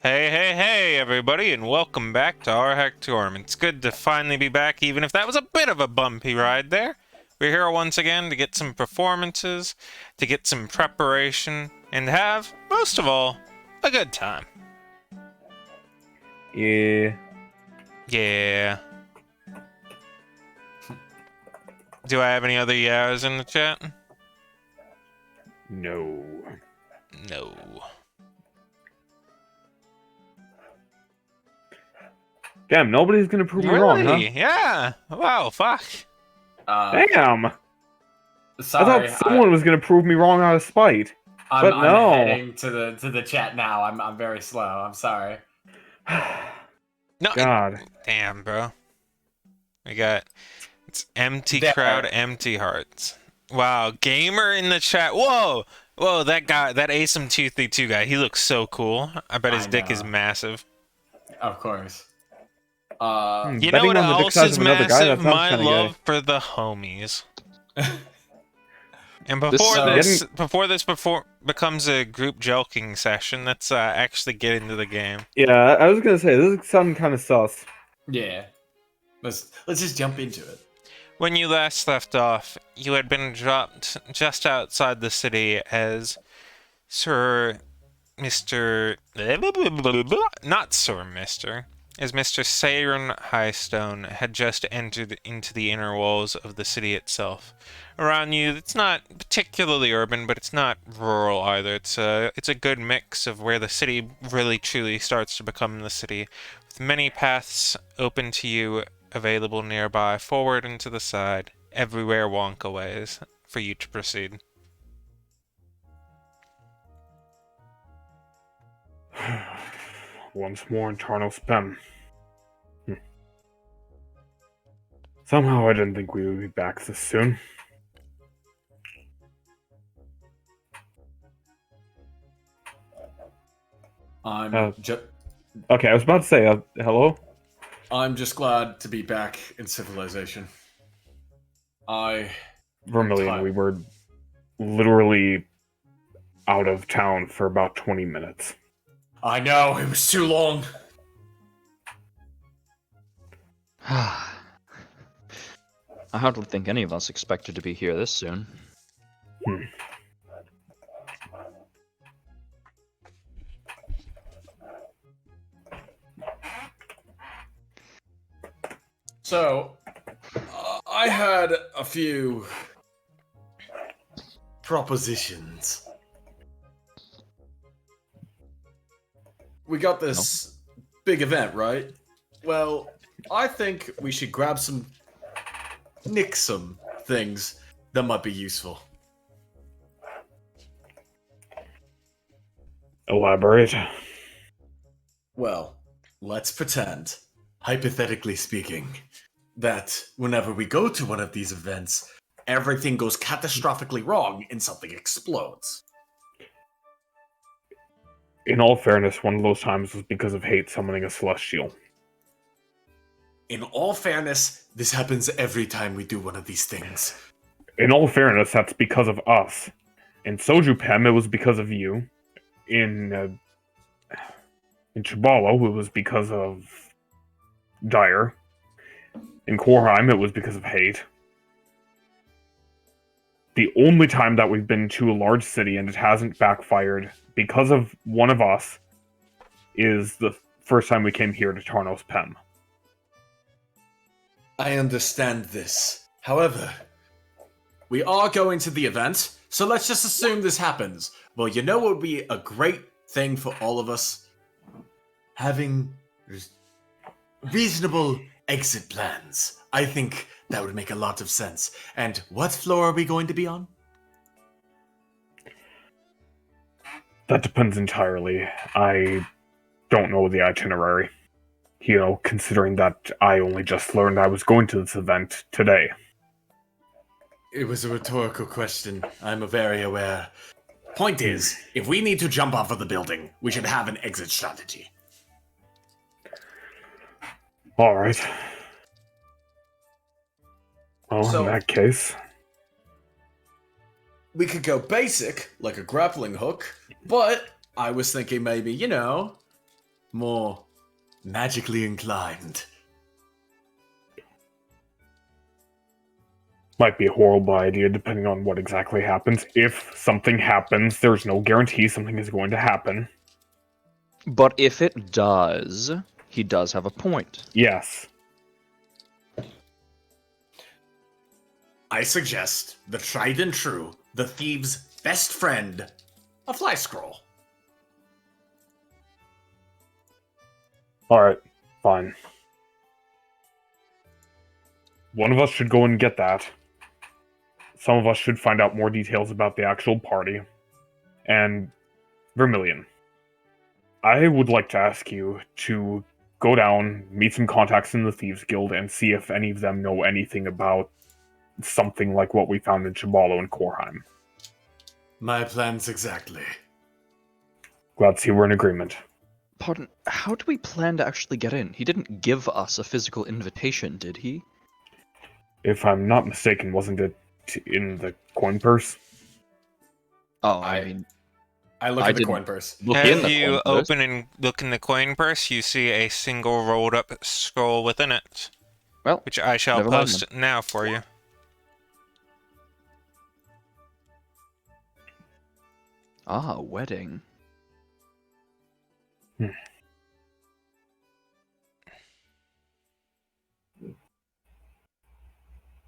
Hey, everybody, and welcome back to our Hectorum. It's good to finally be back, even if that was a bit of a bumpy ride there. We're here once again to get some performances, to get some preparation, and have, most of all, a good time. Yeah. Yeah. Do I have any other yeahs in the chat? No. No. Damn, nobody's gonna prove me wrong, huh? Really? Yeah. Wow, fuck. Damn! I thought Sorry, someone was gonna prove me wrong out of spite. But I'm no. heading to the chat now. I'm very slow. I'm sorry. No. God. Damn, bro. It's empty There. crowd, empty hearts. Wow, gamer in the chat. Whoa, that guy, that Asum232 guy, he looks so cool. I bet his I dick is know. massive. Of course. You know Betting what on the dick else size is of another guy, that massive? sounds My kinda love gay. for the homies. And So- before this becomes a group joking session, let's actually get into the game. Yeah, I was gonna say, this is sounding kinda sus. Yeah. Let's just jump into it. When you last left off, you had been dropped just outside the city as Sir Mr. Not Sir Mr. As Mr. Saron Highstone had just entered into the inner walls of the city itself. Around you, it's not particularly urban, but it's not rural either. It's a good mix of where the city really truly starts to become the city, with many paths open to you available nearby, forward and to the side, everywhere Wonka ways for you to proceed. Once more in Tarnal Spem. Somehow I didn't think we would be back this soon. I'm Okay, I was about to say, hello? I'm just glad to be back in civilization. Vermilion, we were literally out of town for about 20 minutes. I know it was too long. I hardly think any of us expected to be here this soon. So, I had a few propositions. We got this big event, right? Well, I think we should nick some things that might be useful. Elaborate. Well, let's pretend, hypothetically speaking, that whenever we go to one of these events, everything goes catastrophically wrong and something explodes. In all fairness, one of those times was because of hate summoning a celestial. In all fairness, this happens every time we do one of these things. In all fairness, that's because of us. In Soju Pem, it was because of you. In Chibalo, it was because of Dire. In Korheim, it was because of hate. The only time that we've been to a large city and it hasn't backfired because of one of us is the first time we came here to Tarnos Pem. I understand this. However, we are going to the event, so let's just assume this happens. Well, you know what would be a great thing for all of us? Having reasonable exit plans. I think that would make a lot of sense. And what floor are we going to be on? That depends entirely. I don't know the itinerary. You know, considering that I only just learned I was going to this event today. It was a rhetorical question. I'm very aware. Point is, if we need to jump off of the building, we should have an exit strategy. Alright. Well, So- in that case... We could go basic, like a grappling hook, but I was thinking maybe, more magically inclined. Might be a horrible idea depending on what exactly happens. If something happens, there's no guarantee something is going to happen. But if it does, he does have a point. Yes. I suggest the tried and true, the thieves' best friend, a fly scroll. Alright, fine. One of us should go and get that. Some of us should find out more details about the actual party. And Vermilion, I would like to ask you to go down, meet some contacts in the Thieves Guild, and see if any of them know anything about something like what we found in Shibalo and Korheim. My plans exactly. Glad to see we're in agreement. Pardon, how do we plan to actually get in? He didn't give us a physical invitation, did he? If I'm not mistaken, wasn't it in the coin purse? Oh, I look I at the didn't- coin purse. look in As the you coin purse. open and look in the coin purse, you see a single rolled up scroll within it, Well, which I shall never mind post now for you. Wedding.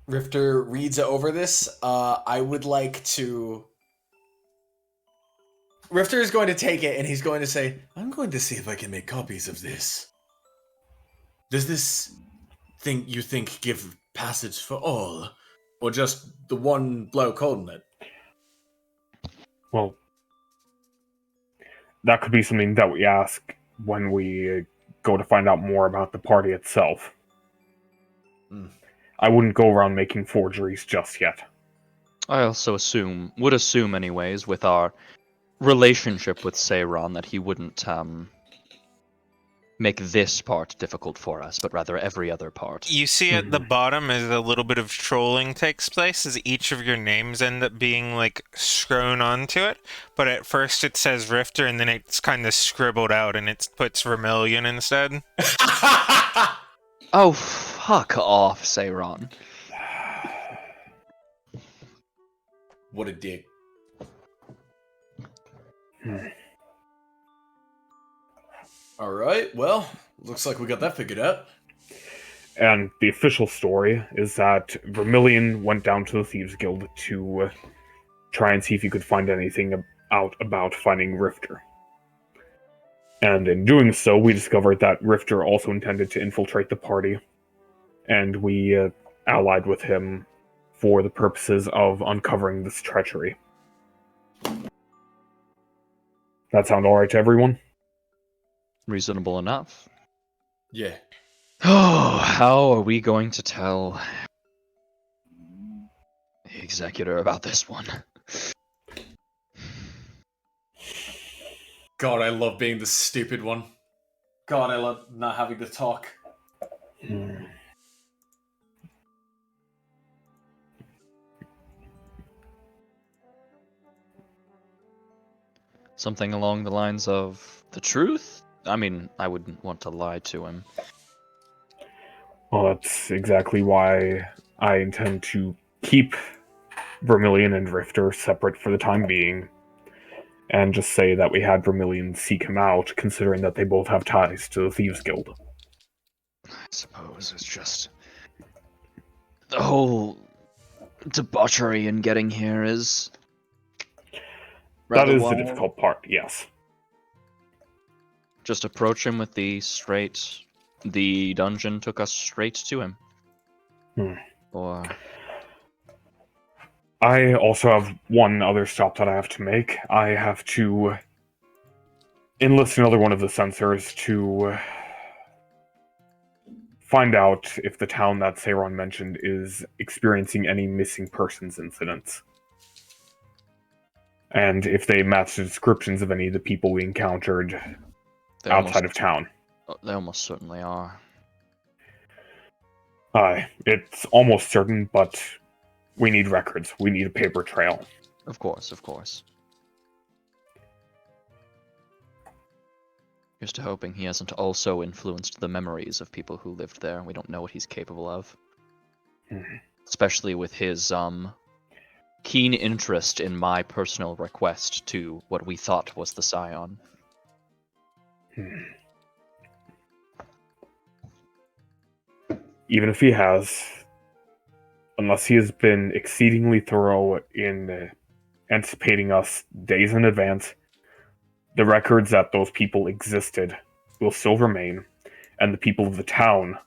Rifter reads over this. I would like to. Rifter is going to take it and he's going to say, I'm going to see if I can make copies of this. Does this thing you think give passage for all? Or just the one bloke holding it? Well, that could be something that we ask when we go to find out more about the party itself. Hmm. I wouldn't go around making forgeries just yet. I also would assume anyways, with our relationship with Seiron, that he wouldn't, make this part difficult for us, but rather every other part. You see at the bottom as a little bit of trolling takes place, as each of your names end up being like scrolled onto it. But at first it says Rifter, and then it's kind of scribbled out, and it puts Vermilion instead. Oh, fuck off, Seiron. What a dick. Alright, well, looks like we got that figured out. And the official story is that Vermilion went down to the Thieves Guild to try and see if he could find anything out about finding Rifter. And in doing so, we discovered that Rifter also intended to infiltrate the party, and we allied with him for the purposes of uncovering this treachery. That sound alright to everyone? Reasonable enough. Yeah. Oh, how are we going to tell the executor about this one? God, I love being the stupid one. God, I love not having to talk. Something along the lines of the truth? I mean, I wouldn't want to lie to him. Well, that's exactly why I intend to keep Vermilion and Rifter separate for the time being, and just say that we had Vermilion seek him out, considering that they both have ties to the Thieves Guild. I suppose it's just the whole debauchery in getting here is That rather is the wild. difficult part, yes. Just approach him with the dungeon took us straight to him. Or I also have one other stop that I have to make. I have to enlist another one of the censors to find out if the town that Seiron mentioned is experiencing any missing persons incidents. And if they match the descriptions of any of the people we encountered outside of town. They almost certainly are. It's almost certain, but we need records. We need a paper trail. Of course, of course. Here's to hoping he hasn't also influenced the memories of people who lived there. We don't know what he's capable of. Especially with his keen interest in my personal request to what we thought was the Scion. Even if he has, unless he has been exceedingly thorough in anticipating us days in advance, the records that those people existed will still remain, and the people of the town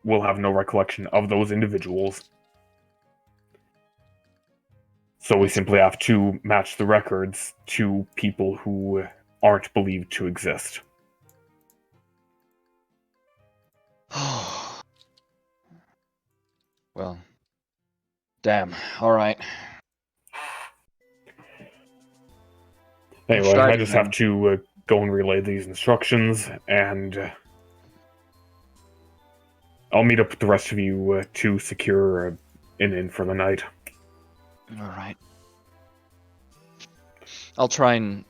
will have no recollection of those individuals. So we simply have to match the records to people who aren't believed to exist. Well, damn. All right. Anyway, Should I I just have to go and relay these instructions, and I'll meet up with the rest of you to secure an inn for the night. All right. I'll try and.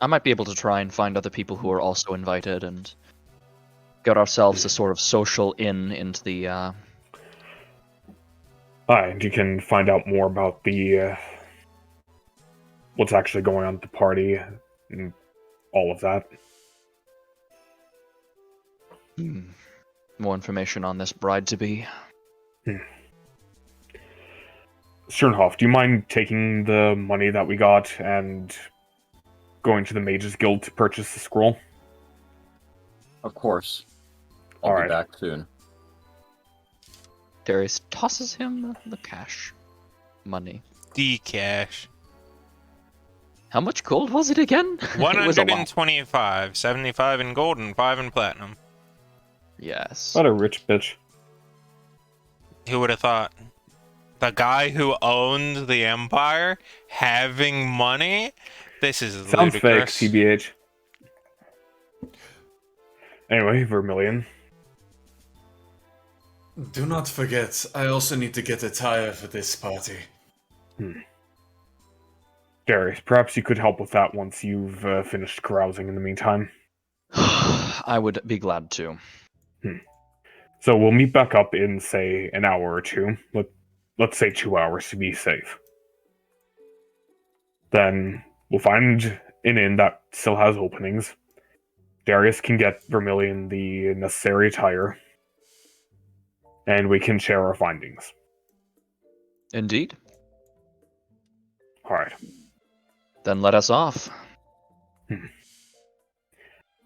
I might be able to try and find other people who are also invited and get ourselves a sort of social inn into the. And you can find out more about the what's actually going on at the party and all of that. More information on this bride-to-be. Sternhoff, do you mind taking the money that we got and going to the Mages Guild to purchase the scroll? Of course. I'll All be right. back soon. Darius tosses him the cash money. D cash. How much gold was it again? It was a lot. 125, 75 in gold and 5 in platinum. Yes. What a rich bitch. Who would have thought? The guy who owned the empire having money? This is Sounds ludicrous. fake, TBH. Anyway, Vermilion. Do not forget, I also need to get attire for this party. Darius, perhaps you could help with that once you've finished carousing in the meantime. I would be glad to. So we'll meet back up in, say, an hour or two. Let's say 2 hours to be safe. Then we'll find an inn that still has openings. Darius can get Vermilion the necessary attire. And we can share our findings. Indeed. Alright. Then let us off.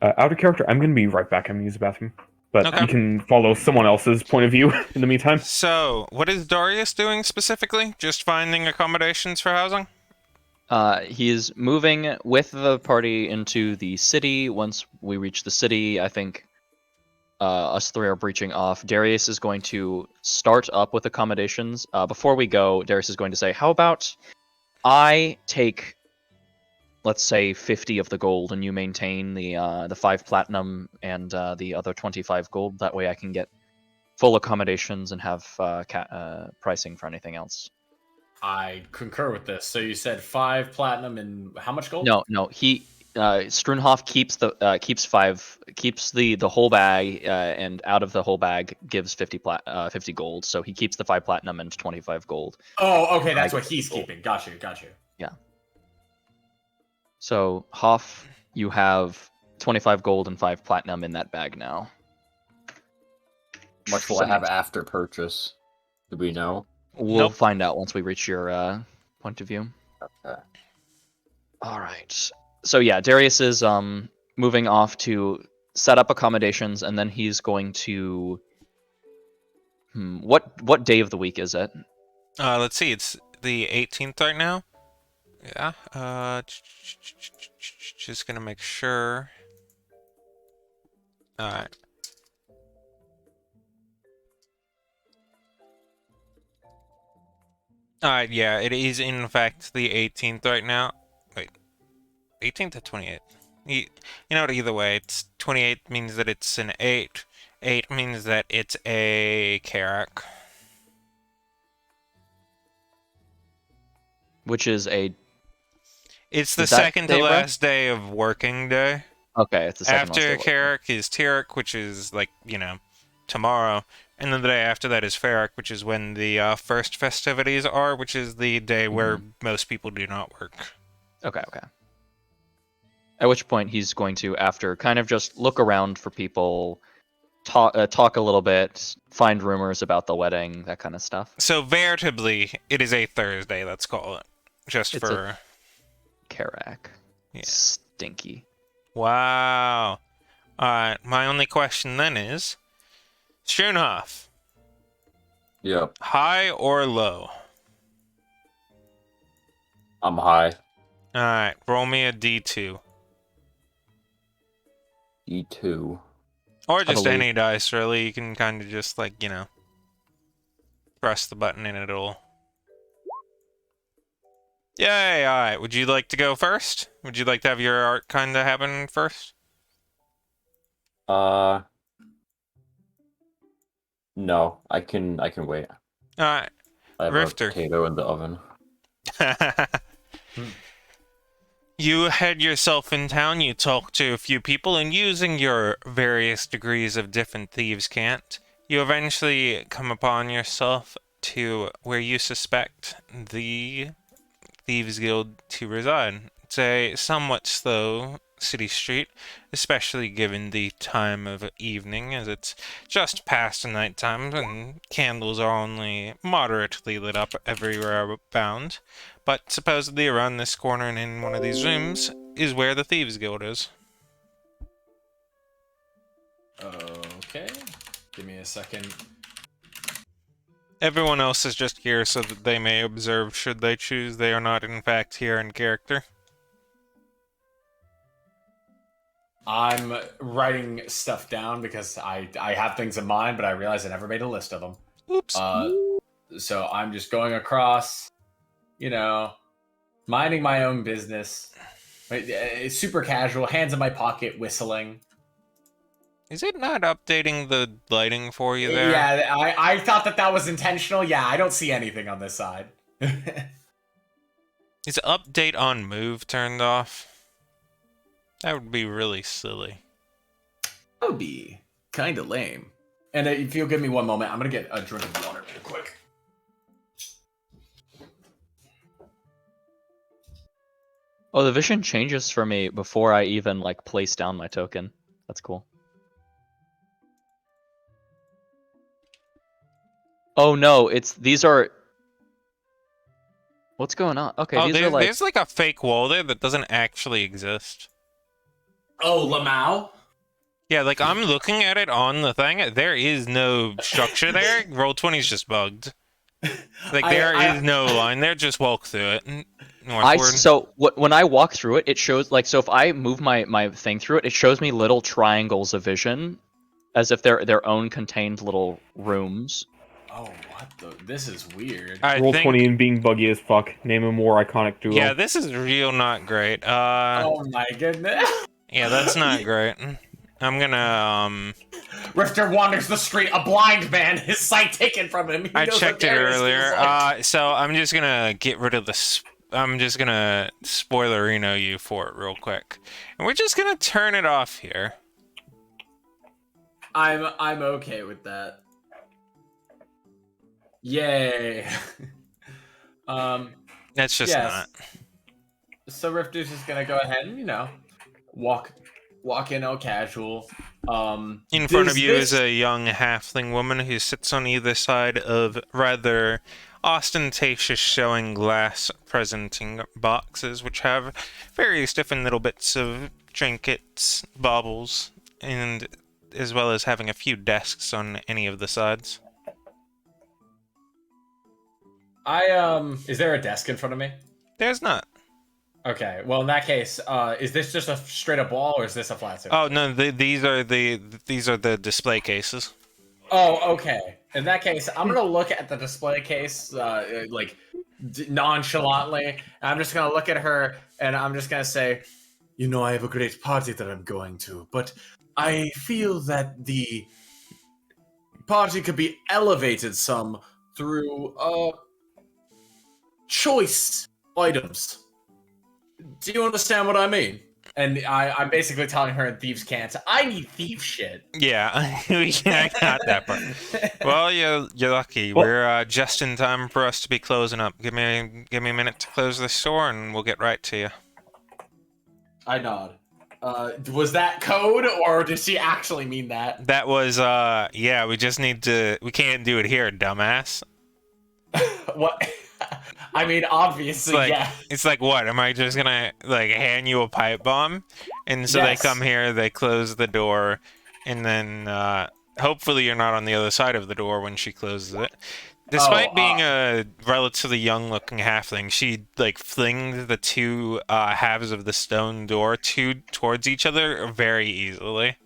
Out of character, I'm going to be right back. I'm going to use the bathroom. But Okay. we can follow someone else's point of view in the meantime. So, what is Darius doing specifically? Just finding accommodations for housing? He is moving with the party into the city. Once we reach the city, I think us three are breaching off. Darius is going to start up with accommodations. Before we go, Darius is going to say, how about I take, let's say, 50 of the gold and you maintain the 5 platinum and the other 25 gold. That way I can get full accommodations and have pricing for anything else. I concur with this. So you said 5 platinum and how much gold? No. He Strunhoff keeps the whole bag, and out of the whole bag gives 50 gold. So he keeps the 5 platinum and 25 gold. Oh, okay, that's I what he's gold. keeping. Got you. Yeah. So Hoff, you have 25 gold and 5 platinum in that bag now. How much will I have after purchase? Do we know? We'll Nope. find out once we reach your point of view. Okay. All right. So yeah, Darius is moving off to set up accommodations, and then he's going to. What day of the week is it? Let's see, it's the 18th right now. Yeah, just gonna make sure. Alright. Alright, yeah, it is in fact the 18th right now. Wait, 18th or 28th? You know what, either way, it's 28 means that it's an 8. 8 means that it's a Karak. Which is a It's the Is that second to day, bro? last day of working day. Okay, it's the second last After day. Carrick is Tyrek, which is like, tomorrow. And then the day after that is Ferric, which is when the first festivities are, which is the day where most people do not work. Okay. At which point he's going to, after kind of just look around for people, talk a little bit, find rumors about the wedding, that kind of stuff. So veritably, it is a Thursday, let's call it. Just It's for... Karak. Yeah. Stinky. Wow. Alright, my only question then is... Schoenhoff, Yep. high or low? I'm high. Alright, roll me a D2. E2. Or just believe- any dice, really. You can kind of just, press the button and it'll... Yay, alright. Would you like to go first? Would you like to have your art kind of happen first? No, I can wait. Alright. I have Rifter. a potato in the oven. You head yourself in town, you talk to a few people, and using your various degrees of different thieves' cant, you eventually come upon yourself to where you suspect the Thieves Guild to reside. It's a somewhat slow city street, especially given the time of evening, as it's just past nighttime and candles are only moderately lit up everywhere bound. But supposedly around this corner and in one of these rooms is where the Thieves Guild is. Okay. Give me a second. Everyone else is just here so that they may observe should they choose. They are not in fact here in character. I'm writing stuff down because I have things in mind, but I realize I never made a list of them. Oops. So I'm just going across, minding my own business. It's super casual, hands in my pocket, whistling. Is it not updating the lighting for you there? Yeah, I thought that was intentional. Yeah, I don't see anything on this side. Is update on move turned off? That would be really silly. That would be kind of lame. And if you'll give me one moment, I'm going to get a drink of water real quick. Oh, the vision changes for me before I even place down my token. That's cool. Oh no, these are. What's going on? Okay, Oh, these are there's like a fake wall there that doesn't actually exist. Oh, Lamau? Yeah, like I'm looking at it on the thing. There is no structure there. Roll20's just bugged. Like there is no line there. Just walk through it. Northward. When I walk through it, it shows so if I move my thing through it, it shows me little triangles of vision, as if they're their own contained little rooms. Oh, what the? This is weird. Roll 20 and being buggy as fuck. Name a more iconic duo. Yeah, this is real not great. Oh my goodness. Yeah, that's not great. I'm gonna Rifter wanders the street, a blind man, his sight taken from him. I checked it earlier. So I'm just gonna get rid of I'm just gonna spoilerino you for it real quick. And we're just gonna turn it off here. I'm okay with that. Yay. That's just not. So Rifter's just gonna go ahead and, walk in all casual. In front of you is a young halfling woman who sits on either side of rather ostentatious showing glass presenting boxes, which have various different little bits of trinkets, baubles, and as well as having a few desks on any of the sides. Is there a desk in front of me? There's not. Okay, well in that case, is this just a straight up wall or is this a flat surface? Oh no, these are the display cases. Oh, okay. In that case, I'm gonna look at the display case, nonchalantly. And I'm just gonna look at her, and I'm just gonna say, I have a great party that I'm going to, but I feel that the party could be elevated some through choice items. Do you understand what I mean? And I'm basically telling her in thieves' can't. I need thief shit. Yeah, I got that part. Well, you're lucky. Well- We're just in time for us to be closing up. Give me a minute to close the store, and we'll get right to you. I nod. Was that code, or did she actually mean that? That was yeah. We just need to. We can't do it here, dumbass. What? I mean, obviously, yeah. It's like what? Am I just gonna like hand you a pipe bomb? And so Yes. they come here, they close the door, and then hopefully you're not on the other side of the door when she closes it. Despite being a relatively young-looking halfling, she like flings the two halves of the stone door towards each other very easily.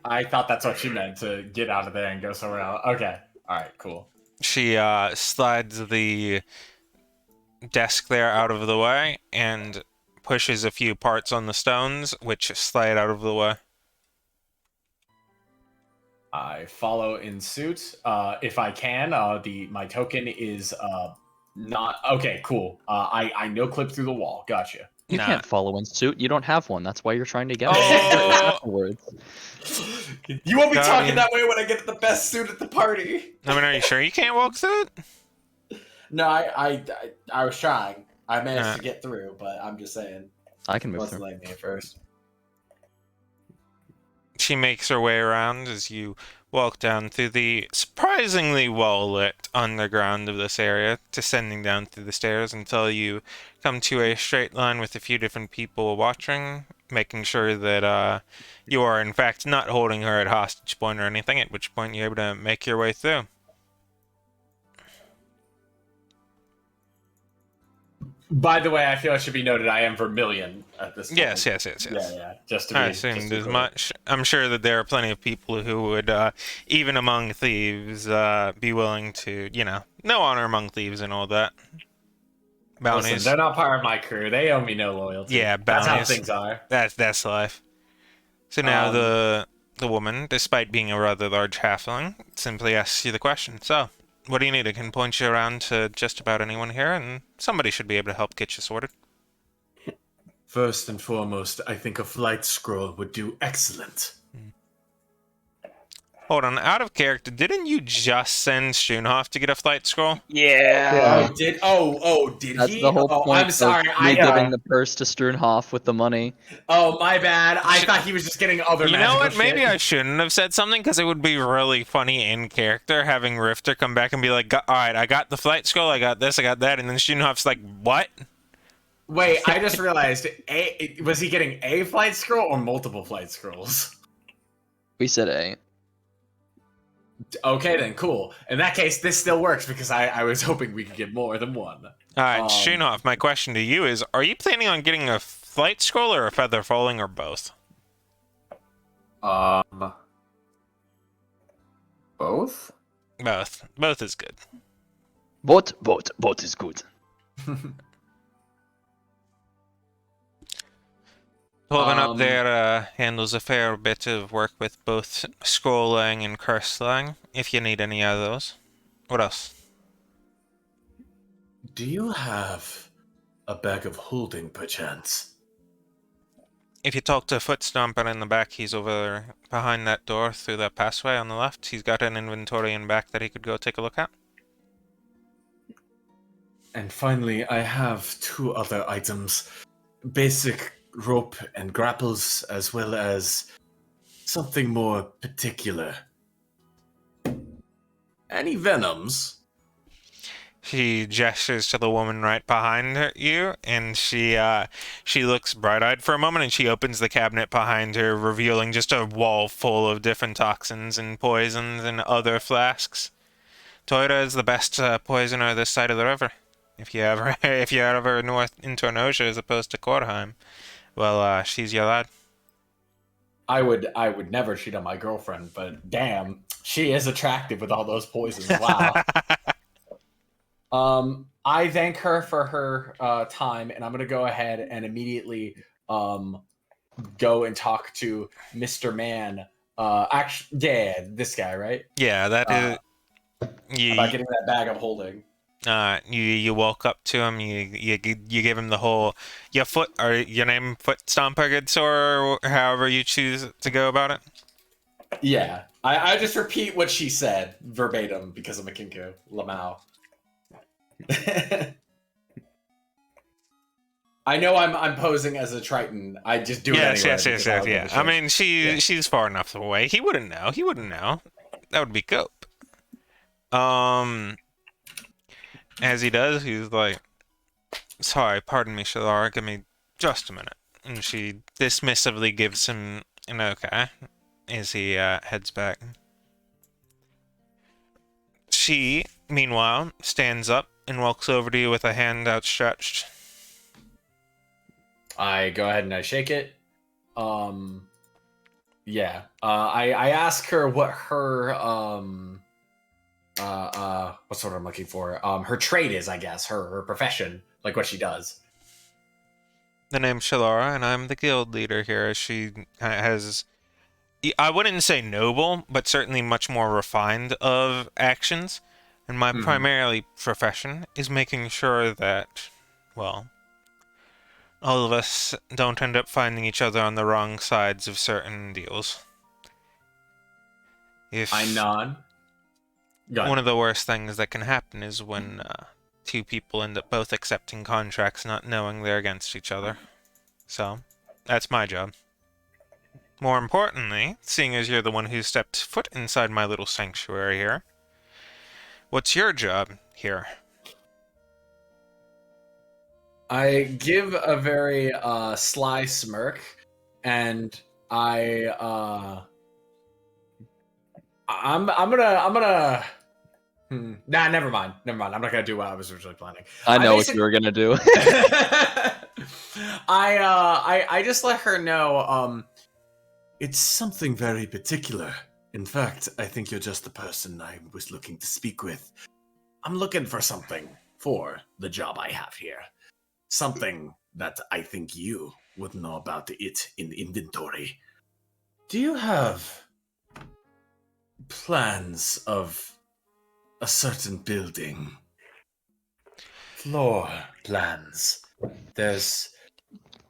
I thought that's what she meant, to get out of there and go somewhere else. Okay. All right, cool. She slides the desk there out of the way and pushes a few parts on the stones, which slide out of the way. I follow in suit. If I can, my token is not okay. Cool. I no clip through the wall. Gotcha. You Nah. can't follow in suit. You don't have one. That's why you're trying to get Oh! one afterwards. You won't be Got talking him. that way when I get the best suit at the party. I mean, are you sure you can't walk through it? No, I was trying. I managed Uh. to get through, but I'm just saying. I can move Wasn't through. letting me at first. She makes her way around as you walk down through the surprisingly well-lit underground of this area, descending down through the stairs until you come to a straight line with a few different people watching, making sure that you are in fact not holding her at hostage point or anything, at which point you're able to make your way through. By the way, I feel it should be noted I am Vermilion at this point. Yes. Yeah, yeah. Just to be. I just assumed to as be much. I'm sure that there are plenty of people who would, even among thieves, be willing to, no honor among thieves and all that. Bounties. Listen, they're not part of my crew. They owe me no loyalty. Yeah, That's how bounties. things are. That's life. So now Um, the woman, despite being a rather large halfling, simply asks you the question. So, what do you need? I can point you around to just about anyone here, and somebody should be able to help get you sorted. First and foremost, I think a flight scroll would do excellent. Hold on, out of character, didn't you just send Schoonhoff to get a flight scroll? Yeah. Did That's he? the whole Oh, point I'm sorry. of me I giving the purse to Struenhoff with the money. Oh, my bad. I thought he was just getting other. You know magical what? Maybe shit. I shouldn't have said something because it would be really funny in character having Rifter come back and be like, "All right, I got the flight scroll, I got this, I got that," and then Schoonhoff's like, "What?" Wait, I just realized. Was he getting a flight scroll or multiple flight scrolls? We said A. Okay, then cool. In that case, this still works because I was hoping we could get more than one. All right, Um, Schoonhoff, my question to you is: are you planning on getting a flight scroll or a feather falling or both? Both? Both. Both is good. Both is good. Holden up Um, there handles a fair bit of work with both scrolling and curseling, if you need any of those. What else? Do you have a bag of holding, perchance? If you talk to Foot Stomper in the back, he's over there behind that door through that passway on the left. He's got an inventory in back that he could go take a look at. And finally, I have two other items. Basic rope and grapples, as well as something more particular. Any venoms? She gestures to the woman right behind you, and she looks bright-eyed for a moment, and she opens the cabinet behind her, revealing just a wall full of different toxins and poisons and other flasks. Toira is the best poisoner this side of the river. If you're ever north in Tornosha as opposed to Korheim, well, she's your lad. I would never cheat on my girlfriend, but damn, she is attractive with all those poisons. Wow. I thank her for her time, and I'm gonna go ahead and immediately go and talk to Mr. Man. Actually, yeah, this guy, right? Yeah, that is. About getting that bag of holding. You walk up to him. You give him the whole your foot or your name foot stomper, good sir, or however you choose to go about it. Yeah. I just repeat what she said verbatim because I'm a Kinku. Lamau. I know I'm posing as a Triton. I just do it Yes, anyway yes, yes, because I yes, don't give yeah. a I shit. mean, Yeah. she's far enough away. He wouldn't know. He wouldn't know. That would be Cope. Um, as he does, he's like, "Sorry, pardon me, Shalara. Give me just a minute." And she dismissively gives him an okay as he heads back. She, meanwhile, stands up and walks over to you with a hand outstretched. I go ahead and I shake it. Yeah. I ask her what her what's what I'm looking for? Her trade is, I guess, her profession, like what she does. The name's Shalara, and I'm the guild leader here. She has, I wouldn't say noble, but certainly much more refined of actions. And my Mhm. primarily profession is making sure that, well, all of us don't end up finding each other on the wrong sides of certain deals. If I nod. Go one ahead. of the worst things that can happen is when two people end up both accepting contracts not knowing they're against each other. So, that's my job. More importantly, seeing as you're the one who stepped foot inside my little sanctuary here, what's your job here? I give a very sly smirk, and I'm gonna. Nah, never mind. Never mind. I'm not gonna do what I was originally planning. I I know what basically. you were gonna do. I just let her know. It's something very particular. In fact, I think you're just the person I was looking to speak with. I'm looking for something for the job I have here. Something that I think you would know about it in inventory. Do you have plans of a certain building? Floor plans. There's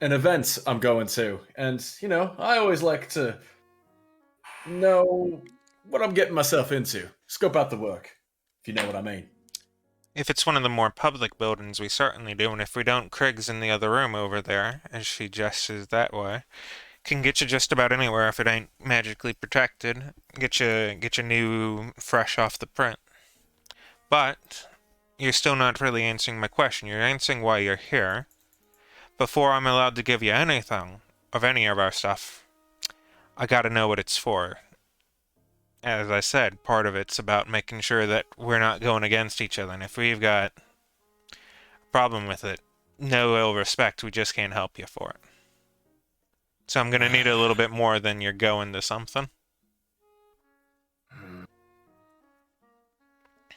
an event I'm going to, and I always like to know what I'm getting myself into. Scope out the work, if you know what I mean. If it's one of the more public buildings, we certainly do, and if we don't, Krigg's in the other room over there, as she gestures that way. Can get you just about anywhere if it ain't magically protected. Get you new, fresh off the print. But you're still not really answering my question. You're answering why you're here. Before I'm allowed to give you anything of any of our stuff, I gotta know what it's for. As I said, part of it's about making sure that we're not going against each other, and if we've got a problem with it, no ill respect, we just can't help you for it. So I'm gonna need a little bit more than you're going to something.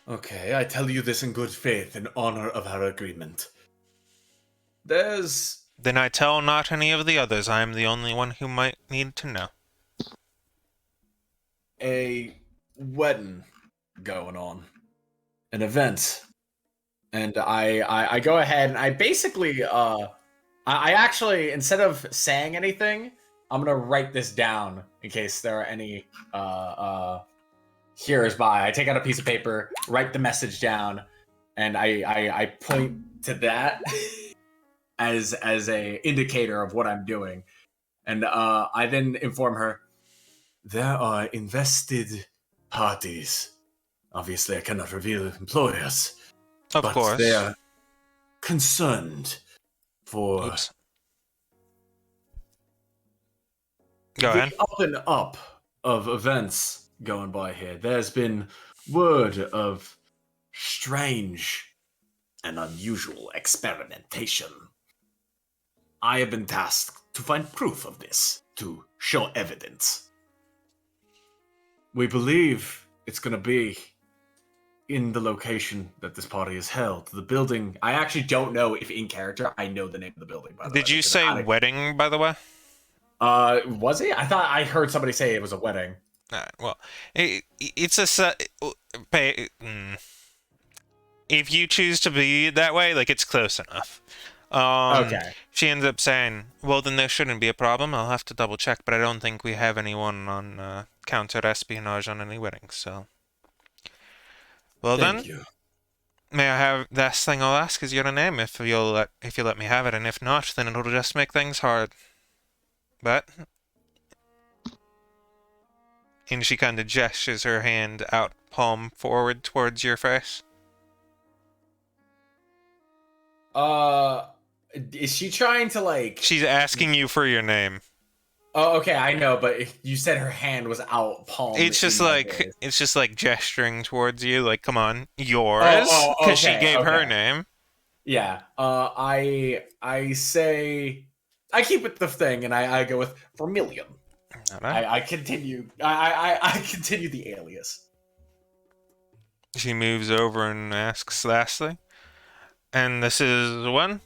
Okay, I tell you this in good faith in honor of our agreement. There's Then I tell not any of the others. I am the only one who might need to know. a wedding going on, an event, and I go ahead and I basically I actually, instead of saying anything, I'm gonna write this down in case there are any hearers by. I take out a piece of paper, write the message down, and I point to that as a indicator of what I'm doing, and I then inform her there are invested parties. Obviously, I cannot reveal employers, Of but they course. are concerned for Oops. Go the ahead. up and up of events going by here. There's been word of strange and unusual experimentation. I have been tasked to find proof of this, to show evidence. We believe it's going to be in the location that this party is held. The building, I actually don't know if in character I know the name of the building, by the way. Did you because say wedding, by the way? Was it? I thought I heard somebody say it was a wedding. Well, it's a. if you choose to be that way, like, it's close enough. Okay. She ends up saying, well, then there shouldn't be a problem. I'll have to double check, but I don't think we have anyone on counter-espionage on any weddings, so... Well Thank then, you. may I have... Last thing I'll ask is your name, if you let me have it, and if not, then it'll just make things hard. But... And she kind of gestures her hand out, palm forward towards your face. Is she trying to like? She's asking you for your name. Oh, okay, I know, but you said her hand was out, palm. It's just in my like face. it's just like gesturing towards you, like, come on, yours, Oh, because she okay, gave her okay. name. Yeah. I say I keep it the thing, and I go with Vermilion. Alright. I continue. I continue the alias. She moves over and asks lastly, and this is when?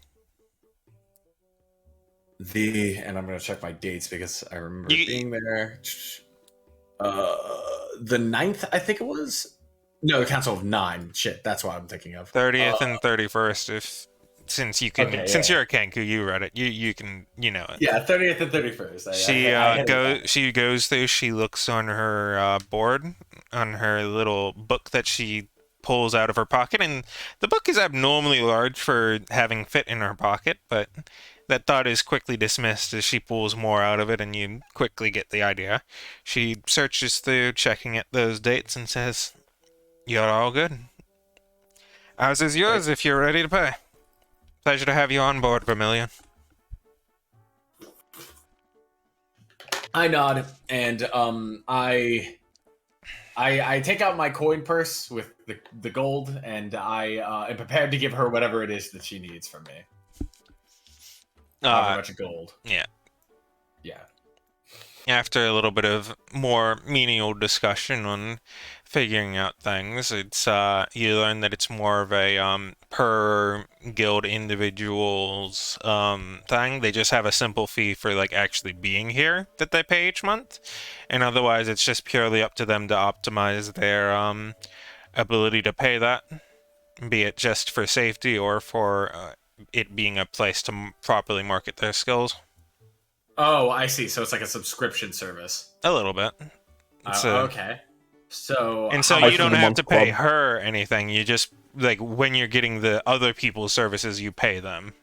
And I'm gonna check my dates because I remember You- being there. The 9th, I think it was. No, the Council of 9. Shit, that's what I'm thinking of. 30th and 31st, if since you can, Okay, since yeah. you're a Kenku, you read it. You can, you know it. Yeah, 30th and 31st. She goes through. She looks on her board, on her little book that she pulls out of her pocket, and the book is abnormally large for having fit in her pocket. But that thought is quickly dismissed as she pulls more out of it, and you quickly get the idea. She searches through, checking at those dates, and says, "You're all good. Ours is yours if you're ready to pay. Pleasure to have you on board, Vermilion." I nod, and I take out my coin purse with the gold, and I am prepared to give her whatever it is that she needs from me. However much gold. yeah. Yeah. After a little bit of more menial discussion on figuring out things, it's you learn that it's more of a per guild individual's thing. They just have a simple fee for like actually being here that they pay each month, and otherwise it's just purely up to them to optimize their ability to pay that, be it just for safety or for it being a place to properly market their skills. Oh, I see. So it's like a subscription service. A little bit. Okay. So And so how you much don't is the have month to pay club? her anything. You just, like, when you're getting the other people's services, you pay them.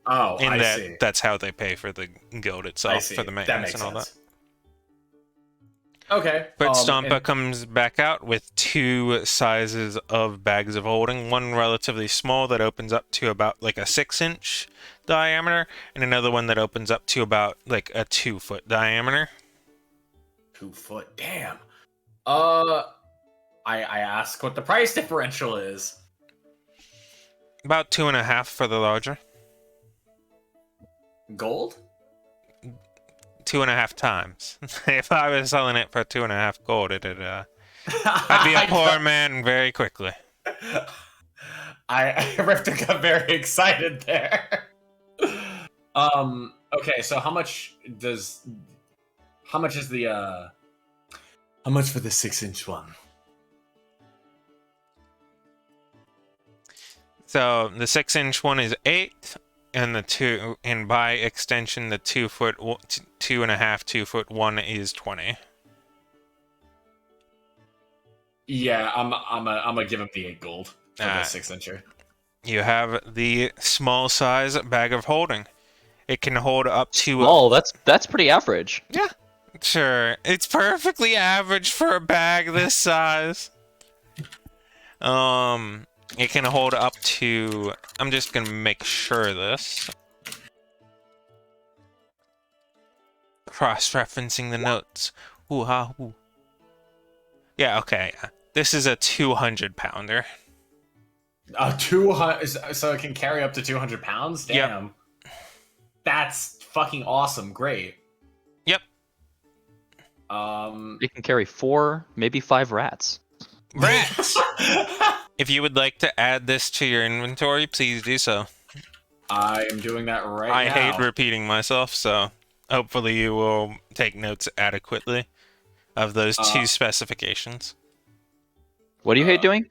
Oh, And I see. that's how they pay for the guild I itself, see. for the That maintenance makes and all sense. that. Okay. But Stompa and- comes back out with two sizes of bags of holding. One relatively small that opens up to about like a 6-inch diameter, and another one that opens up to about like a 2-foot diameter. 2 foot. Damn. I ask what the price differential is. About 2.5 for the larger. Gold? 2.5 times. If I was selling it for 2.5 gold, I'd be a poor man very quickly. Rifter got very excited there. Okay, so how much is how much for the 6-inch one? So the 6-inch one is 8, and and by extension, the 2-foot, 2.5, 2-foot one is 20. Yeah, I'm gonna give him the 8 gold for the Alright. 6-incher. You have the small size bag of holding. It can hold up to. Oh, that's pretty average. Yeah, sure. It's perfectly average for a bag this size. It can hold up to. I'm just gonna make sure of this. Cross-referencing the notes. Ooh ha ooh. Yeah, okay. This is a 200-pounder. 200, so it can carry up to 200 pounds. Yep. Damn, that's fucking awesome. Great. Yep. It can carry 4, maybe 5 rats. Rats! If you would like to add this to your inventory, please do so. I am doing that right now. I hate repeating myself, so hopefully you will take notes adequately of those two specifications. What do you hate doing?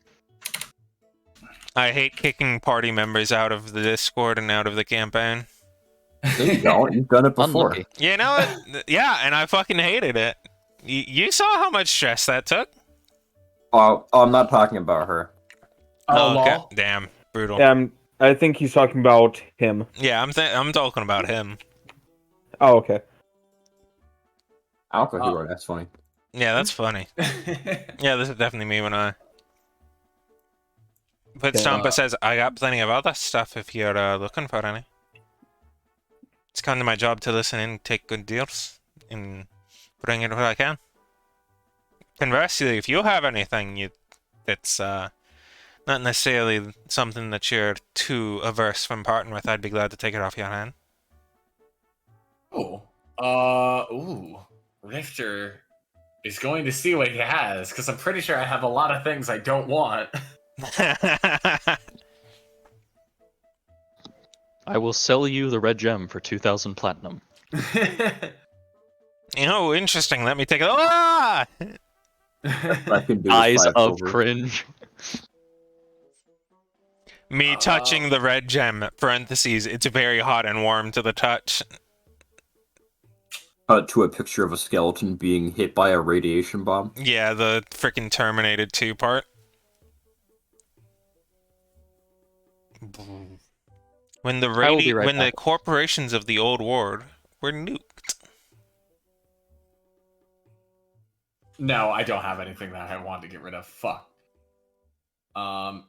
I hate kicking party members out of the Discord and out of the campaign. No, you don't. You've done it before. Unlucky. You know what? Yeah, and I fucking hated it. You saw how much stress that took? Oh, I'm not talking about her. Oh, okay. lol. Damn. Brutal. I think he's talking about him. Yeah, I'm talking about him. Oh, okay. Alpha Hero, that's funny. Yeah, that's funny. Yeah, this is definitely me when I... But Okay. Stompa says, I got plenty of other stuff if you're looking for any. It's kind of my job to listen and take good deals and bring it what I can. Conversely, if you have anything that's not necessarily something that you're too averse from parting with, I'd be glad to take it off your hand. Oh. Ooh. Richter is going to see what he has, because I'm pretty sure I have a lot of things I don't want. I will sell you the red gem for 2,000 platinum. Oh, interesting. Let me take it. Ah! I can do Eyes 5 of silver. cringe. Me touching the red gem, parentheses, it's very hot and warm to the touch. Cut to a picture of a skeleton being hit by a radiation bomb. Yeah, the freaking Terminated 2 part. When the I will be right when the back. corporations of the old world were nuked. No, I don't have anything that I want to get rid of. Fuck.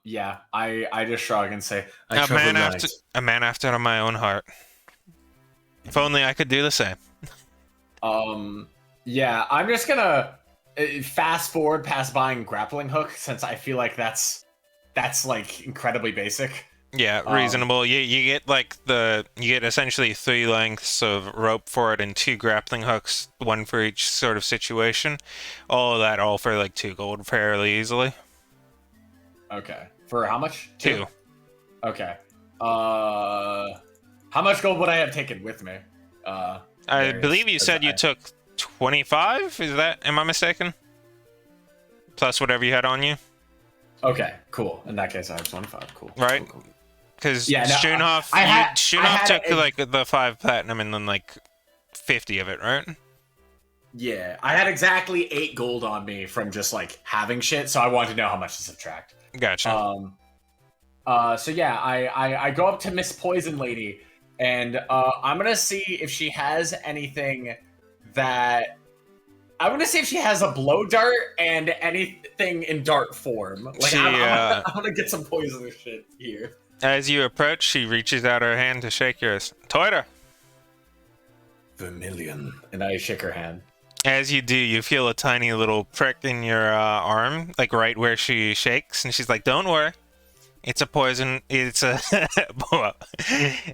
Yeah, I just shrug and say, I travel light. A man after my own heart. If only I could do the same. Yeah, I'm just gonna fast forward past buying grappling hook, since I feel like that's like incredibly basic. Yeah, reasonable. You get you get essentially 3 lengths of rope for it and 2 grappling hooks, 1 for each sort of situation. All of that, all for like 2 gold fairly easily. Okay. For how much? 2. Okay. How much gold would I have taken with me? I believe you said you took 25? Am I mistaken? Plus whatever you had on you? Okay, cool. In that case, I have 25. Cool. Right? Cool. Because Yeah, no, Shunhoff took it- like the 5 platinum and then like 50 of it, right? Yeah, I had exactly 8 gold on me from just like having shit, so I wanted to know how much to subtract. Gotcha. So yeah, I go up to Miss Poison Lady, and I'm gonna see if she has anything that. I'm gonna see if she has a blow dart and anything in dart form. Like I'm gonna get some poisonous shit here. As you approach, she reaches out her hand to shake yours. Toida! Vermilion, and I shake her hand. As you do, you feel a tiny little prick in your arm, like right where she shakes, and she's like, "Don't worry, it's a poison. It's a,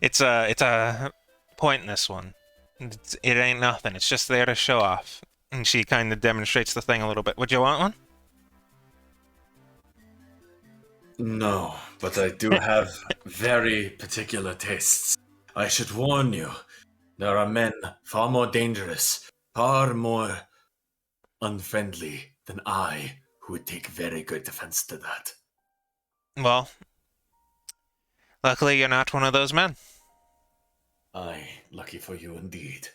it's a pointless one. It ain't nothing. It's just there to show off." And she kind of demonstrates the thing a little bit. Would you want one? No, but I do have very particular tastes. I should warn you, there are men far more dangerous, far more unfriendly than I, who would take very good offense to that. Well, luckily you're not one of those men. Aye, lucky for you indeed.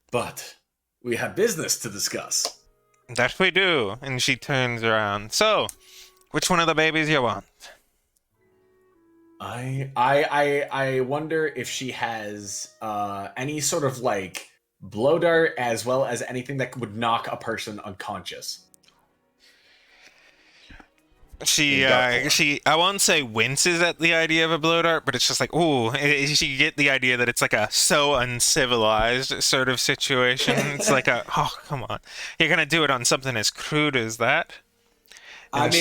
But we have business to discuss. That we do. And she turns around. So, which one of the babies you want? I wonder if she has any sort of like blow dart as well as anything that would knock a person unconscious. I won't say winces at the idea of a blow dart, but it's just like, ooh, you get the idea that it's like a so uncivilized sort of situation. It's like oh, come on. You're gonna do it on something as crude as that? And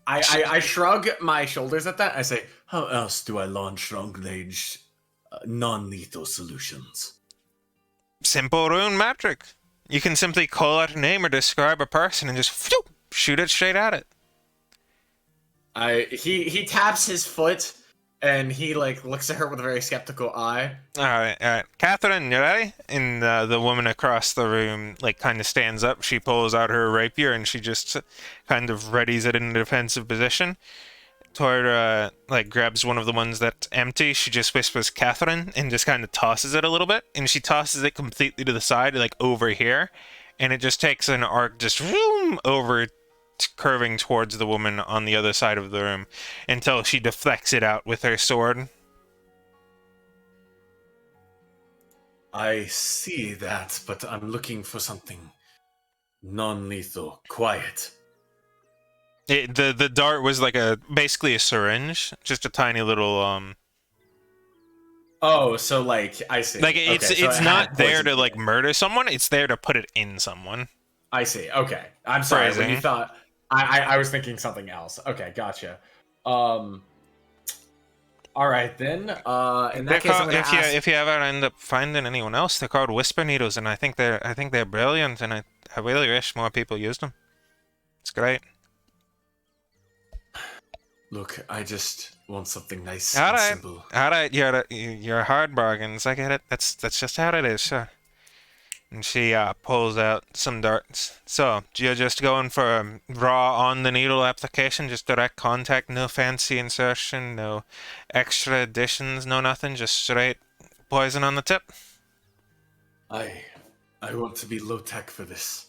I shrug my shoulders at that. I say, how else do I launch long-range, non-lethal solutions? Simple rune magic. You can simply call out a name or describe a person and just shoot it straight at it. He taps his foot And he like looks at her with a very skeptical eye. All right. Catherine, you ready? And the woman across the room, like, kind of stands up. She pulls out her rapier and she just kind of readies it in a defensive position. Tora, like, grabs one of the ones that's empty. She just whispers Catherine and just kind of tosses it a little bit. And she tosses it completely to the side, like, over here. And it just takes an arc just over, curving towards the woman on the other side of the room until she deflects it out with her sword. I see that, but I'm looking for something non-lethal, quiet. The dart was like basically a syringe, just a tiny little Oh, so like I see. like it's Okay, so it's it not had there poison to in like it. murder someone. It's there to put it in someone. I see. Okay, I'm sorry. When you Phrasing. thought I was thinking something else. Okay, gotcha. All right then. In They're that case, I'm called, gonna ask. if you ever end up finding anyone else, they're called whisper needles, and I think they're brilliant, and I really wish more people used them. It's great. Look, I just want something nice All and right, simple. all right. You're hard bargains. I get it. That's just how it is, sure. And she pulls out some darts. So, you're just going for raw on the needle application, just direct contact, no fancy insertion, no extra additions, no nothing, just straight poison on the tip. I want to be low tech for this.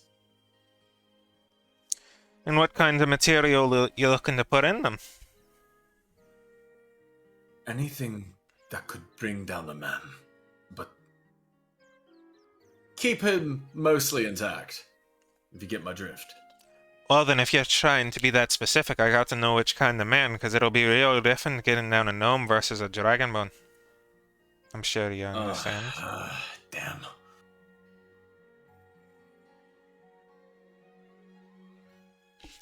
And what kind of material you looking to put in them? Anything that could bring down the man, but keep him mostly intact. If you get my drift. Well, then, if you're trying to be that specific, I got to know which kind of man, because it'll be real different getting down a gnome versus a dragonborn. I'm sure you understand. Damn.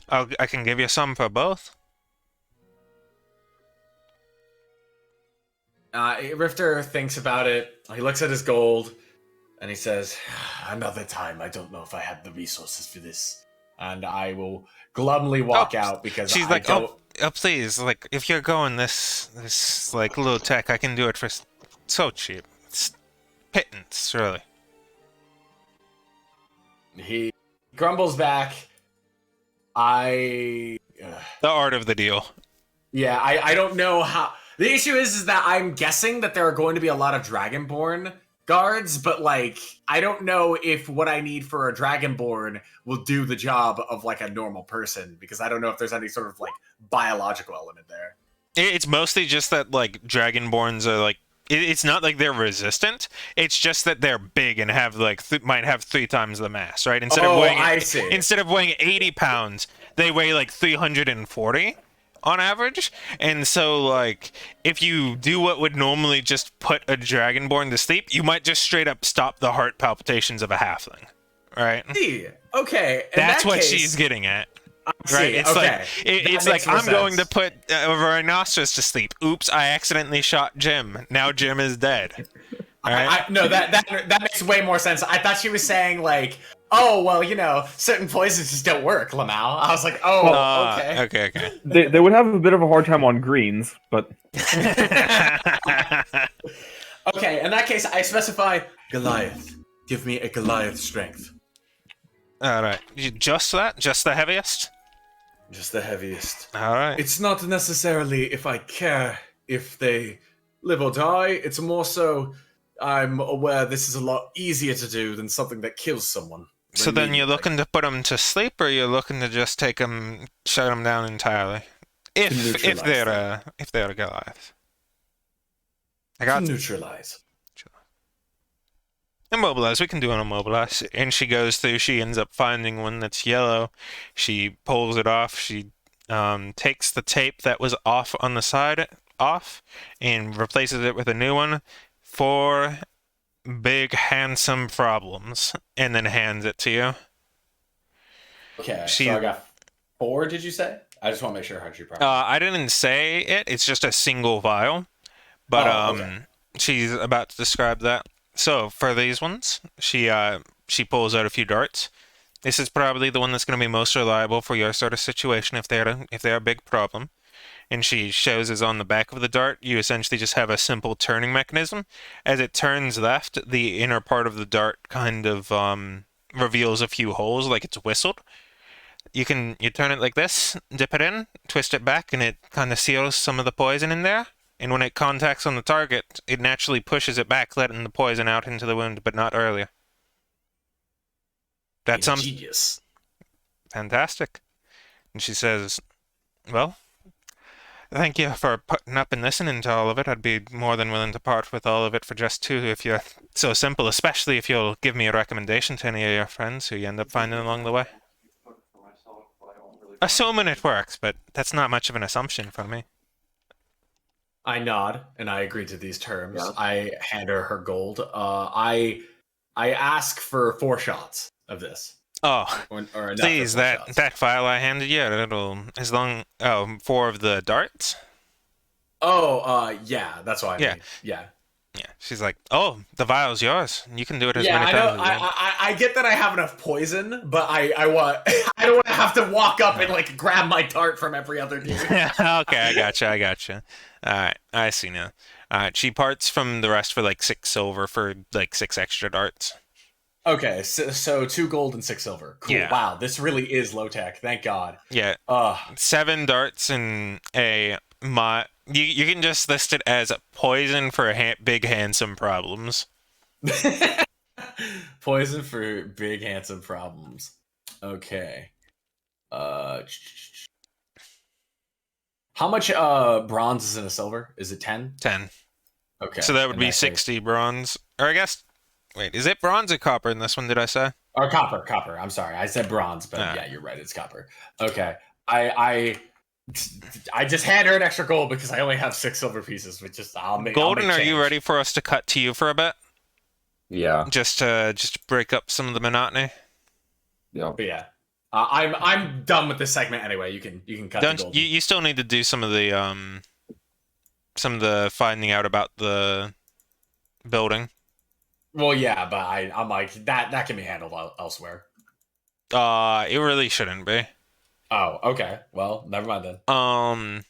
I can give you some for both. Rifter thinks about it. He looks at his gold, and he says, "Another time. I don't know if I have the resources for this." And I will glumly walk out because She's I like, don't. oh, please, like, if you're going this like low tech, I can do it for so cheap. It's pittance, really. He grumbles back. The art of the deal. Yeah, I don't know how. The issue is that I'm guessing that there are going to be a lot of Dragonborn guards, but like I don't know if what I need for a Dragonborn will do the job of like a normal person because I don't know if there's any sort of like biological element there. It's mostly just that like dragonborns are like. It's not like they're resistant. It's just that they're big and have like might have 3 times the mass, right? I see. Instead of weighing 80 pounds, they weigh like 340 on average. And so like if you do what would normally just put a dragonborn to sleep, you might just straight up stop the heart palpitations of a halfling, right? See, okay, in That's that what case, she's getting at. I see, Right, it's okay. like it's That like makes more I'm going to sense. put a rhinoceros to sleep. Oops, I accidentally shot Jim. Now Jim is dead. All right. No, that makes way more sense. I thought she was saying like, oh well, you know, certain poisons just don't work, Lamau. I was like, oh, okay. Okay. They would have a bit of a hard time on greens, but Okay, in that case, I specify Goliath. Give me a Goliath strength. All right. Just that? Just the heaviest? Just the heaviest. All right. It's not necessarily if I care if they live or die. It's more so I'm aware this is a lot easier to do than something that kills someone. So then you're immediately. looking to put them to sleep, or you're looking to just take them, shut them down entirely? If neutralize they're a Goliath. I to got neutralize. immobilize. We can do an immobilize. And she goes through. She ends up finding one that's yellow. She pulls it off. She takes the tape that was off on the side off and replaces it with a new one. 4 big handsome problems, and then hands it to you. Okay, She- so I got 4. Did you say? I just want to make sure I heard you properly. I didn't say it. It's just a single vial, but okay. she's about to describe that. So for these ones, she pulls out a few darts. This is probably the one that's going to be most reliable for your sort of situation if they're a big problem. and she shows is on the back of the dart, you essentially just have a simple turning mechanism. As it turns left, the inner part of the dart kind of reveals a few holes like it's whistled. You turn it like this, dip it in, twist it back, and it kind of seals some of the poison in there. And when it contacts on the target, it naturally pushes it back, letting the poison out into the wound, but not earlier. That's Ingenious. fantastic. And she says, well, thank you for putting up and listening to all of it. I'd be more than willing to part with all of it for just 2 if you're so simple, especially if you'll give me a recommendation to any of your friends who you end up finding along the way. Assuming it works, but that's not much of an assumption from me. I nod and I agree to these terms. Yeah. I hand her gold. I ask for 4 shots of this. Oh, Or enough please, for 4 that shots. that file I handed you, oh, 4 of the darts? Oh, yeah, that's what I Yeah. mean. Yeah. Yeah. She's like, oh, the vial's yours. You can do it as Yeah, many I know. times as you want. I get that I have enough poison, but I want I don't want to have to walk up and like grab my dart from every other dude. Okay, I gotcha. Alright, I see now. Alright, she parts from the rest for like 6 silver for like 6 extra darts. Okay, so 2 gold and 6 silver. Cool. Yeah. Wow, this really is low tech. Thank God. Yeah, Uh 7 darts and you can just list it as poison for big handsome problems. poison for big handsome problems. Okay. How much bronze is in a silver? Is it 10? 10. Okay. So that would in be case- 60 bronze. Or I guess, wait, is it bronze or copper in this one, did I say? Or copper. I'm sorry. I said bronze, but Ah. yeah, you're right. It's copper. Okay. I just hand her an extra gold because I only have 6 silver pieces, which is I'll make. Golden, are you change. ready for us to cut to you for a bit? Yeah. Just to break up some of the monotony? Yeah. But yeah, I'm done with this segment anyway. You can cut the Don't gold. you still need to do some of the finding out about the building. Well, yeah, but I'm like that can be handled elsewhere. It really shouldn't be. Oh, okay. Well, never mind then.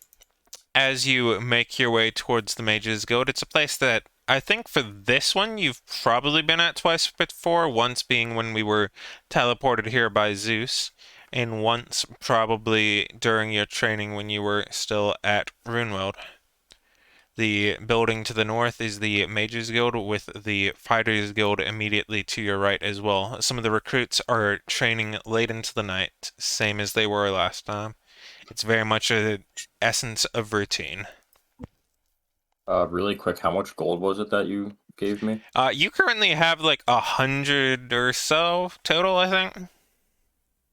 As you make your way towards the Mages Guild, it's a place that I think for this one you've probably been at twice before, once being when we were teleported here by Zeus, and once probably during your training when you were still at Runeworld. The building to the north is the Mages Guild, with the Fighters Guild immediately to your right as well. Some of the recruits are training late into the night, same as they were last time. It's very much an essence of routine. Really quick, how much gold was it that you gave me? You currently have like 100 or so total, I think.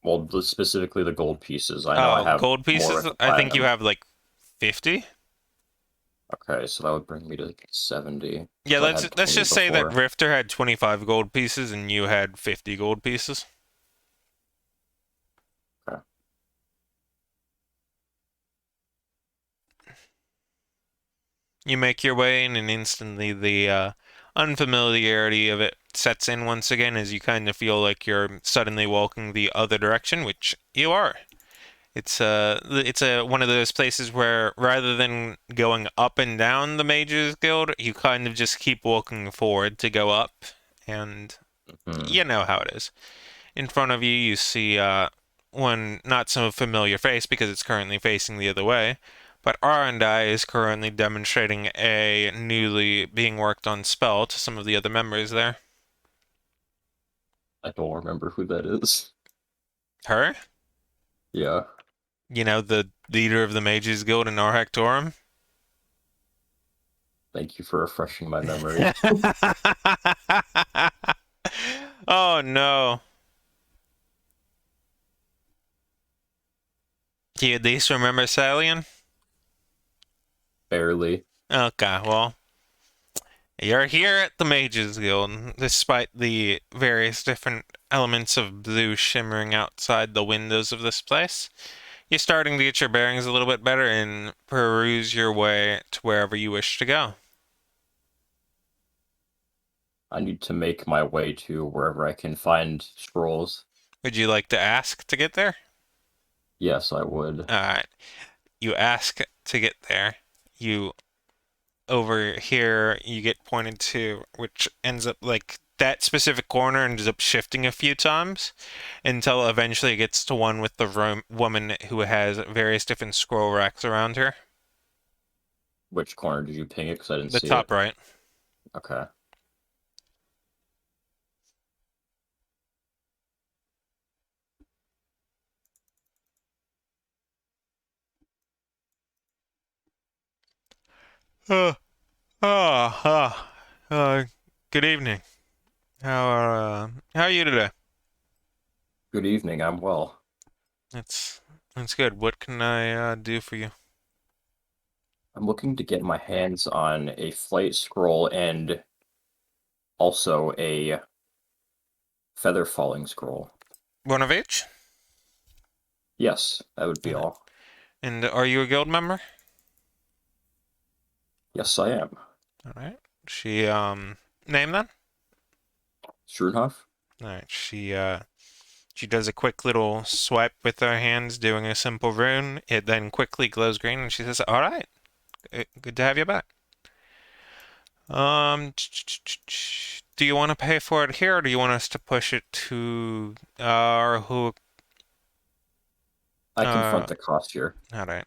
Well, specifically the gold pieces. I know I have gold more pieces? with I think you platinum. have like 50. Okay, so that would bring me to like 70. Yeah, So I let's had let's 20 just say that before. Rifter had 25 gold pieces and you had 50 gold pieces. Okay. You make your way in, and instantly the unfamiliarity of it sets in once again as you kind of feel like you're suddenly walking the other direction, which you are. It's one of those places where rather than going up and down the Mages Guild, you kind of just keep walking forward to go up, and Mhm. you know how it is. In front of you, you see one not so familiar face because it's currently facing the other way, but Arendai is currently demonstrating a newly being worked on spell to some of the other members there. I don't remember who that is. Her? Yeah. You know, the leader of the Mages Guild in Hectorum? Thank you for refreshing my memory. Oh no. Do you at least remember Salian? Barely. Okay, well, you're here at the Mages Guild, despite the various different elements of blue shimmering outside the windows of this place. You're starting to get your bearings a little bit better and peruse your way to wherever you wish to go. I need to make my way to wherever I can find scrolls. Would you like to ask to get there? Yes, I would. Alright. You ask to get there, you over here you get pointed to, which ends up like that specific corner ends up shifting a few times until eventually it gets to one with the woman who has various different scroll racks around her. Which corner did you ping it? Because I didn't The see it. top right. Okay. Uh, ah, ah, good evening. How are you today? Good evening. I'm well. That's that's good. What can I do for you? I'm looking to get my hands on a flight scroll and also a feather falling scroll. One of each? Yes, that would be all. And are you a guild member? Yes, I am. All right. She name then? Schroenhoff? All right. She does a quick little swipe with her hands, doing a simple rune. It then quickly glows green, and she says, "All right, good to have you back." Do you want to pay for it here, or do you want us to push it to who? I confront the cost here. All right.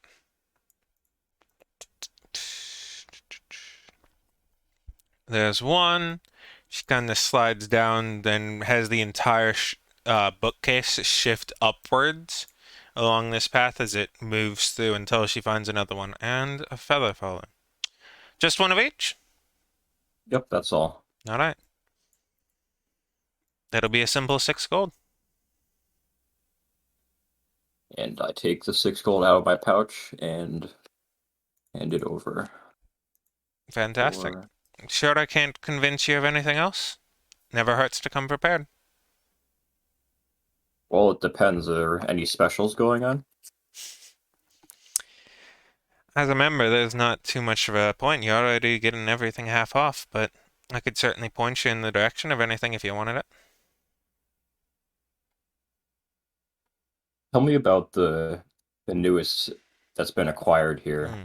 There's one. She kind of slides down, then has the entire bookcase shift upwards along this path as it moves through until she finds another one and a feather falling. Just one of each? Yep, that's all. All right. That'll be a simple 6 gold. And I take the 6 gold out of my pouch and hand it over. Fantastic. Sure, I can't convince you of anything else? Never hurts to come prepared. Well, it depends. Are there any specials going on? As a member, there's not too much of a point. You're already getting everything half off, but I could certainly point you in the direction of anything if you wanted it. Tell me about the newest that's been acquired here. Hmm.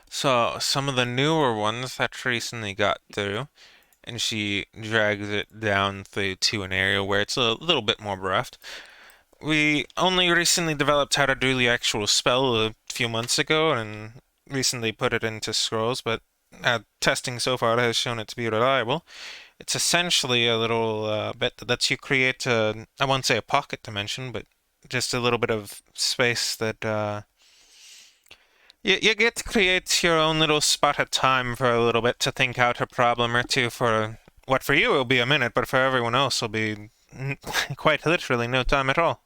So, some of the newer ones that recently got through, and she drags it down through to an area where it's a little bit more bereft. We only recently developed how to do the actual spell a few months ago and recently put it into scrolls, but testing so far has shown it to be reliable. It's essentially a little bit that lets you create I won't say a pocket dimension, but just a little bit of space that you get to create your own little spot of time for a little bit to think out a problem or two for what for you will be a minute, but for everyone else will be quite literally no time at all.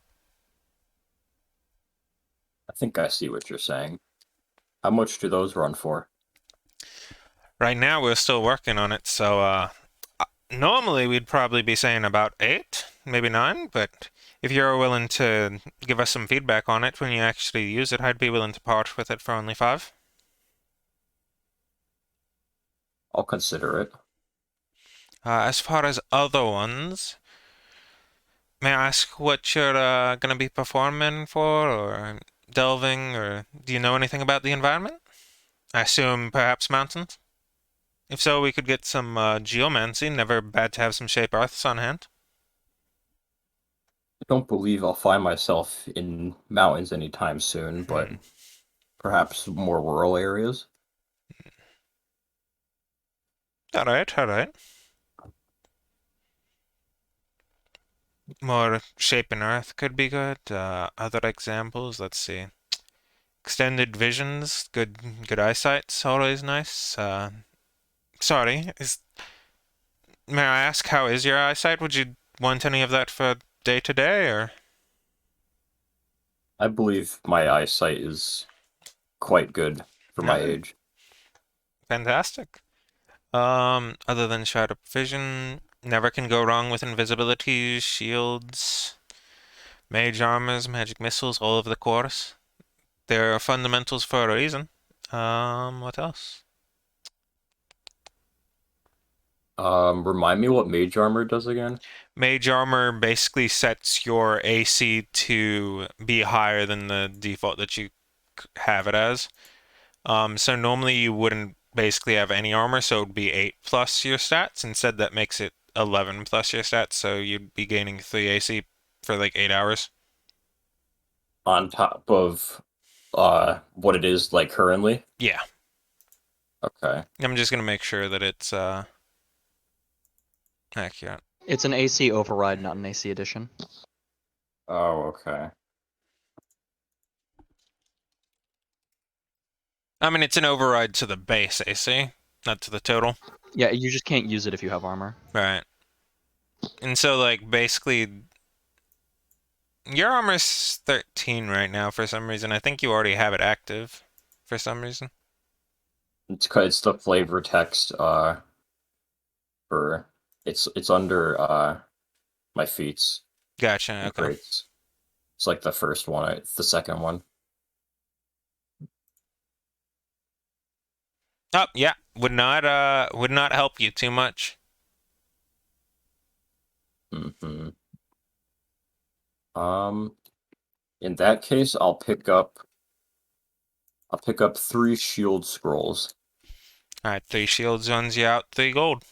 I think I see what you're saying. How much do those run for? Right now we're still working on it, so normally we'd probably be saying about 8, maybe 9, but if you're willing to give us some feedback on it when you actually use it, I'd be willing to part with it for only 5. I'll consider it. As far as other ones, may I ask what you're gonna be performing for, or delving, or do you know anything about the environment? I assume perhaps mountains? If so, we could get some geomancy. Never bad to have some shape earths on hand. I don't believe I'll find myself in mountains anytime soon, but perhaps more rural areas. All right, all right. More shape in earth could be good. Other examples, let's see. Extended visions, good eyesight's always nice. Sorry, may I ask how is your eyesight? Would you want any of that for day to day, or? I believe my eyesight is quite good for my No, age. fantastic. Other than sharp vision, never can go wrong with invisibility, shields, mage armors, magic missiles, all of the course. They're fundamentals for a reason. What else? Remind me what mage armor does again? Mage armor basically sets your AC to be higher than the default that you have it as. So normally you wouldn't basically have any armor, so it would be 8 plus your stats. Instead, that makes it 11 plus your stats, so you'd be gaining 3 AC for like 8 hours. On top of what it is like currently. Yeah, Okay. I'm just gonna make sure that it's accurate. It's an AC override, not an AC addition. Oh, okay. I mean, it's an override to the base AC, not to the total. Yeah, you just can't use it if you have armor. Right. And so, like, basically, your armor's 13 right now for some reason. I think you already have it active for some reason. It's the flavor text for it's under my feats Gotcha, and okay. traits. It's like the first one, it's the second one. Oh, yeah. Would not help you too much. Hmm. In that case, I'll pick up 3 shield scrolls, Alright, 3 shield zones you out, 3 gold.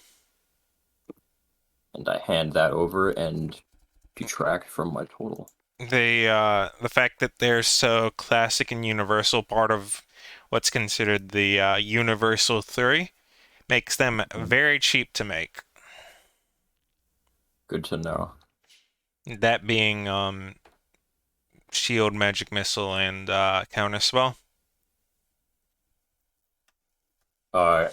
and I hand that over and detract from my total. The fact that they're so classic and universal part of what's considered the universal 3 makes them very cheap to make. Good to know. That being shield, magic missile, and counter spell. Uh,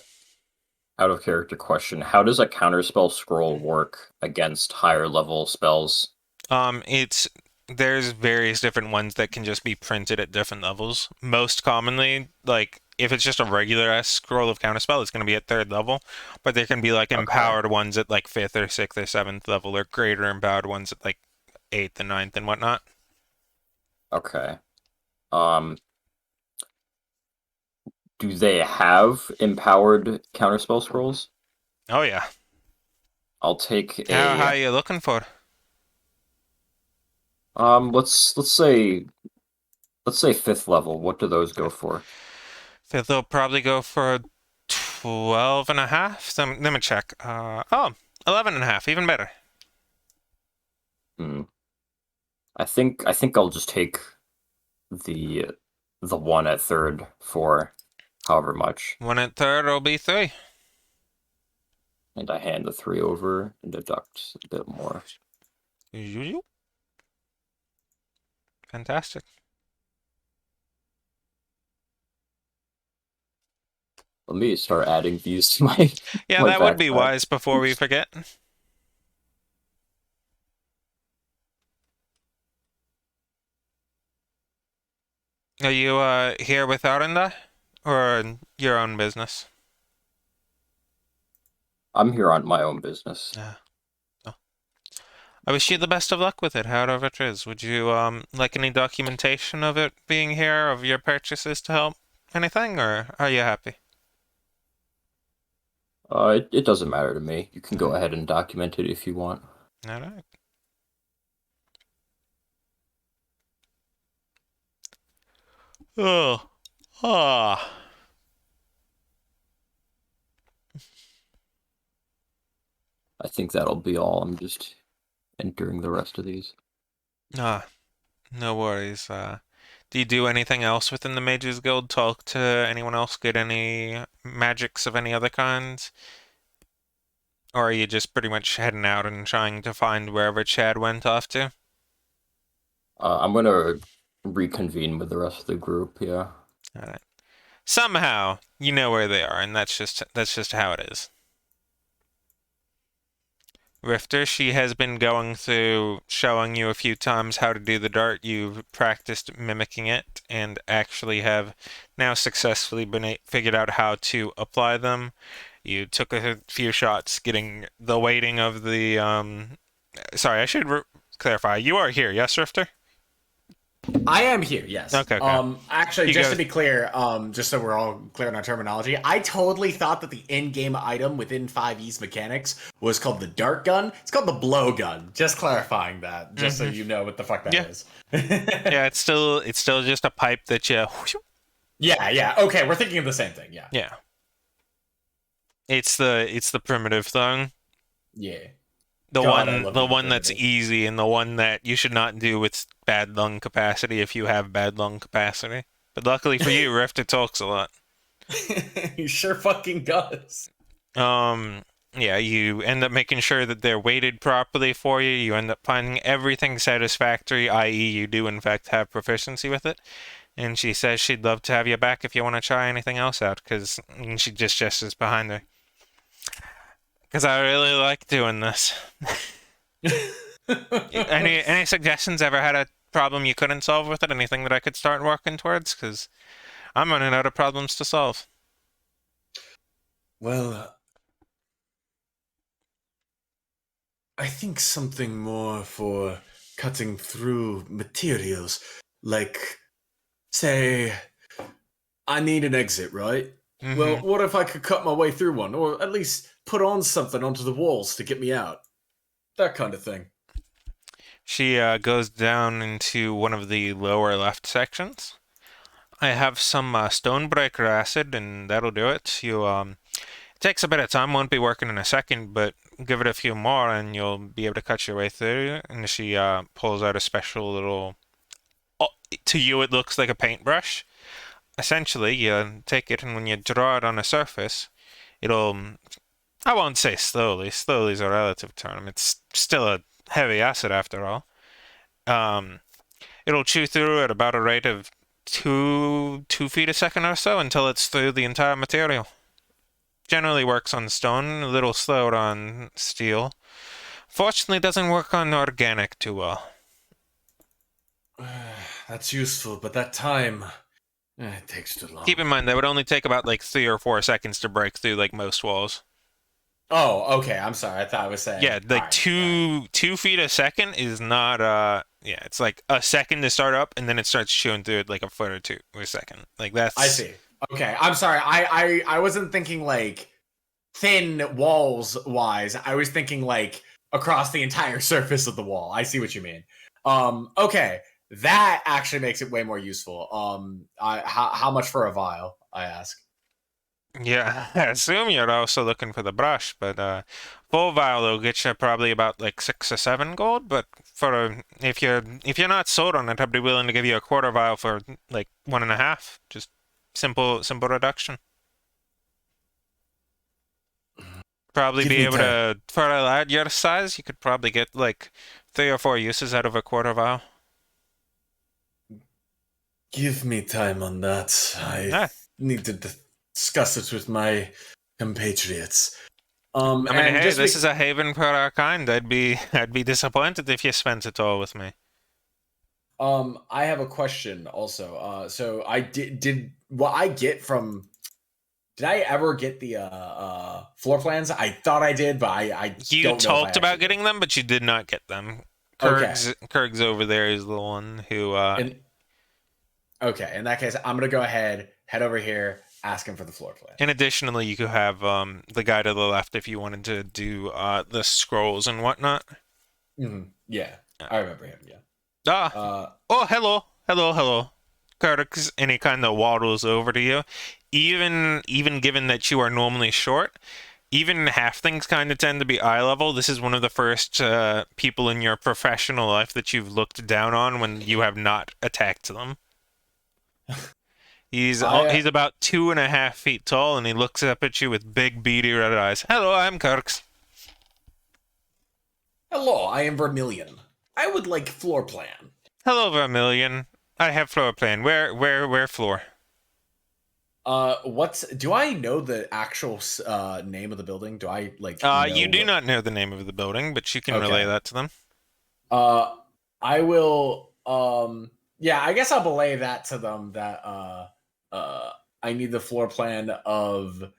Out of character question: how does a counterspell scroll work against higher level spells? It's there's various different ones that can just be printed at different levels. Most commonly, like if it's just a regular S scroll of counterspell, it's going to be at 3rd level. But there can be like Okay. empowered ones at like 5th or 6th or 7th level, or greater empowered ones at like 8th and 9th and whatnot. Okay. Um, do they have empowered counterspell scrolls? Oh yeah. I'll take How a are you looking for? let's say 5th level. What do those go for? 5th will probably go for 12 and a half. Let me check. 11 and a half, even better. Hmm. I think I'll just take the the one at 3rd for however much, 1 at 3rd will be 3. and I hand the 3 over and deduct a bit more. Fantastic. Let me start adding these to my Yeah, my that would be backpack. wise before we forget. Are you here with Arenda? Or your own business? I'm here on my own business. Yeah. Oh. I wish you the best of luck with it, however it is. Would you like any documentation of it being here, of your purchases to help? Anything, or are you happy? It doesn't matter to me. You can go Alright. ahead and document it if you want. Alright. Oh. Ah. I think that'll be all. I'm just entering the rest of these. Ah. No worries. Do you do anything else within the Mages Guild? Talk to anyone else? Get any magics of any other kinds? Or are you just pretty much heading out and trying to find wherever Chad went off to? I'm gonna reconvene with the rest of the group. Yeah. Alright. Somehow, you know where they are, and that's just how it is. Rifter, she has been going through showing you a few times how to do the dart. You've practiced mimicking it and actually have now successfully figured out how to apply them. You took a few shots getting the weighting of the sorry, I should clarify. You are here, yes, Rifter? I am here, yes. Okay, okay. Actually, You just go. to be clear, just so we're all clear on our terminology, I totally thought that the in-game item within 5e's mechanics was called the dart gun. It's called the blow gun. Just clarifying that, just so Hmm. you know what the fuck that Yeah, is. yeah. It's still just a pipe that you. Yeah, yeah. Okay, we're thinking of the same thing. Yeah, Yeah. It's the primitive thing. yeah. The God, I one love the being one that's primitive. easy and the one that you should not do with bad lung capacity if you have bad lung capacity. But luckily for you, Rifter talks a lot. He sure fucking does. Um, yeah, you end up making sure that they're weighted properly for you. You end up finding everything satisfactory, i.e., you do in fact have proficiency with it. And she says she'd love to have you back if you want to try anything else out, because she just gestures behind her. Because I really like doing this. Any suggestions? Ever had a problem you couldn't solve with it? Anything that I could start working towards? Because I'm running out of problems to solve. Well, I think something more for cutting through materials, like, say, I need an exit, right? Well, Hmm. what if I could cut my way through one, or at least put on something onto the walls to get me out? That kind of thing. She goes down into one of the lower left sections. I have some stonebreaker acid, and that'll do it. It takes a bit of time, won't be working in a second, but give it a few more, and you'll be able to cut your way through. And she pulls out a special little. Oh, to you, it looks like a paintbrush. Essentially, you take it, and when you draw it on a surface, it'll. I won't say slowly. Slowly is a relative term. It's still a heavy acid after all. Um, It'll chew through at about a rate of 2 feet a second or so until it's through the entire material. Generally works on stone, a little slower on steel. Fortunately, doesn't work on organic too well. That's useful, but that time, it takes too Keep long. in mind that would only take about like 3 or 4 seconds to break through like most walls. Oh, okay. I'm sorry. I thought I was Yeah, saying. All like right, all right. 2 feet a second is not yeah, it's like a second to start up and then it starts chewing through it like a foot or two a second. Like I that's see. Okay, I'm sorry. I wasn't thinking like thin walls wise. I was thinking like across the entire surface of the wall. I see what you mean. Okay, that actually makes it way more useful. How much for a vial? I ask. yeah, I assume you're also looking for the brush, but full vial will get you probably about like 6 or 7 gold. But if you're not sold on it, I'd be willing to give you a quarter vial for like 1.5. Just simple reduction. Probably Give be me able time. to for a lad your size, you could probably get like 3 or 4 uses out of a quarter vial. Give me time on that. I Yeah, need to discuss it with my compatriots. I mean, And hey, just this be is a haven for our kind. I'd be disappointed if you spent it all with me. I have a question also. So I did what I get from. Did I ever get the floor plans? I thought I did, but I You don't know if I talked about actually did. getting them, but you did not get them. Okay. Kurg's over there is the one who In okay, in that case, I'm gonna go ahead, head over here, ask him for the floor plan. and additionally you could have the guy to the left if you wanted to do the scrolls and whatnot. Yeah, Uh, I remember him. Yeah. Ah, Uh, oh, hello. Kurg's, and he kind of waddles over to you. Even given that you are normally short, even halflings kind of tend to be eye level. This is one of the first people in your professional life that you've looked down on when you have not attacked them. I He's about 2.5 feet tall, and he looks up at you with big beady red eyes. Hello, I'm Kirks. hello, I am Vermilion. I would like floor plan. Hello, Vermilion. I have floor plan. Where floor? What's do I know the actual name of the building? Do I like You know do what? not know the name of the building, but you can relay Okay. that to them. Uh, I will. Yeah, I guess I'll belay that to them. That uh, I need the floor plan of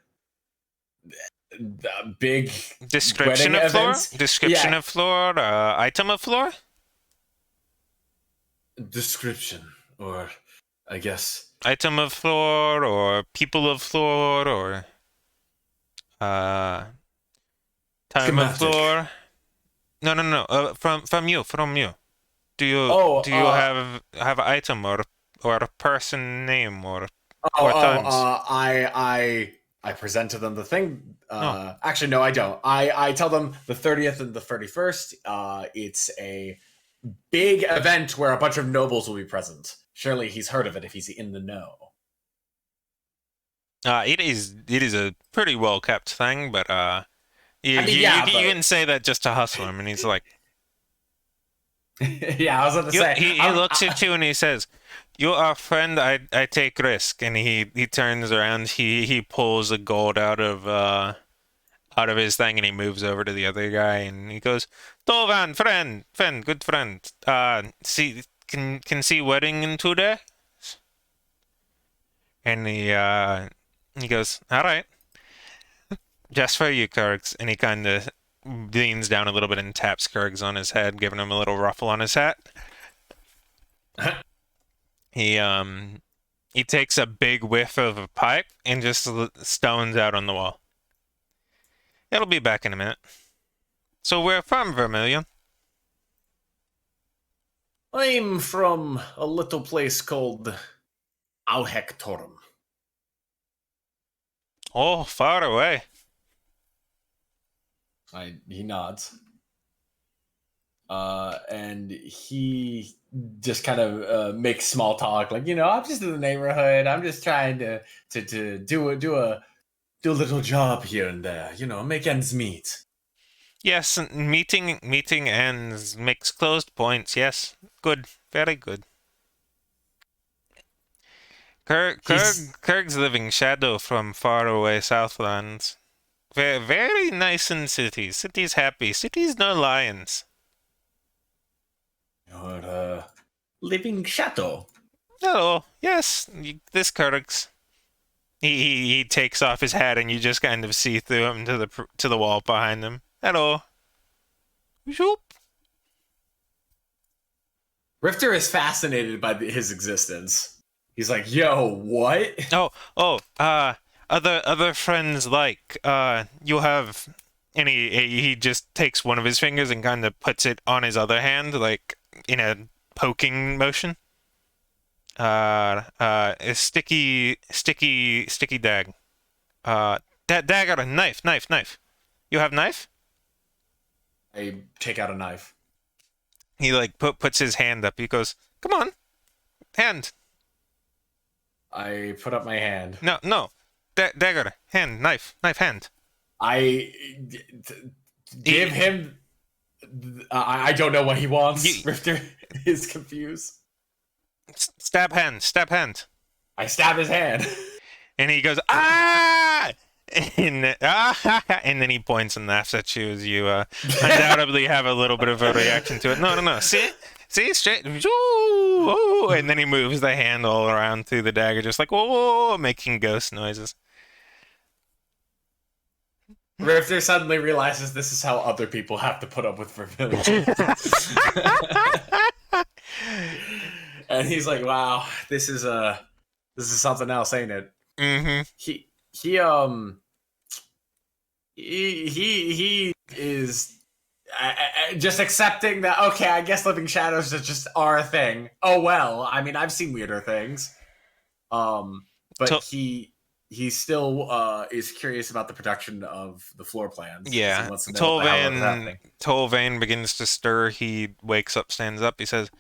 the big Description wedding of floor? events. Description Yeah, of floor? Item of floor? description, or I guess Item of floor, or people of floor, or uh, time of schematic. floor. No. From you. Oh, Do you have item or a person name or times? I present to them the thing. No. Actually, no, I don't. I tell them the 30th and the 31st. It's a big event where a bunch of nobles will be present. Surely he's heard of it if he's in the know. It is a pretty well kept thing, but you, I mean, you you yeah, can but even say that just to hustle him, and he's like, yeah, I was about to say. he looks at you and he says, "You are friend. I take risk." And he turns around. He pulls the gold out of his thing and he moves over to the other guy and he goes, "Tovan, friend, good friend. See, can see wedding in 2 days." And he goes, "All right, just for you, Kurgs." And he kind of leans down a little bit and taps Kurgs on his head, giving him a little ruffle on his hat. He takes a big whiff of a pipe and just stones out on the wall. It'll be back in a minute. So we're from Vermilion. I'm from a little place called Hectorum. Oh, far away. He nods. And he just kind of makes small talk, like, I'm just in the neighborhood. I'm just trying to do a little job here and there. Make ends meet. Yes, meeting ends, makes closed points. Yes, good, very good. Kurg's living shadow from far away Southlands. Very, very nice in cities. Cities happy. Cities no lions. Your living shadow. Hello. Yes, this Kurg's. He takes off his hat and you just kind of see through him to the wall behind him. Hello. Shoop. Rifter is fascinated by his existence. He's like, yo, what? Other friends like, you have, and he just takes one of his fingers and kind of puts it on his other hand, like, in a poking motion. A sticky dag. Dagger, a knife. You have knife? I take out a knife. He, like, puts his hand up. He goes, "Come on, hand." I put up my hand. No. Dagger, hand, knife, hand. I give him. I don't know what he wants. Rifter is confused. Stab hand. I stab his hand. And he goes, "Ah!" And then he points and laughs at you as you undoubtedly have a little bit of a reaction to it. No. See, straight. Ooh, and then he moves the hand all around through the dagger, just like whoa, making ghost noises. Rifter suddenly realizes this is how other people have to put up with Vermilion. And he's like, "Wow, this is something else, ain't it?" Mm-hmm. He is just accepting that. Okay, I guess living shadows just are a thing. Oh well, I mean, I've seen weirder things. But he still is curious about the production of the floor plans. Yeah, He wants to know what the hell is happening. Tolvain begins to stir. He wakes up, stands up. He says,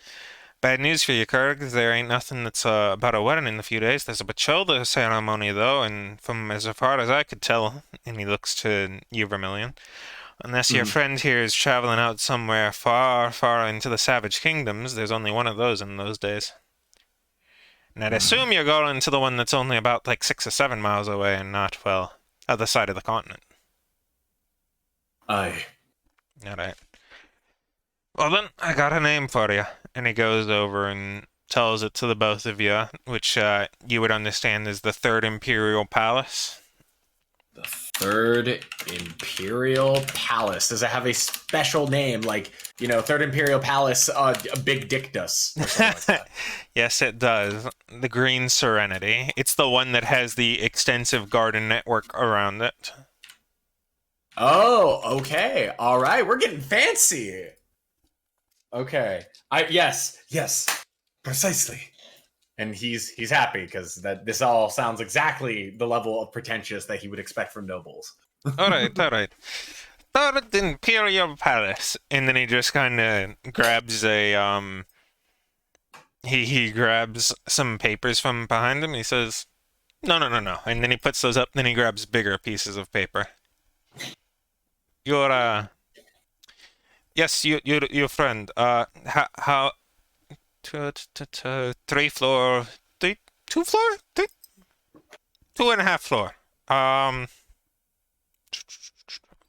"Bad news for you, Kurg. There ain't nothing that's about a wedding in a few days. There's a betrothal ceremony, though, and from as far as I could tell," and he looks to you, Vermilion, "unless your friend here is traveling out somewhere far, far into the Savage Kingdoms, there's only one of those in those days. And I'd assume you're going to the one that's only about like 6 or 7 miles away and not, well, other side of the continent." Aye. Alright. "Well then, I got a name for you." And he goes over and tells it to the both of you, which you would understand is the Third Imperial Palace. The Third Imperial Palace. Does it have a special name, like, Third Imperial Palace, a Big Dictus or something like that? Yes, it does. The Green Serenity. It's the one that has the extensive garden network around it. Oh, okay. All right, we're getting fancy. Okay. Yes, precisely. And he's happy because this all sounds exactly the level of pretentious that he would expect from nobles. All right, all right. Third Imperial Palace, and then he just kind of grabs he grabs some papers from behind him. He says, "No, no, no, no," and then he puts those up. Then he grabs bigger pieces of paper. Your yes, your friend. How three floor, three, two floor, three, 2.5 floor. Um,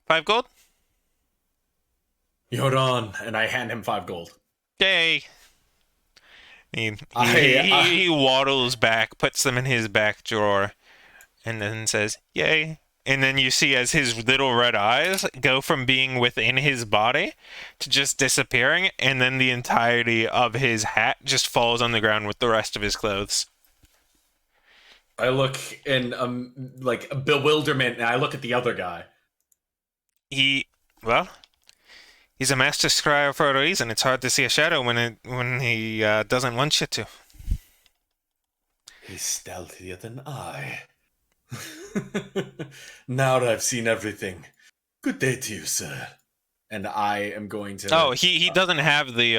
5 gold. Hold on, and I hand him 5 gold. Yay! He, I he waddles back, puts them in his back drawer, and then says, "Yay!" And then you see as his little red eyes go from being within his body to just disappearing, and then the entirety of his hat just falls on the ground with the rest of his clothes. look in like bewilderment, and I look at the other guy. Well, he's a master scryer for a reason. It's hard to see a shadow when he doesn't want you to. He's stealthier than I. Now that I've seen everything, good day to you, sir. And I am going to. Oh, he doesn't have the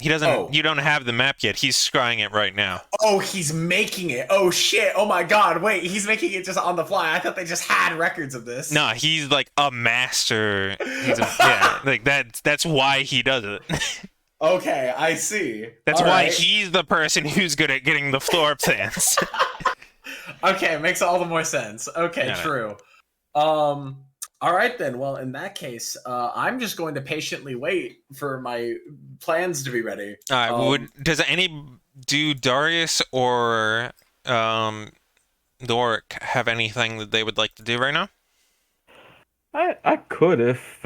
he doesn't Oh. you don't have the map yet. He's scrying it right now. Oh, he's making it. Oh shit. Oh my god. Wait, he's making it just on the fly. I thought they just had records of this. No, he's like a master. Yeah, like that's why he does it. Okay, I see. That's All why right. he's the person who's good at getting the floor plans. Okay, makes all the more sense. Okay, Yeah. true. All right then. Well, in that case, I'm just going to patiently wait for my plans to be ready. Does any do Darius or Doric have anything that they would like to do right now? I could if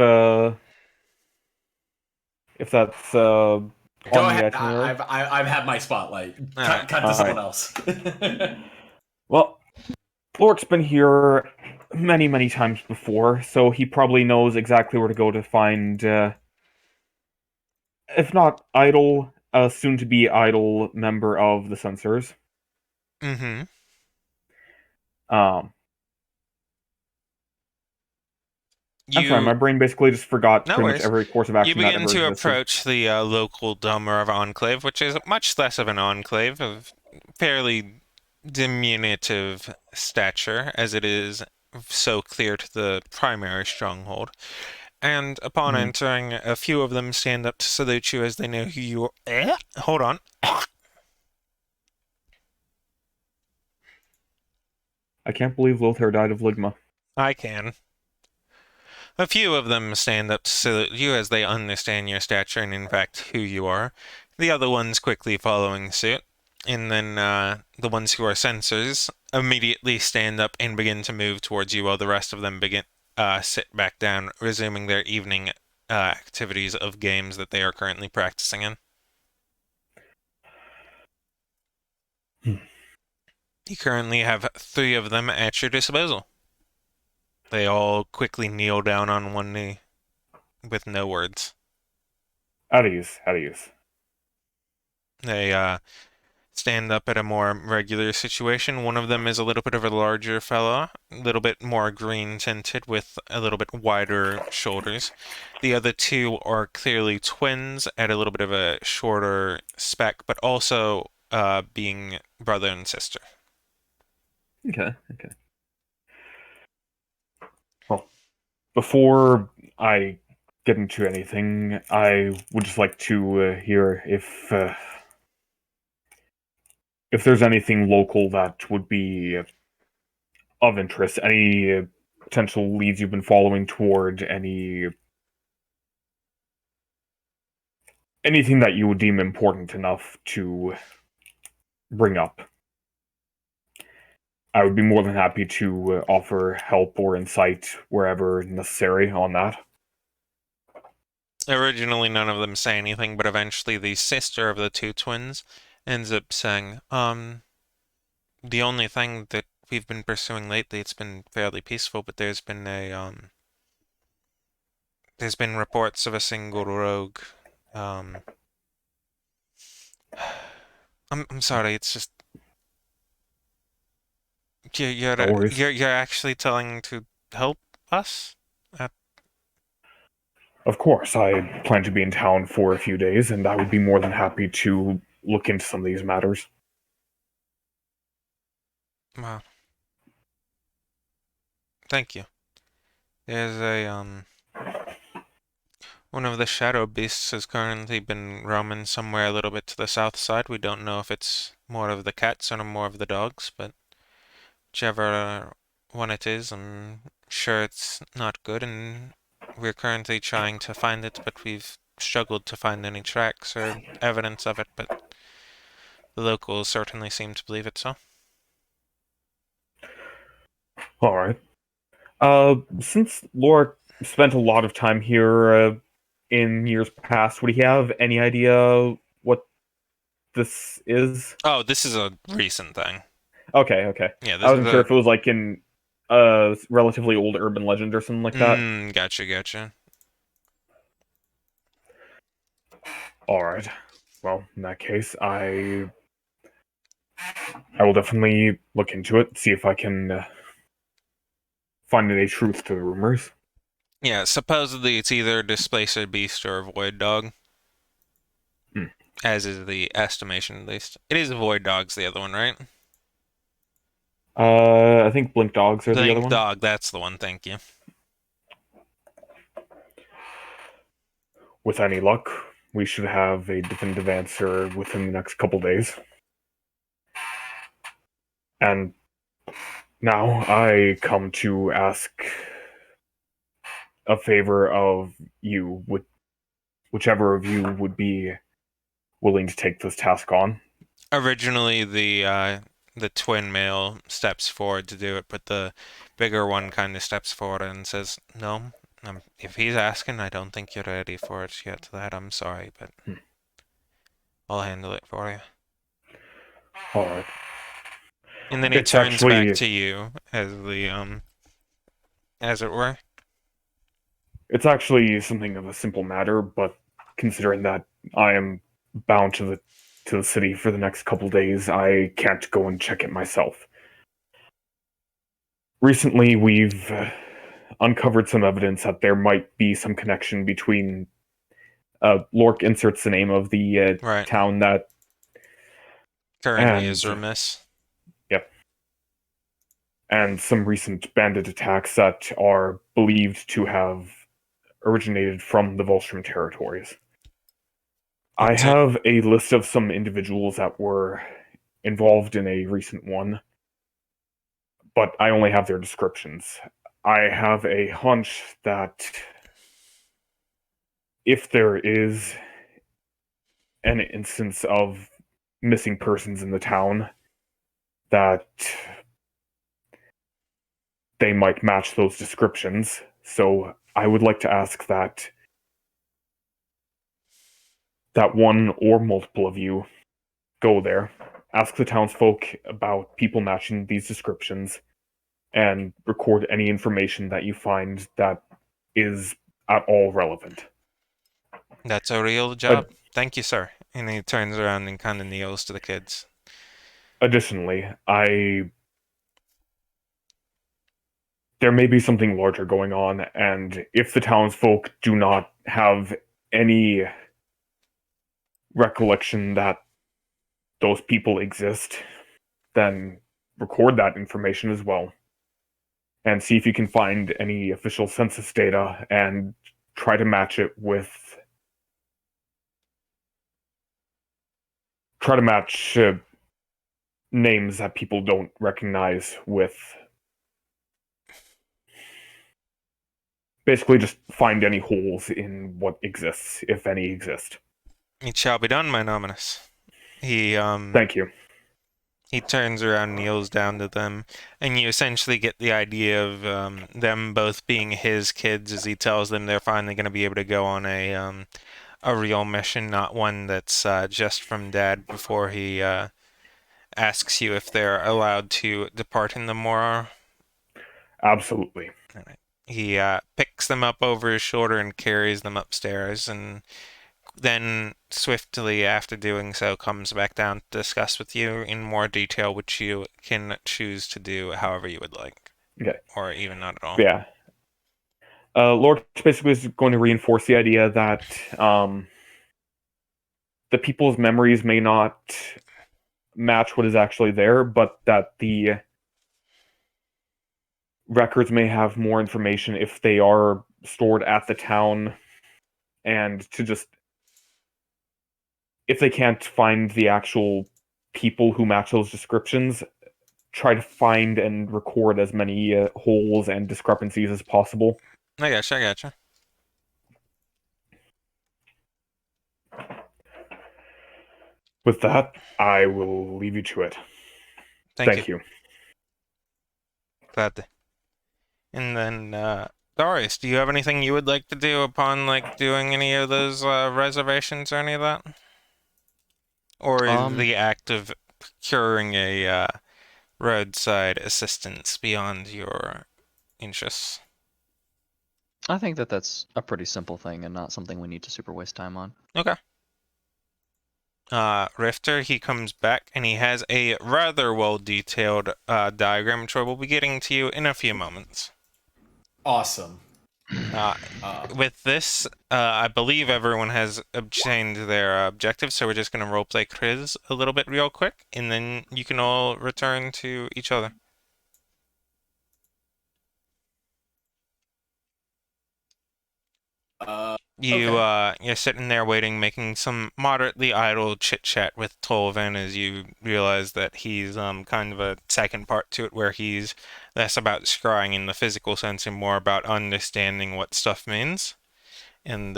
that's on Go the ahead. itinerary. I've had my spotlight. All Cut, right. cut to All someone right. else. Well, Lork's been here many, many times before, so he probably knows exactly where to go to find, if not idle, a soon-to-be idle member of the censors. Mm-hmm. I'm sorry, my brain basically just forgot No pretty much worries. every course of You action that begin ever to existed. approach the local Dummer Enclave, which is much less of an enclave of fairly diminutive stature, as it is so clear to the primary stronghold. And upon Mhm. entering, a few of them stand up to salute you as they know who you are. Hold on. I can't believe Lothar died of ligma. I can. A few of them stand up to salute you as they understand your stature and, in fact, who you are. The other ones quickly following suit. And then the ones who are censors immediately stand up and begin to move towards you while the rest of them sit back down, resuming their evening activities of games that they are currently practicing in. You currently have 3 of them at your disposal. They all quickly kneel down on one knee with no words. How to use. They stand up at a more regular situation. One of them is a little bit of a larger fella, a little bit more green tinted with a little bit wider shoulders. The other 2 are clearly twins at a little bit of a shorter spec, but also being brother and sister. Okay. Well, before I get into anything, I would just like to hear if there's anything local that would be of interest, any potential leads you've been following toward, anything that you would deem important enough to bring up. I would be more than happy to offer help or insight wherever necessary on that. Originally, none of them say anything, but eventually the sister of the two twins ends up saying, the only thing that we've been pursuing lately, it's been fairly peaceful, but there's been reports of a single rogue. Um, I'm sorry, it's just No worries. you're actually telling to help us? Of course, I plan to be in town for a few days, and I would be more than happy to look into some of these matters. Well, thank you. There's a one of the shadow beasts has currently been roaming somewhere a little bit to the south side. We don't know if it's more of the cats or more of the dogs, but whichever one it is, I'm sure it's not good, and we're currently trying to find it, but we've struggled to find any tracks or evidence of it, but the locals certainly seem to believe it so. All right. Since Lorik spent a lot of time here in years past, would he have any idea what this is? Oh, this is a recent thing. Okay, okay. Yeah, I this is wasn't sure a if it was like in a relatively old urban legend or something like that. gotcha. All right. Well, in that case, I will definitely look into it, see if I can find any truth to the rumors. Yeah, supposedly it's either Displacer Beast or Void Dog, Hmm. as is the estimation at least. It is Void Dog's the other one, right? I think Blink Dogs are the other Blink one. Dog, that's the one, thank you. With any luck, we should have a definitive answer within the next couple days. And now I come to ask a favor of you, whichever of you would be willing to take this task on. Originally, the twin male steps forward to do it, but the bigger one kind of steps forward and says, "No, if he's asking, I don't think you're ready for it yet. That I'm sorry, but I'll handle it for you." All right. And then he It's turns back actually to you as it were. it's actually something of a simple matter, but considering that I am bound to the city for the next couple days, I can't go and check it myself. Recently, we've uncovered some evidence that there might be some connection between Lork inserts the name of the Right. town that Currently is and remiss. yep, and some recent bandit attacks that are believed to have originated from the Volstrom territories. I It's a, have a list of some individuals that were involved in a recent one, but I only have their descriptions. I have a hunch that if there is an instance of missing persons in the town, that they might match those descriptions. So I would like to ask that one or multiple of you go there, ask the townsfolk about people matching these descriptions, and record any information that you find that is at all relevant. that's a real Ad- job. Thank you, sir. And he turns around and kind of kneels to the kids. Additionally, there may be something larger going on, and if the townsfolk do not have any recollection that those people exist, then record that information as well. And see if you can find any official census data and try to match it with. Try to match names that people don't recognize with. Basically, just find any holes in what exists, if any exist. It shall be done, my nominus. He Thank you. He turns around, kneels down to them, and you essentially get the idea of them both being his kids as he tells them they're finally going to be able to go on a real mission, not one that's just from Dad before he asks you if they're allowed to depart in the morrow. Absolutely. He picks them up over his shoulder and carries them upstairs, and then swiftly after doing so comes back down to discuss with you in more detail, which you can choose to do however you would like, Okay. or even not at all. Yeah. Lord basically is going to reinforce the idea that the people's memories may not match what is actually there, but that the records may have more information if they are stored at the town, and to just, if they can't find the actual people who match those descriptions, try to find and record as many holes and discrepancies as possible. I gotcha. With that, I will leave you to it. Thank you. You. Glad to. And then, Darius, do you have anything you would like to do upon, like, doing any of those reservations or any of that? Or is the act of procuring a roadside assistance beyond your interests? I think that that's a pretty simple thing and not something we need to super waste time on. Okay. Rifter, he comes back and he has a rather well-detailed diagram, which I will be getting to you in a few moments. Awesome. With this, I believe everyone has obtained their objectives, so we're just going to roleplay Chris a little bit real quick, and then you can all return to each other. You're sitting there waiting, making some moderately idle chit-chat with Tolvin as you realize that he's kind of a second part to it where he's less about scrying in the physical sense and more about understanding what stuff means, and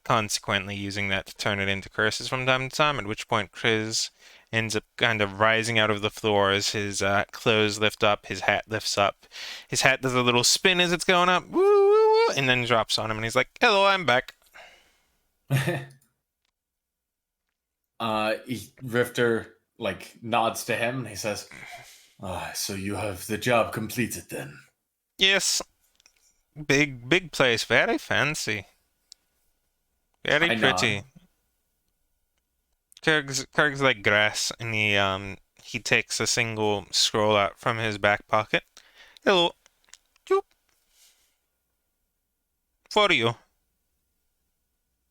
consequently using that to turn it into curses from time to time, at which point Chris ends up kind of rising out of the floor as his clothes lift up, his hat lifts up. His hat does a little spin as it's going up, woo, woo, woo, and then drops on him, and he's like, "Hello, I'm back." Rifter like nods to him and he says, "So you have the job completed then?" Yes, big place, very fancy, very I pretty. nod. Kurg's like grass, and he takes a single scroll out from his back pocket. "Hello, Yoop. For you.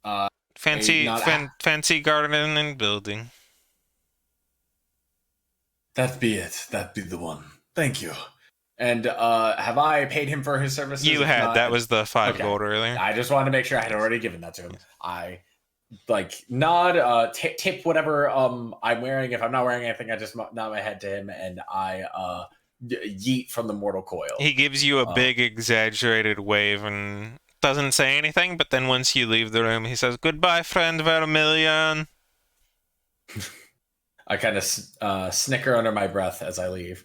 Uh, Fancy, not fancy garden and building." That be it. That be the one. Thank you. And have I paid him for his services? You If had not, that was the 5 okay. gold earlier. I just wanted to make sure I had already given that to him. I like nod, tip whatever I'm wearing. If I'm not wearing anything, I just nod my head to him and I yeet from the mortal coil. He gives you a big exaggerated wave and doesn't say anything, but then once you leave the room, he says, "Goodbye, friend Vermilion." I kind of snicker under my breath as I leave.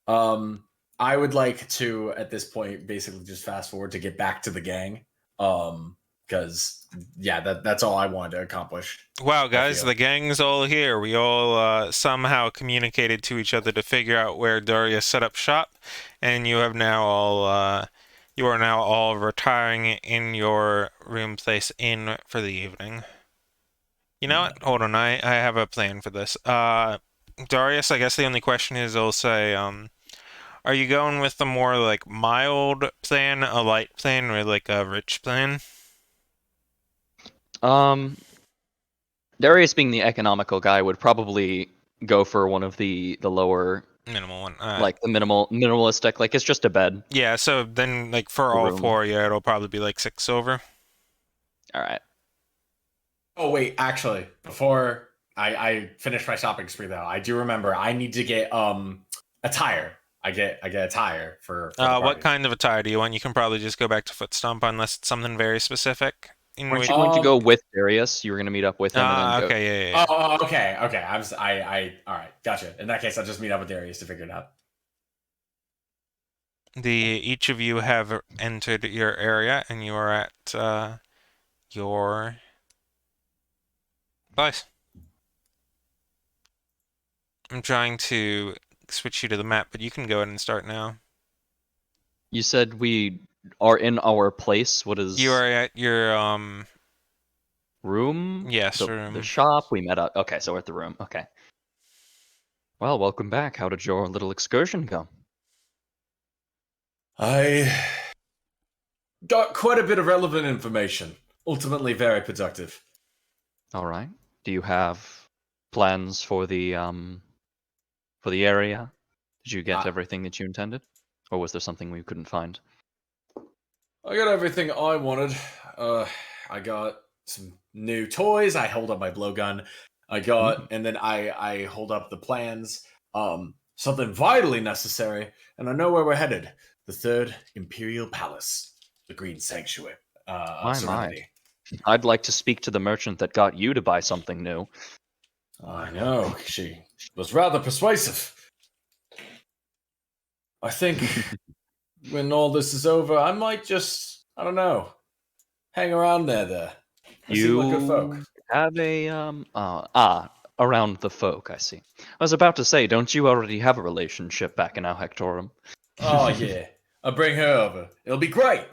I would like to, at this point, basically just fast forward to get back to the gang. Because yeah, that's all I wanted to accomplish. Wow, guys, the gang's all here. We all somehow communicated to each other to figure out where Darius set up shop, and you have now all you are now all retiring in your room place inn for the evening. You know what? Hold on, I have a plan for this. Darius, I guess the only question is, I'll say, are you going with the more like mild plan, a light plan, or like a rich plan? Darius being the economical guy would probably go for one of the lower, Minimal one. like the minimalistic, like it's just a bed. Yeah, so then like for all room. 4, yeah, it'll probably be like 6 silver. All right. Oh wait, actually, before I finish my shopping spree though, I do remember I need to get attire. I get a for the What party. kind of attire do you want? You can probably just go back to Foot Stomp unless it's something very specific. in Weren't which. you going to go with Darius? You were going to meet up with him and then go. Okay, yeah. Oh, okay. All right, gotcha. In that case, I'll just meet up with Darius to figure it out. Each of you have entered your area, and you are at your place. I'm trying to switch you to the map, but you can go ahead and start now. You said we are in our place. What is You are at your room? yes, the room. shop. We met up. Okay, so we're at the room. Okay. Well, welcome back. How did your little excursion go? I got quite a bit of relevant information. Ultimately, very productive. All right. Do you have plans for the area? Did you get Ah. everything that you intended, or was there something we couldn't find? I got everything I wanted. I got some new toys. I hold up my blowgun. And then I hold up the plans. Something vitally necessary, and I know where we're headed. The Third Imperial Palace, the Green Sanctuary of My. Serenity. I'd like to speak to the merchant that got you to buy something new. I know she was rather persuasive. I think when all this is over, I might just, I don't know, hang around there. They seem like good folk. You have a around the folk. I see. I was about to say, don't you already have a relationship back in Hectorum? Oh yeah, I'll bring her over. It'll be great.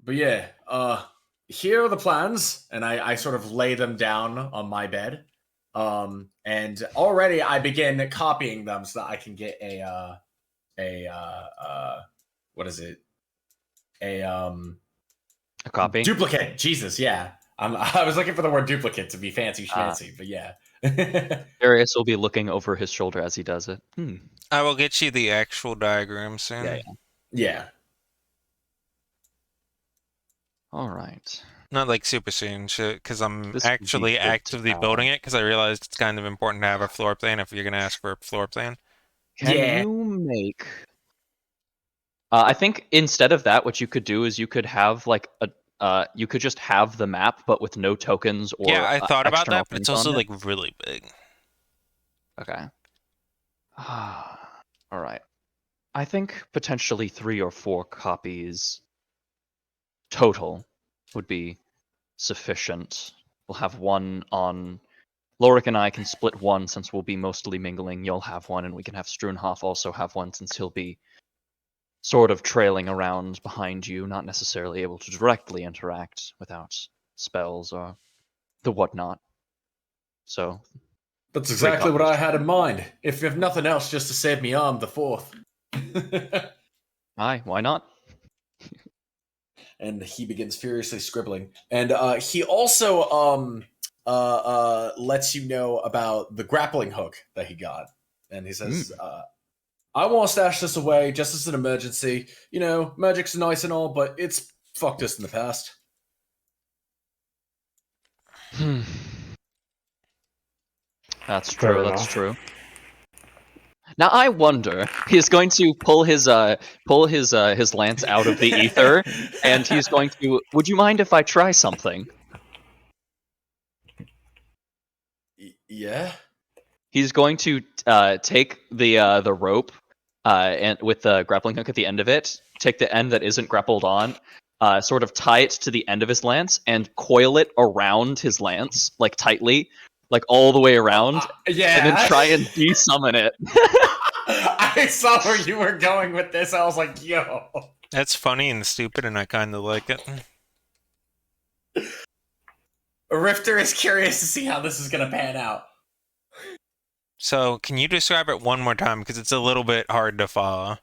But yeah, here are the plans, and I sort of lay them down on my bed. And already I begin copying them so that I can get what is it? A copy. Duplicate. Jesus, yeah. I was looking for the word duplicate to be fancy schmancy, but yeah. Darius will be looking over his shoulder as he does it. I will get you the actual diagram soon. Yeah. Yeah. All right. Not like super soon, because I'm This would be actually good to actively have. building it because I realized it's kind of important to have a floor plan if you're gonna ask for a floor plan. Can Yeah. you make? I think instead of that, what you could do is you could have like a. You could just have the map, but with no tokens or Yeah, I thought about external that, but it's things also on it. like really big. Okay. All right. I think potentially 3 or 4 copies total would be sufficient. We'll have one on. Lorik and I can split one since we'll be mostly mingling. You'll have one, and we can have Struenhof also have one since he'll be sort of trailing around behind you, not necessarily able to directly interact without spells or the whatnot. So That's 3 exactly what copies. I had in mind. If nothing else, just to save me arm the fourth. Aye, why not? And he begins furiously scribbling. And he also lets you know about the grappling hook that he got. And he says, I want to stash this away just as an emergency. You know, magic's nice and all, but it's fucked us in the past. That's Fair true. That's enough. true. Now I wonder, he's going to pull his lance out of the ether, and he's going to. Would you mind if I try something? Yeah? He's going to take the rope and with the grappling hook at the end of it, take the end that isn't grappled on, sort of tie it to the end of his lance and coil it around his lance, like tightly, like all the way around, Yeah. and then try and de-summon it. I saw where you were going with this. I was like, yo. That's funny and stupid, and I kind of like it. Rifter is curious to see how this is going to pan out. So, can you describe it one more time because it's a little bit hard to follow?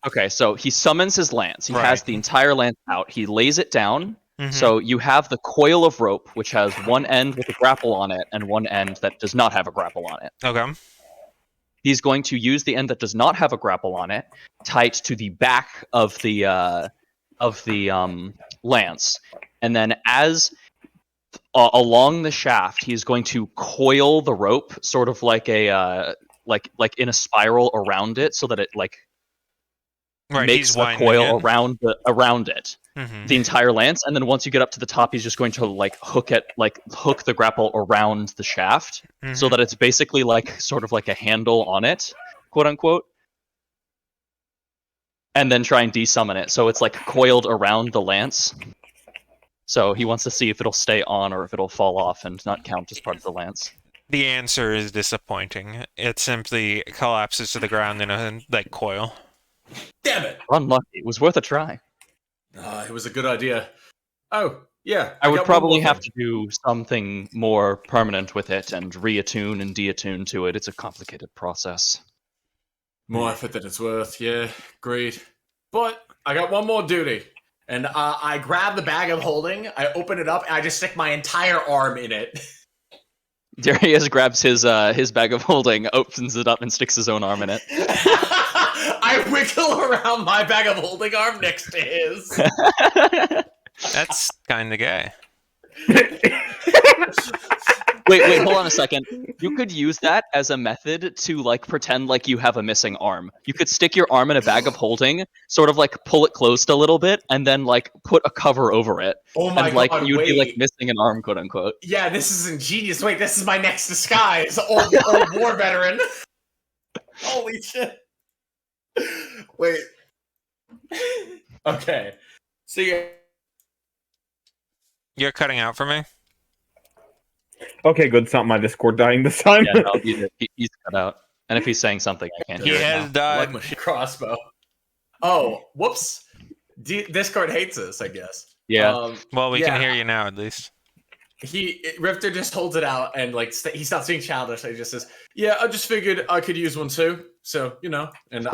Okay, so he summons his lance. He Right. has the entire lance out. He lays it down. Mhm. So you have the coil of rope, which has one end with a grapple on it and one end that does not have a grapple on it. Okay. He's going to use the end that does not have a grapple on it, tie it to the back of the lance, and then as along the shaft, he's going to coil the rope, sort of like a like in a spiral around it, so that it like Right, makes he's a winding coil it. around it, Mhm. the entire lance, and then once you get up to the top, he's just going to hook the grapple around the shaft, so Mhm. that it's basically sort of like a handle on it, quote unquote, and then try and desummon it. So it's coiled around the lance. So he wants to see if it'll stay on or if it'll fall off and not count as part of the lance. The answer is disappointing. It simply collapses to the ground in a coil. Damn it! Unlucky. It was worth a try. It was a good idea. Oh, yeah. I would got one probably more have thing. to do something more permanent with it and reattune and deattune to it. It's a complicated process. More effort than it's worth, yeah. Great. But I got one more duty. And I grab the bag I'm holding, I open it up, and I just stick my entire arm in it. Darius grabs his bag of holding, opens it up, and sticks his own arm in it. I wiggle around my bag of holding arm next to his. That's kind of gay. Wait, hold on a second. You could use that as a method to pretend like you have a missing arm. You could stick your arm in a bag of holding, sort of pull it closed a little bit, and then put a cover over it. Oh my and god, you'd be wait. missing an arm, quote unquote. Yeah, this is ingenious. Wait, this is my next disguise. Old war veteran. Holy shit. Wait. Okay. So You're cutting out for me? Okay, good. It's not my Discord dying this time. Yeah, no, he's cut out. And if he's saying something, I can't He hear it has now. I like died. my crossbow. Oh, whoops. Discord hates us, I guess. Yeah. Well, we yeah. can hear you now at least. Rifter just holds it out and he stops being childish. So he just says, "Yeah, I just figured I could use one too." So and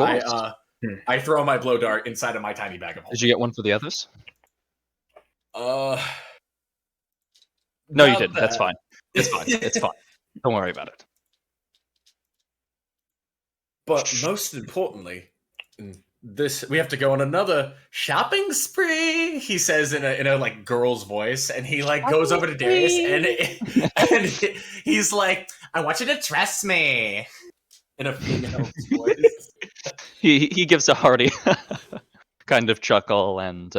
I throw my blow dart inside of my tiny bag of holding. Did you get one for the others? No, you didn't. That's fine. It's fine. It's fine. Don't worry about it. But most importantly, we have to go on another shopping spree. He says in a girl's voice, and he goes over to Darius and he's like, "I want you to trust me," in a female voice. He gives a hearty kind of chuckle and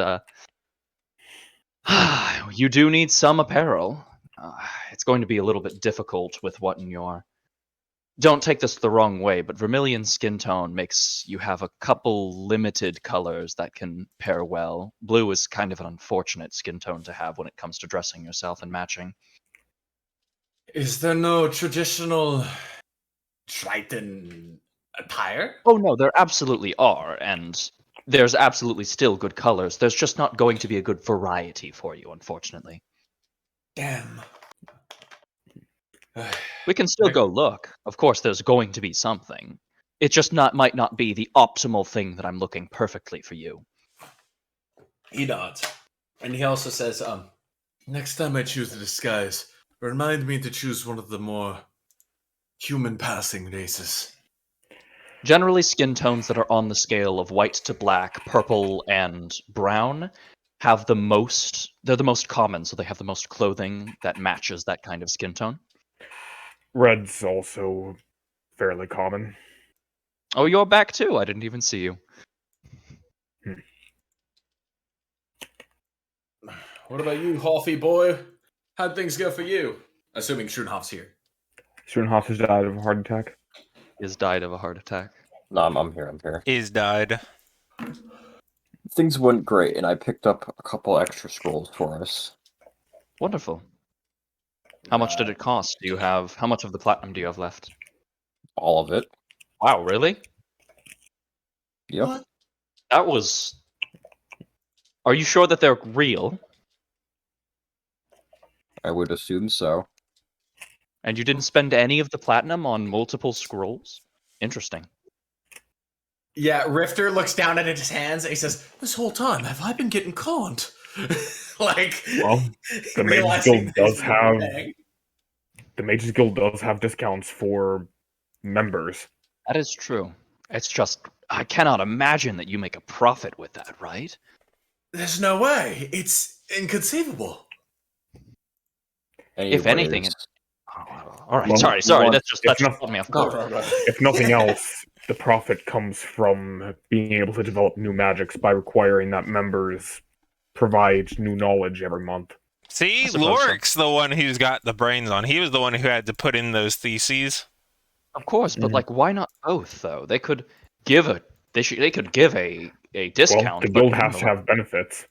you do need some apparel. It's going to be a little bit difficult with what in your... Don't take this the wrong way, but vermilion skin tone makes you have a couple limited colors that can pair well. Blue is kind of an unfortunate skin tone to have when it comes to dressing yourself and matching. Is there no traditional Triton attire? Oh no, there absolutely are, and there's absolutely still good colors. There's just not going to be a good variety for you, unfortunately. Damn. We can still go look. Of course, there's going to be something. It just might not be the optimal thing that I'm looking perfectly for you. He nods. And he also says, next time I choose a disguise, remind me to choose one of the more human-passing races. Generally, skin tones that are on the scale of white to black, purple, and brown have the most... They're the most common, so they have the most clothing that matches that kind of skin tone. Red's also fairly common. Oh, you're back too. I didn't even see you. What about you, Hoffy boy? How'd things go for you? Assuming Schoenhoff's here. Schoenhoff has died of a heart attack. He's died of a heart attack. No, I'm here. He's died. Things went great, and I picked up a couple extra scrolls for us. Wonderful. How much did it cost? How much of the platinum do you have left? All of it. Wow, really? Yep. What? That was... Are you sure that they're real? I would assume so. And you didn't spend any of the platinum on multiple scrolls? Interesting. Yeah, Rifter looks down at his hands and he says, "This whole time, have I been getting conned?" Well, the Mages Guild does have... The Mages Guild does have discounts for members. That is true. It's just, I cannot imagine that you make a profit with that, right? There's no way. It's inconceivable. If anything, Anyways, all right. Well, Sorry. well, That if just caught me off guard. If nothing else, the profit comes from being able to develop new magics by requiring that members provide new knowledge every month. See, I suppose so. Lorik's the one who's got the brains on. He was the one who had to put in those theses. Of course, but Mhm. like, why not both though? They could give a they could give a Well, discount, the but guild has to have benefits.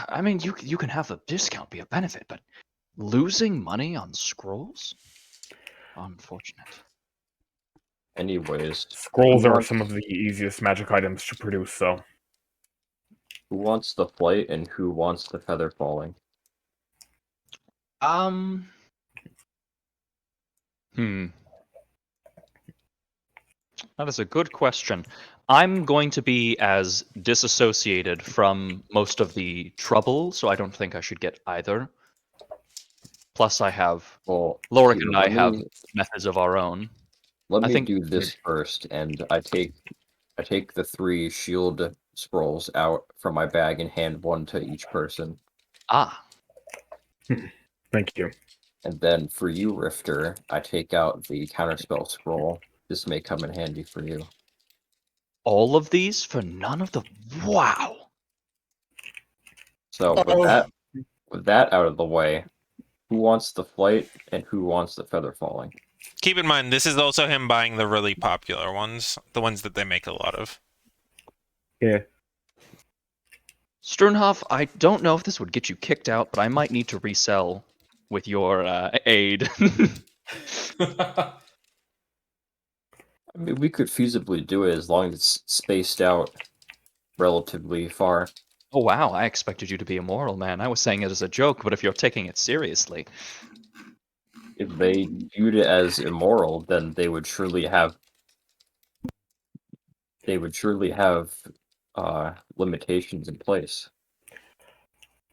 I mean, you can have the discount be a benefit, but losing money on scrolls, unfortunate. Anyways, Scrolls are some of the easiest magic items to produce, so. who wants the flight and who wants the feather falling? Hmm. That is a good question. I'm going to be as disassociated from most of the trouble, so I don't think I should get either. Plus, I have Well, Lorik here, and I have methods of our own. let I me think do this first, and I take the 3 shield scrolls out from my bag and hand one to each person. Thank you. And then for you, Rifter, I take out the counterspell scroll. This may come in handy for you. all of these for none of the wow. So with that out of the way, who wants the flight and who wants the feather falling? Keep in mind, this is also him buying the really popular ones, the ones that they make a lot of. Yeah. Sternhoff, I don't know if this would get you kicked out, but I might need to resell with your aid. I mean, we could feasibly do it as long as it's spaced out relatively far. Oh wow, I expected you to be immoral, man. I was saying it as a joke, but if you're taking it seriously. If they viewed it as immoral, then they would surely have limitations in place.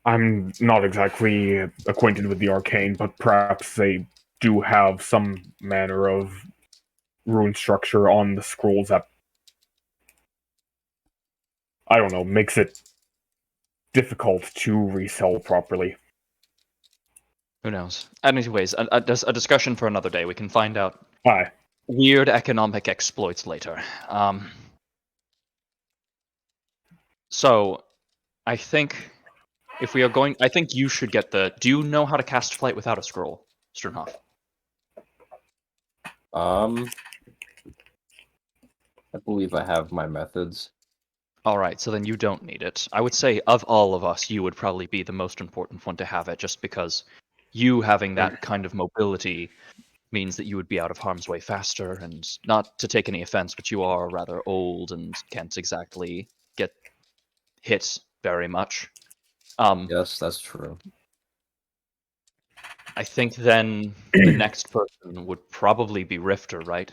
I'm not exactly acquainted with the arcane, but perhaps they do have some manner of rune structure on the scrolls that, I don't know, makes it difficult to resell properly. Who knows? Anyways, a discussion for another day. We can find out Aye. weird economic exploits later. So, I think if we are going, I think you should get the. Do you know how to cast flight without a scroll, Sternhoff? I believe I have my methods. All right, so then you don't need it. I would say of all of us, you would probably be the most important one to have it, just because you having that kind of mobility means that you would be out of harm's way faster. And not to take any offense, but you are rather old and can't exactly get hit very much. Yes, that's true. I think then the next person would probably be Rifter, right?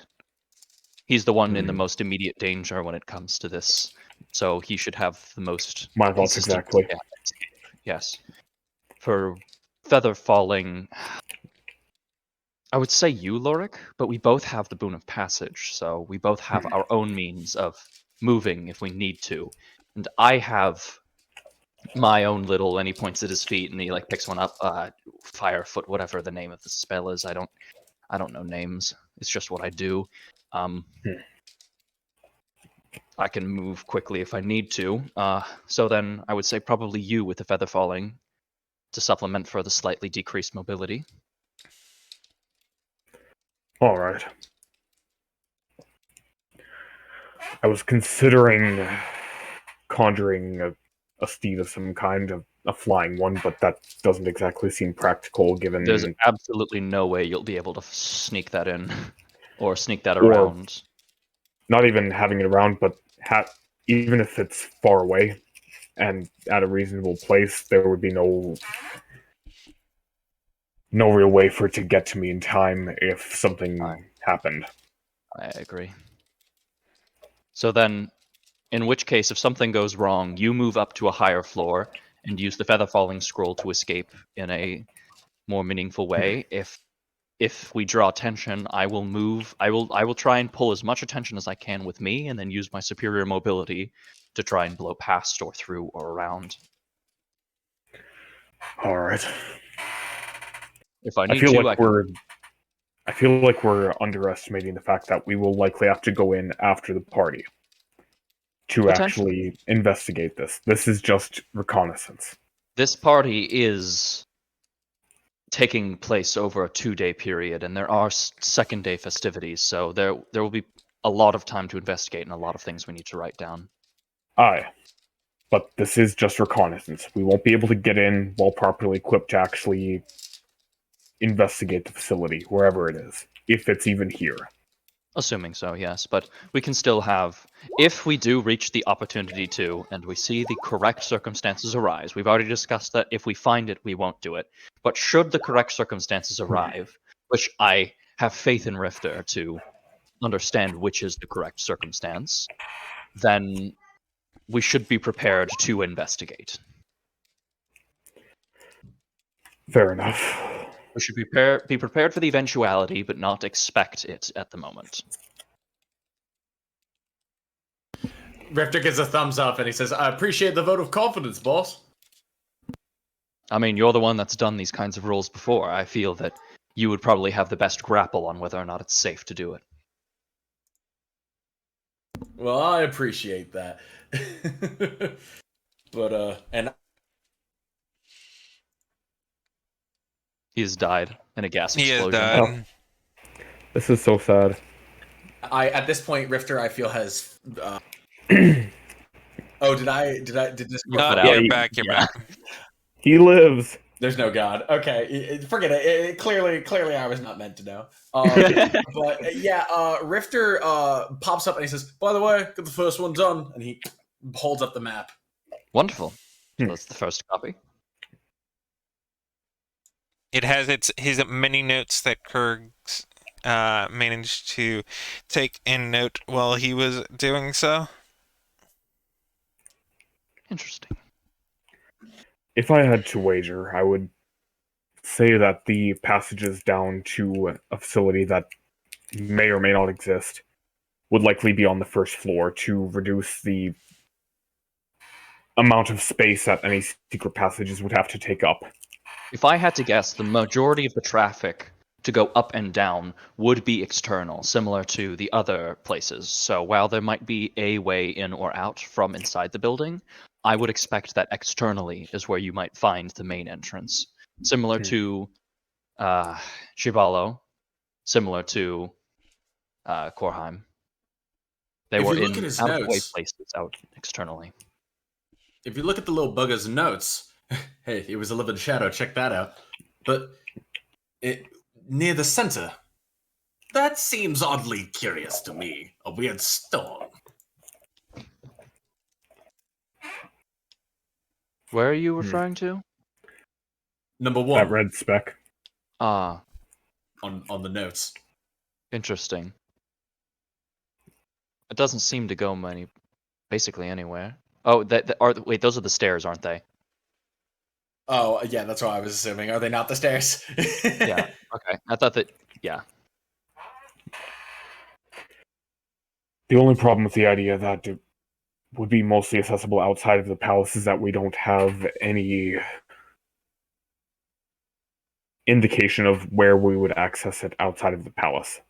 He's the one in the most immediate danger when it comes to this, so he should have the most My thoughts consistent exactly. escape. Yes. For feather falling, I would say you, Lorik, but we both have the boon of passage, so we both have our own means of moving if we need to. And I have my own little, and he points at his feet and he like picks one up, Firefoot, whatever the name of the spell is. I don't know names. It's just what I do. I can move quickly if I need to. So then I would say probably you with the feather falling to supplement for the slightly decreased mobility. All right. I was considering conjuring a steed of some kind, a flying one, but that doesn't exactly seem practical given. There's absolutely no way you'll be able to sneak that in or sneak that Or around. not even having it around, but even if it's far away and at a reasonable place, there would be no real way for it to get to me in time if something happened. I agree. So then, in which case, if something goes wrong, you move up to a higher floor and use the feather falling scroll to escape in a more meaningful way. If we draw attention, I will move. I will try and pull as much attention as I can with me, and then use my superior mobility to try and blow past or through or around. All right. If I I need feel to, like I can. I feel like we're underestimating the fact that we will likely have to go in after the party to Potentially. actually investigate this. This is just reconnaissance. This party is taking place over a 2-day period, and there are second-day festivities, so there will be a lot of time to investigate and a lot of things we need to write down. Aye. But this is just reconnaissance. We won't be able to get in while properly equipped to actually investigate the facility, wherever it is, if it's even here. Assuming so, yes, but we can still have, if we do reach the opportunity to, and we see the correct circumstances arise, we've already discussed that if we find it, we won't do it, but should the correct circumstances arrive, which I have faith in Rifter to understand which is the correct circumstance, then we should be prepared to investigate. Fair enough. We should be prepared for the eventuality, but not expect it at the moment. Rifter gives a thumbs up and he says, I appreciate the vote of confidence, boss. I mean, you're the one that's done these kinds of rules before. I feel that you would probably have the best grapple on whether or not it's safe to do it. Well, I appreciate that. And He has died in a gas He has explosion. died. This is so sad. at this point, Rifter, I feel has. Oh, did this? Cut Oh, out. you're back. You're Yeah. back. He lives. There's no God. Okay, forget it. Clearly, I was not meant to know. But yeah, Rifter pops up and he says, "By the way, got the first one done," and he holds up the map. Wonderful. So that's the first copy. It has his many notes that Kurg's managed to take in note while he was doing so. Interesting. If I had to wager, I would say that the passages down to a facility that may or may not exist would likely be on the first floor to reduce the amount of space that any secret passages would have to take up. If I had to guess, the majority of the traffic to go up and down would be external, similar to the other places. So while there might be a way in or out from inside the building, I would expect that externally is where you might find the main entrance. Similar to Chivalo, similar to Korheim. They If were you look in at his out-of-the-way notes- places out externally. If you look at the little bugger's notes, hey, it was a living shadow. Check that out. But near the center, that seems oddly curious to me. A weird stone. Where are you referring to? Number That one red speck. Ah, on the notes. interesting. It doesn't seem to go basically anywhere. Oh, wait, those are the stairs, aren't they? Oh, yeah, that's what I was assuming. Are they not the stairs? Yeah. Okay. I thought that. Yeah. The only problem with the idea that it would be mostly accessible outside of the palace is that we don't have any indication of where we would access it outside of the palace.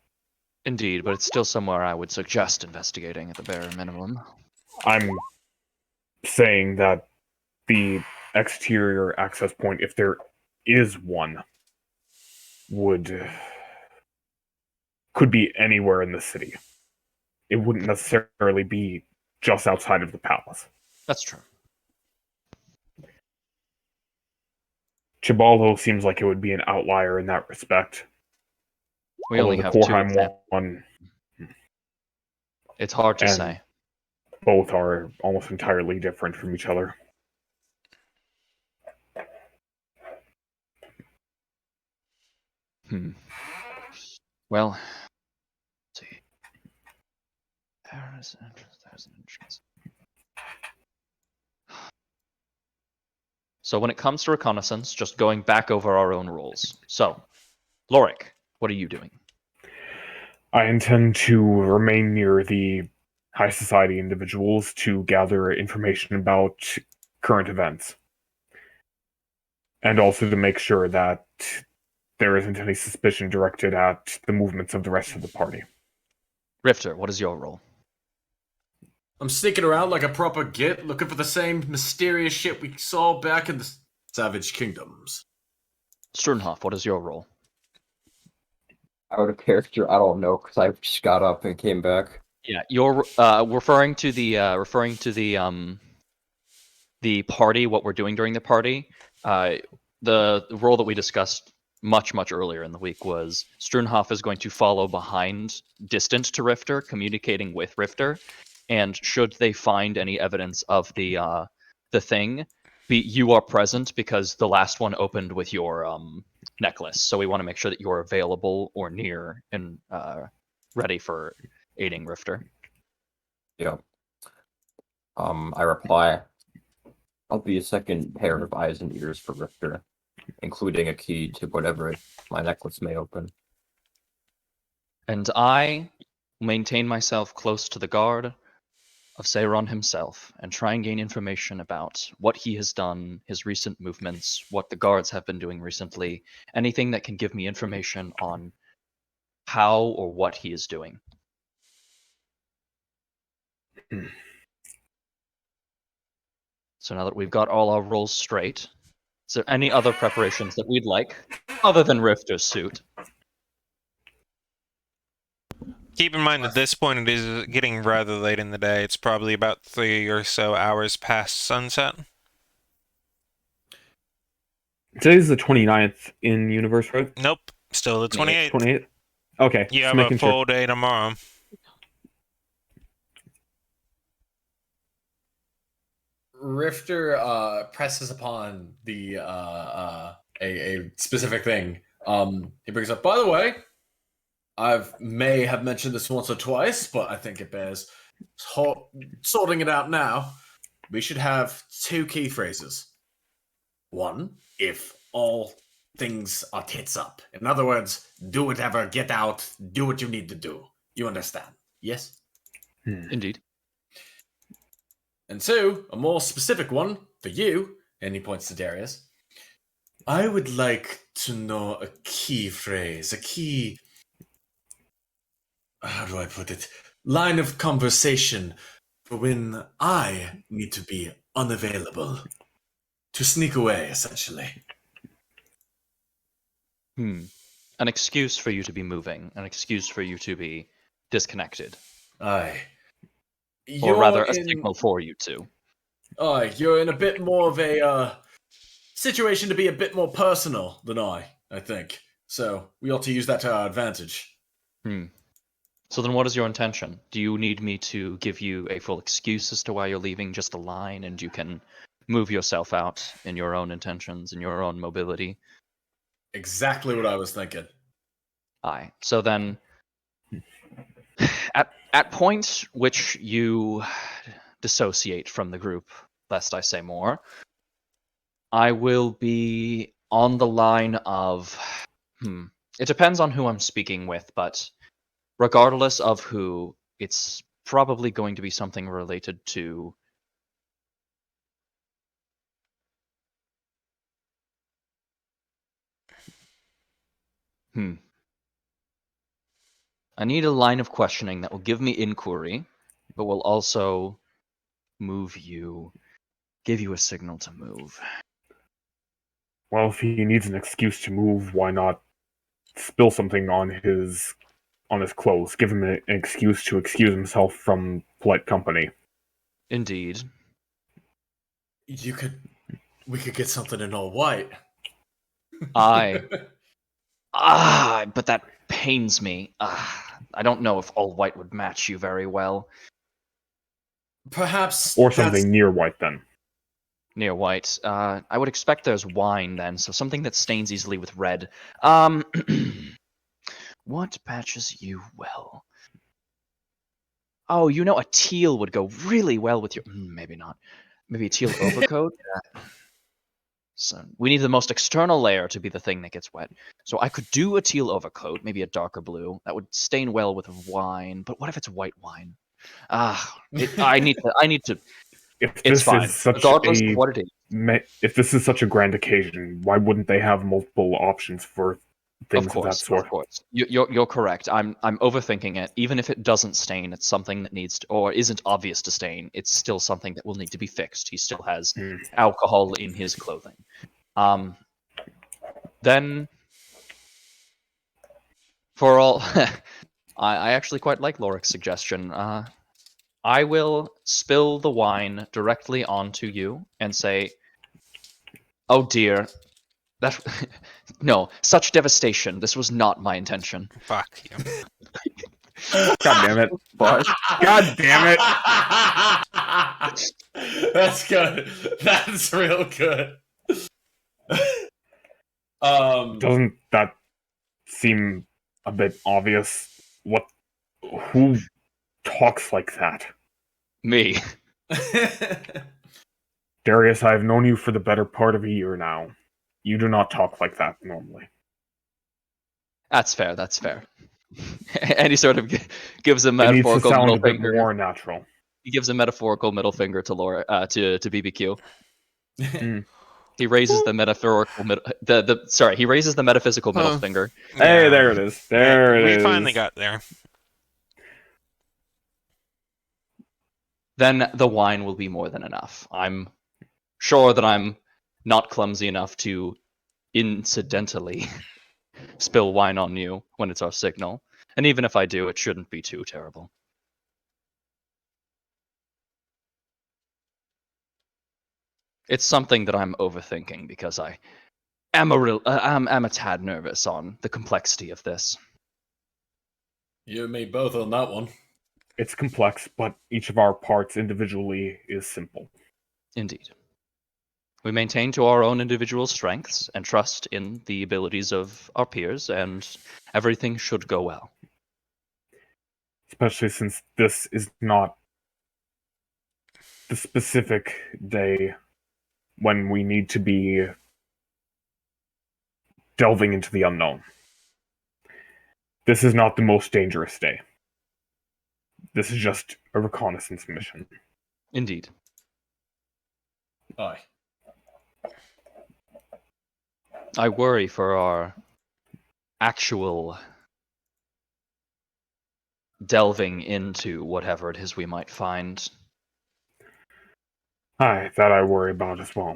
Indeed, but it's still somewhere I would suggest investigating at the bare minimum. I'm saying that the exterior access point, if there is one, could be anywhere in the city. It wouldn't necessarily be just outside of the palace. That's true. Chibalo seems like it would be an outlier in that respect. We only Although have the two Korheim examples. one, It's hard to and say. both are almost entirely different from each other. Well, let's see. There's an entrance. There's an entrance. So when it comes to reconnaissance, just going back over our own rules. So, Lorik, what are you doing? I intend to remain near the high society individuals to gather information about current events. And also to make sure that there isn't any suspicion directed at the movements of the rest of the party. Rifter, what is your role? I'm sneaking around like a proper git, looking for the same mysterious shit we saw back in the Savage Kingdoms. Struenhoff, what is your role? Out of character, I don't know, because I just got up and came back. Yeah, you're referring to the party, what we're doing during the party. The role that we discussed much earlier in the week was Struenhoff is going to follow behind, distant to Rifter, communicating with Rifter, and should they find any evidence of the thing, you are present because the last one opened with your necklace. So we want to make sure that you're available or near and ready for aiding Rifter. Yeah. I reply, I'll be a second pair of eyes and ears for Richter, including a key to whatever my necklace may open. And I maintain myself close to the guard of Seiron himself and try and gain information about what he has done, his recent movements, what the guards have been doing recently, anything that can give me information on how or what he is doing. So now that we've got all our roles straight, is there any other preparations that we'd like, other than Rifter's suit? Keep in mind at this point it is getting rather late in the day. It's probably about 3 or so hours past sunset. Today's the 29th in universe, right? Nope, still the 28th. 28th? Okay. You just have a making full sure. day tomorrow. Rifter presses upon the a specific thing. He brings up, by the way, may have mentioned this once or twice, but I think it bears sorting it out now. We should have 2 key phrases. One, if all things are tits up. In other words, do whatever, get out, do what you need to do. You understand? Yes? Indeed. And 2, a more specific one for you, and he points to Darius. I would like to know a key phrase, a key, how do I put it, line of conversation for when I need to be unavailable. To sneak away, essentially. An excuse for you to be moving, an excuse for you to be disconnected. Aye. Or rather, a signal for you to. Aye, you're in a bit more of a situation to be a bit more personal than I think. So we ought to use that to our advantage. So then what is your intention? Do you need me to give you a full excuse as to why you're leaving, just a line, and you can move yourself out in your own intentions, in your own mobility? Exactly what I was thinking. Aye. So then, at points which you dissociate from the group, lest I say more, I will be on the line of, it depends on who I'm speaking with, but regardless of who, it's probably going to be something related to I need a line of questioning that will give me inquiry, but will also give you a signal to move. Well, if he needs an excuse to move, why not spill something on his clothes? Give him an excuse to excuse himself from polite company. Indeed. We could get something in all white. But that pains me. I don't know if all white would match you very well. Perhaps. Or something near white, then. Near white. I would expect there's wine then, so something that stains easily with red. What patches you well? Oh, a teal would go really well with your... maybe not. Maybe a teal overcoat? So we need the most external layer to be the thing that gets wet. So I could do a teal overcoat, maybe a darker blue. That would stain well with wine. But what if it's white wine? I need to. It's fine. Regardless of what it is. If this is such a grand occasion, why wouldn't they have multiple options for things of that sort. Of course. You're correct. I'm overthinking it. Even if it doesn't stain, it's something that needs to, or isn't obvious to stain. It's still something that will need to be fixed. He still has Hmm. alcohol in his clothing. Then, for all, I actually quite like Lorik's suggestion. I will spill the wine directly onto you and say, "Oh dear, that no, such devastation. This was not my intention." Fuck you. God damn it! But God damn it! That's good. That's real good. Doesn't that seem a bit obvious? What? Who talks like that? Me. Darius, I have known you for the better part of a year now. You do not talk like that normally. That's fair. That's fair. And he sort of gives a It needs to metaphorical sound middle a bit finger. more natural. He gives a metaphorical middle finger to Laura, to BBQ. Mm. He raises the metaphorical he raises the metaphysical middle Oh. finger. Hey, Yeah. there it is. There it we is. finally got there. Then the wine will be more than enough. I'm sure that I'm not clumsy enough to incidentally spill wine on you when it's our signal. And even if I do, it shouldn't be too terrible. It's something that I'm overthinking because I am I'm a tad nervous on the complexity of this. You and me both on that one. It's complex, but each of our parts individually is simple. Indeed. We maintain to our own individual strengths and trust in the abilities of our peers, and everything should go well. Especially since this is not the specific day when we need to be delving into the unknown. This is not the most dangerous day. This is just a reconnaissance mission. Indeed. Aye. I worry for our actual delving into whatever it is we might find. Aye, that I worry about as well.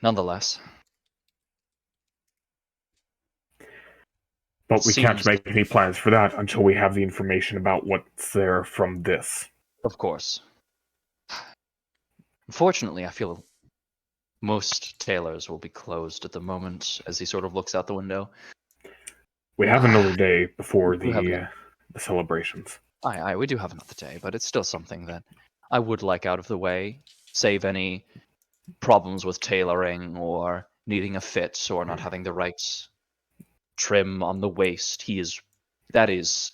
Nonetheless. But we can't Seems- make any plans for that until we have the information about what's there from this. Of course. Unfortunately, I feel most tailors will be closed at the moment as he sort of looks out the window. We have another day before We have the celebrations. Aye, we do have another day, but it's still something that I would like out of the way. Save any problems with tailoring or needing a fit or not having the right trim on the waist. That is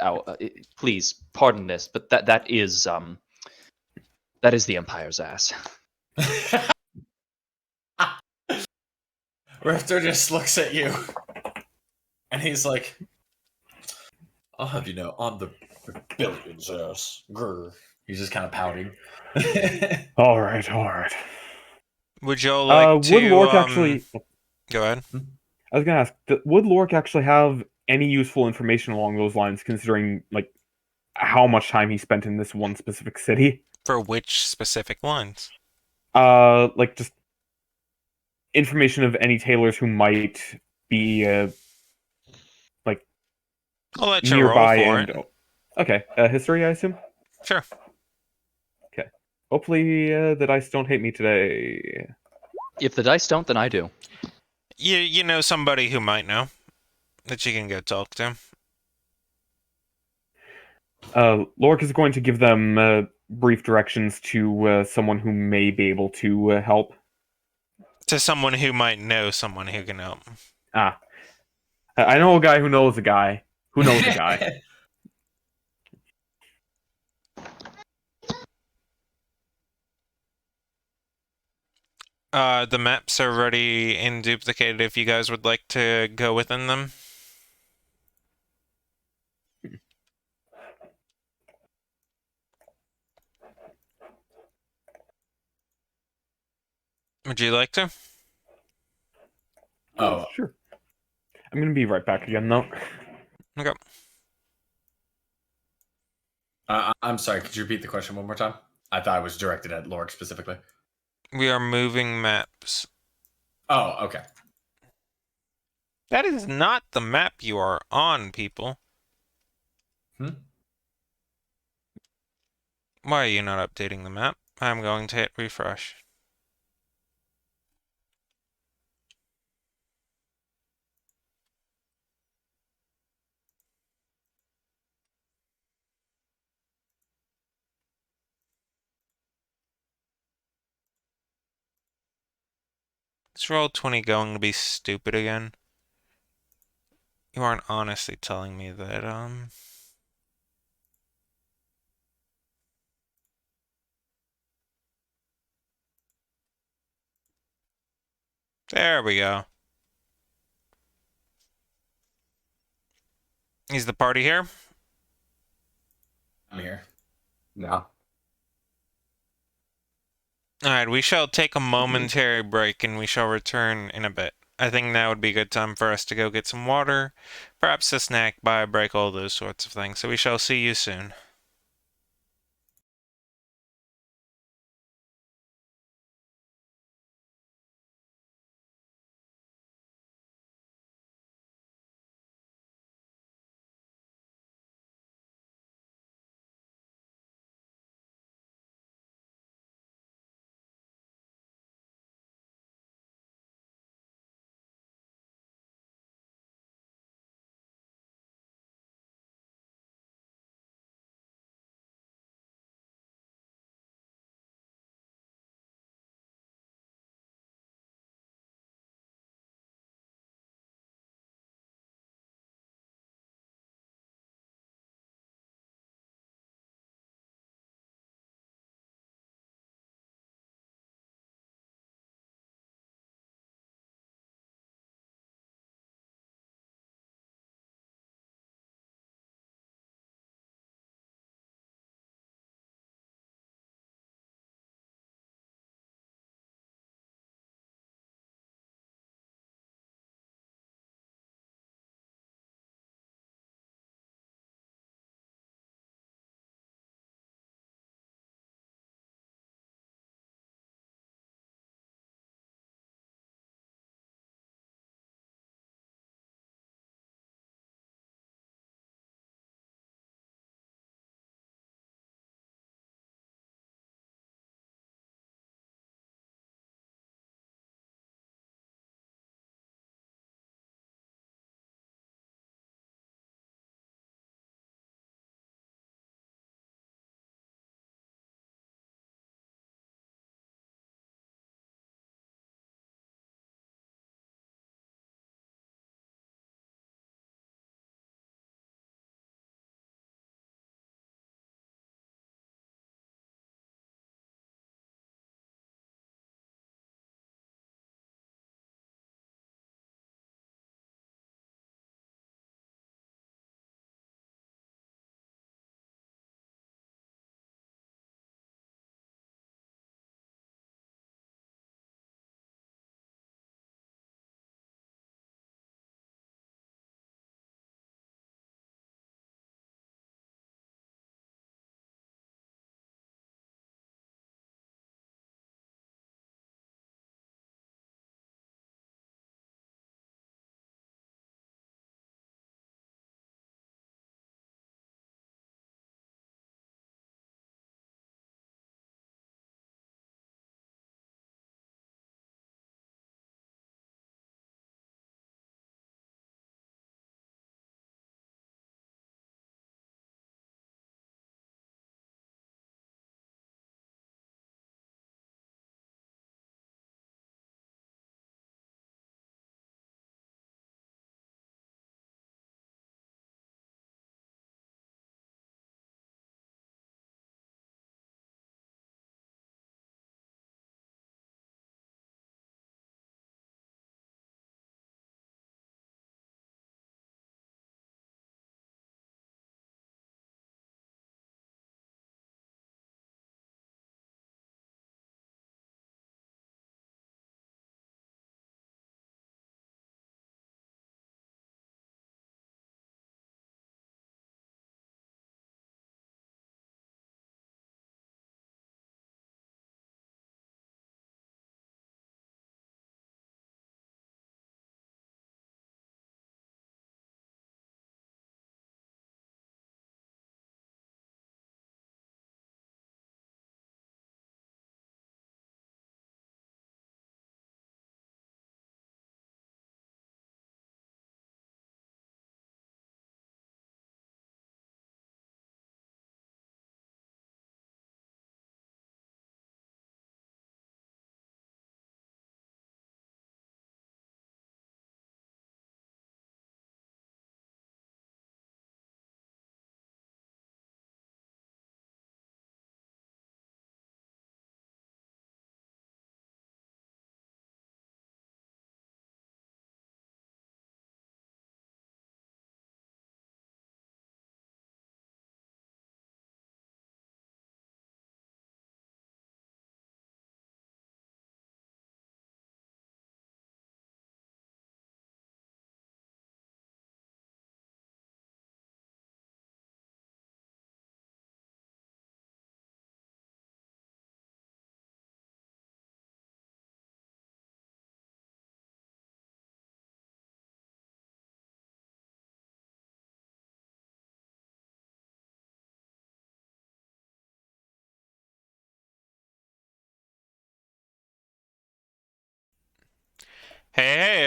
our. Please pardon this, but that is the Empire's ass. Rifter just looks at you, and he's like, "I'll have you know, on the rebellion's ass." Grr. He's just kind of pouting. All right. Would y'all like to? Would Lork actually? Go ahead. I was gonna ask. Would Lork actually have any useful information along those lines, considering like how much time he spent in this one specific city? For which specific ones? Like just information of any tailors who might be like I'll let you nearby roll for and it. okay, history, I assume. Sure. Okay. Hopefully, the dice don't hate me today. If the dice don't, then I do. You know somebody who might know that you can go talk to. Lork is going to give them brief directions to someone who may be able to help. To someone who might know someone who can help. Ah, I know a guy who knows a guy who knows a guy. The maps are ready and duplicated if you guys would like to go within them. Would you like to? Oh, Sure. I'm gonna be right back again, though. Okay. I'm sorry. Could you repeat the question one more time? I thought it was directed at Lork specifically. We are moving maps. Oh, okay. That is not the map you are on, people. Hmm? Why are you not updating the map? I'm going to hit refresh. Is Roll20 going to be stupid again? You aren't honestly telling me that, There we go. Is the party here? I'm here. Yeah. Alright, we shall take a momentary break and we shall return in a bit. I think now would be a good time for us to go get some water, perhaps a snack, buy a break, all those sorts of things. So we shall see you soon.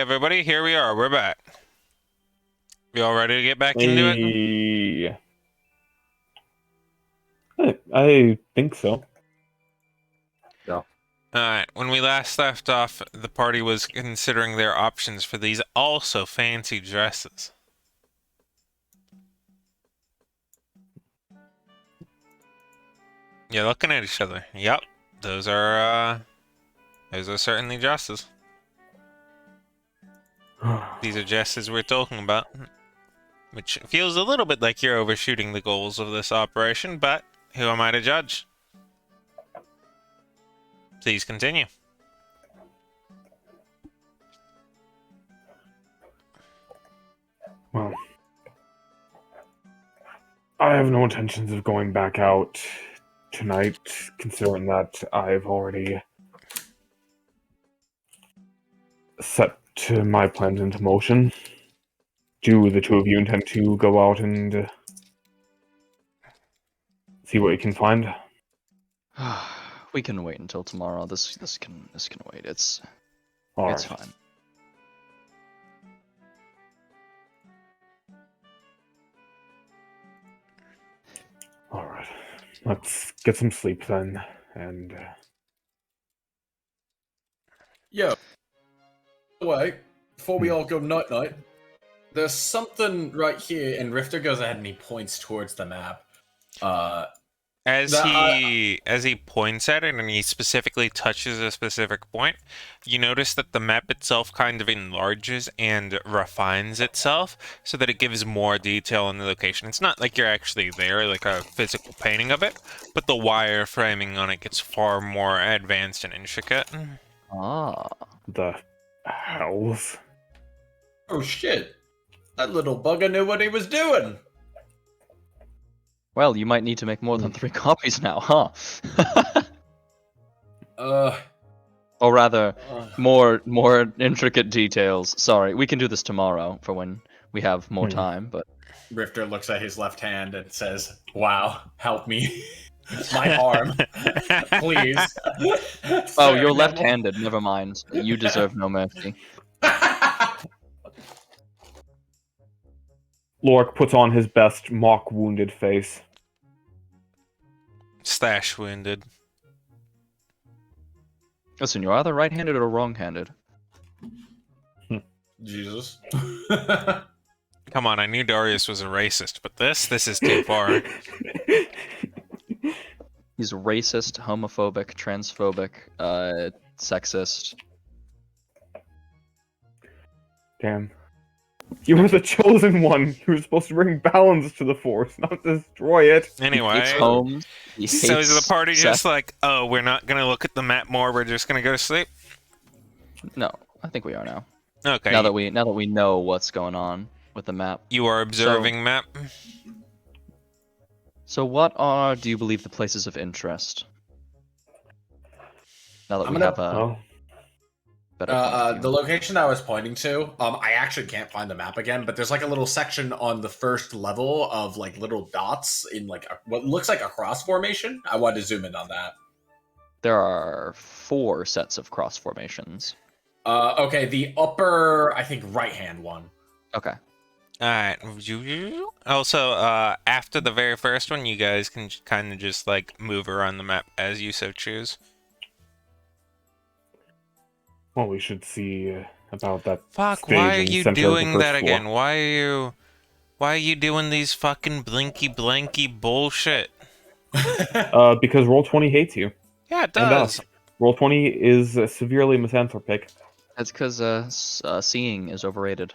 everybody, here we are. We're back. You all ready to get back into it? I think so. Alright, when we last left off, the party was considering their options for these also fancy dresses. You're looking at each other. Yep, those are certainly dresses. These are dresses we're talking about. Which feels a little bit like you're overshooting the goals of this operation, but who am I to judge? Please continue. Well, I have no intentions of going back out tonight, considering that I've already set my plans into motion. Do the two of you intend to go out and see what you can find? We can wait until tomorrow. This can wait. It's All it's right. fine. All right. Let's get some sleep then, and Yo. Wait, before we all go night night, there's something right here, and Rifter goes ahead and he points towards the map. As That he points at it and he specifically touches a specific point, you notice that the map itself kind of enlarges and refines itself so that it gives more detail on the location. It's not like you're actually there, like a physical painting of it, but the wire framing on it gets far more advanced and intricate. Ah. the hells. Oh shit! That little bugger knew what he was doing. Well, you might need to make more than 3 copies now, huh? Or rather, more intricate details. Sorry, we can do this tomorrow for when we have more time. But Rifter looks at his left hand and says, "Wow, help me, my arm, please." oh, you're left-handed. Never mind. You deserve no mercy. Lork puts on his best mock wounded face. Stash wounded. Listen, you're either right-handed or wrong-handed. Jesus. Come on, I knew Darius was a racist, but this is too far. He's racist, homophobic, transphobic, sexist. Damn. You were the chosen one. You were supposed to bring balance to the force, not destroy it. Anyway, He hates homes. He so hates is the party sex. just like, oh, we're not gonna look at the map more, we're just gonna go to sleep? No, I think we are now. Okay. Now that we know what's going on with the map. You are observing map? So what do you believe the places of interest? Now that I'm we gonna- have a Well, better point of The view. location I was pointing to, I actually can't find the map again, but there's like a little section on the first level of like little dots in like what looks like a cross formation. I wanted to zoom in on that. There are 4 sets of cross formations. Okay, the upper, I think, right-hand one. Okay. Alright. Also, after the very first one, you guys can kind of just, like, move around the map as you so choose. well, we should see about that. Fuck, stage why are in you center of the doing first that floor. again? Why are you doing these fucking blinky blanky bullshit? Because Roll20 hates you. Yeah, it And does. us. Roll20 is severely misanthropic. That's because seeing is overrated.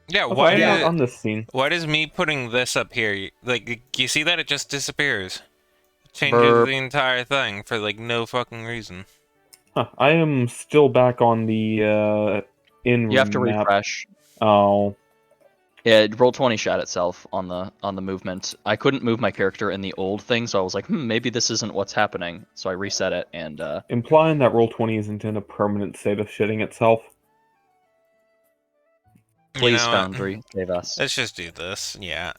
Yeah, Also, why I'm not do, on this scene. why does me putting this up here, like, you see that? It just disappears. It changes Burp. the entire thing for, like, no fucking reason. Huh, I am still back on the in You have to map. refresh. Oh, Yeah, Roll20 shot itself on the movement. I couldn't move my character in the old thing, so I was like, maybe this isn't what's happening. So I reset it, and implying that Roll20 isn't in a permanent state of shitting itself. please, You know what? Foundry, save us. Let's just do this. Yeah.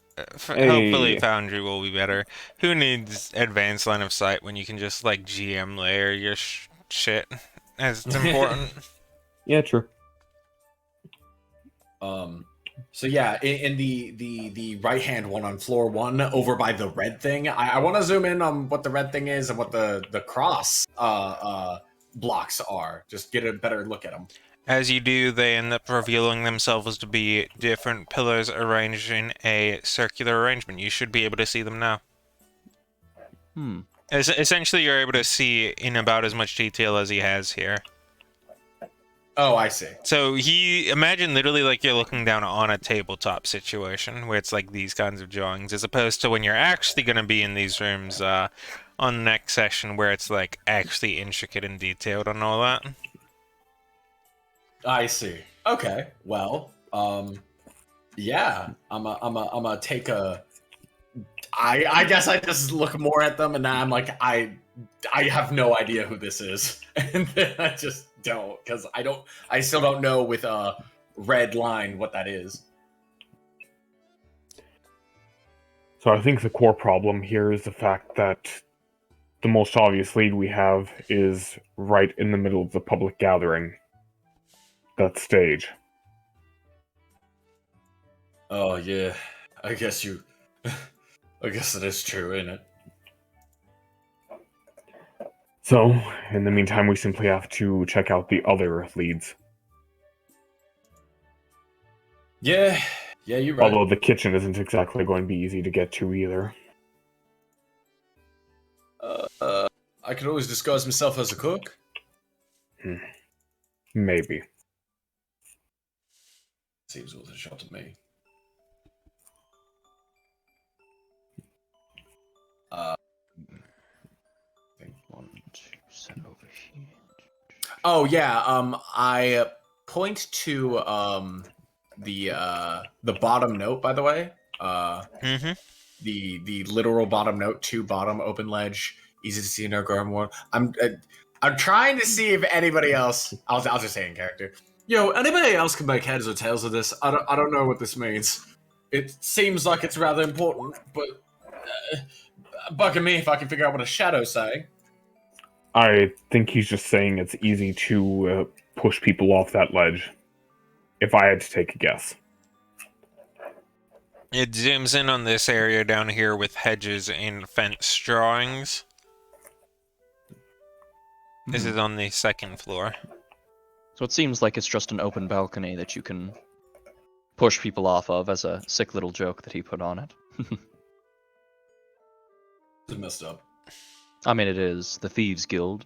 Hey. Hopefully Foundry will be better. Who needs advanced line of sight when you can just, like, GM layer your shit as it's important? Yeah, true. So yeah, in the right hand one on floor 1, over by the red thing. I want to zoom in on what the red thing is and what the cross blocks are. Just get a better look at them. As you do, they end up revealing themselves to be different pillars arranged in a circular arrangement. You should be able to see them now. Hmm. Essentially, you're able to see in about as much detail as he has here. Oh, I see. So imagine literally like you're looking down on a tabletop situation where it's like these kinds of drawings, as opposed to when you're actually going to be in these rooms on the next session where it's like actually intricate and detailed and all that. I see. Okay. Well, yeah. I'm a take a. I guess I just look more at them, and now I'm like, I have no idea who this is, and then I just don't, because I still don't know with a red line what that is. So I think the core problem here is the fact that the most obvious lead we have is right in the middle of the public gathering. That stage. Oh yeah, I guess you. I guess it is true, isn't it? So, in the meantime, we simply have to check out the other leads. Yeah, you're right. Although the kitchen isn't exactly going to be easy to get to either. I could always disguise myself as a cook. Maybe. Seems worth a shot to me. I think 1, 2, set over here. Oh yeah, I point to the bottom note, by the way. Mm-hmm. The literal bottom note, to bottom open ledge, easy to see, no garden wall. I'm trying to see if anybody else. I'll just say in character. Yo, anybody else can make heads or tails of this? I don't know what this means. It seems like it's rather important, but bugging me if I can figure out what a shadow's saying. I think he's just saying it's easy to push people off that ledge. If I had to take a guess. It zooms in on this area down here with hedges and fence drawings. This is on the second floor. So it seems like it's just an open balcony that you can push people off of, as a sick little joke that he put on it. It's messed up. I mean, it is the Thieves Guild.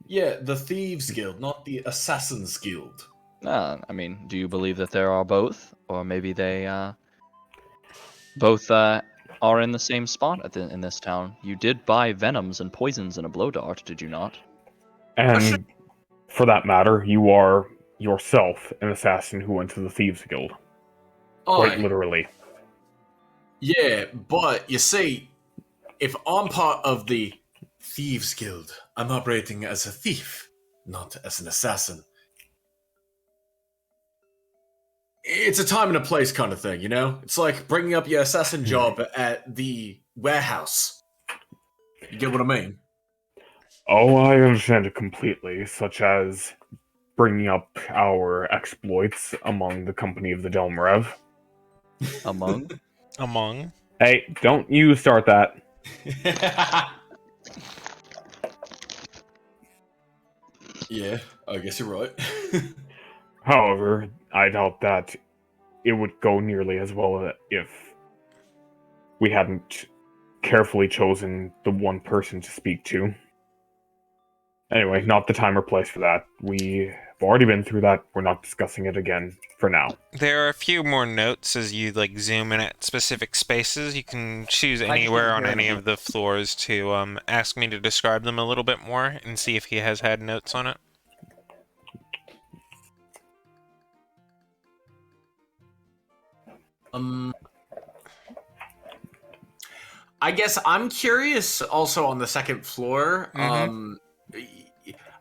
Yeah, the Thieves Guild, not the Assassins Guild. I mean, do you believe that there are both? Or maybe they both are in the same spot in this town? You did buy venoms and poisons in a blow dart, did you not? And for that matter, you are yourself an assassin who went to the Thieves Guild. Quite literally. Yeah, but you see, if I'm part of the Thieves Guild, I'm operating as a thief, not as an assassin. It's a time and a place kind of thing, you know? It's like bringing up your assassin job at the warehouse. You get what I mean? Oh, I understand it completely, such as bringing up our exploits among the company of the Delmarev. Among? Among? Hey, don't you start that. Yeah, I guess you're right. However, I doubt that it would go nearly as well if we hadn't carefully chosen the one person to speak to. Anyway, not the time or place for that. We've already been through that. We're not discussing it again for now. There are a few more notes as you like zoom in at specific spaces. You can choose anywhere on any of the floors to ask me to describe them a little bit more and see if he has had notes on it. I guess I'm curious also on the second floor.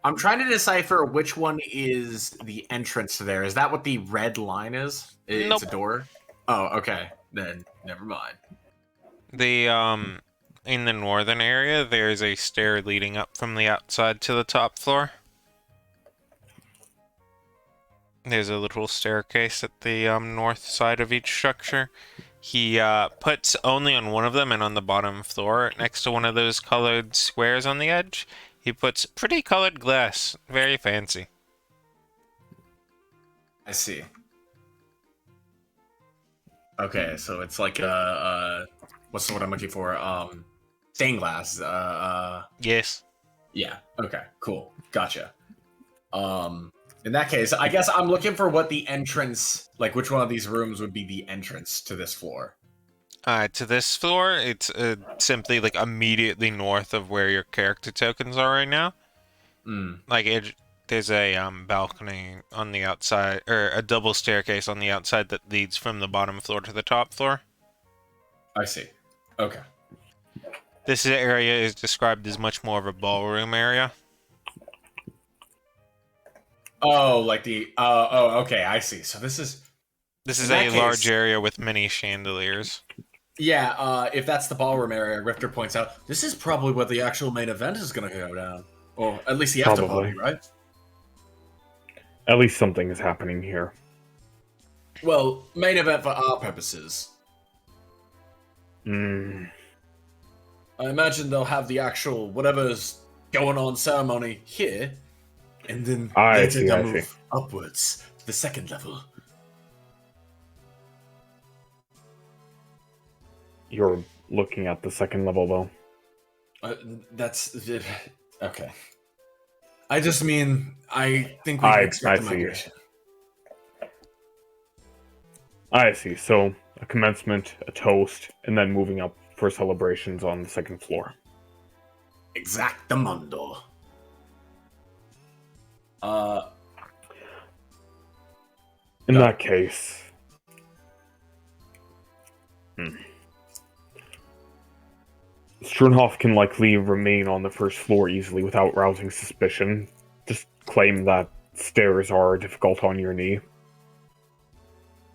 I'm trying to decipher which one is the entrance to there. Is that what the red line is? It's Nope. a door? Oh, okay. Then never mind. The in the northern area, there's a stair leading up from the outside to the top floor. There's a little staircase at the north side of each structure. He puts only on one of them and on the bottom floor, next to one of those colored squares on the edge, he puts pretty colored glass. Very fancy. I see. Okay, so it's like a what's the word I'm looking for? Stained glass. Yes. Yeah. Okay. Cool. Gotcha. In that case, I guess I'm looking for what the entrance, like which one of these rooms would be the entrance to this floor. To this floor, it's simply like immediately north of where your character tokens are right now. Mm, Like there's a balcony on the outside, or a double staircase on the outside that leads from the bottom floor to the top floor. I see. Okay. This area is described as much more of a ballroom area. Oh, like the okay, I see. So this is This in is that a case, large area with many chandeliers. yeah, if that's the ballroom area, Rifter points out, this is probably what the actual main event is gonna go down. Or at least the after party, Probably. right? At least something is happening here. Well, main event for our purposes. Hmm. I imagine they'll have the actual whatever's going on ceremony here, and then I later see, they'll I move see. upwards to the second level. You're looking at the second level, though. That's okay. I just mean I think we can expect a see. migration. I see. So, a commencement, a toast, and then moving up for celebrations on the second floor. Exactamundo. In No. that case... Strunhoff can likely remain on the first floor easily without rousing suspicion. Just claim that stairs are difficult on your knee.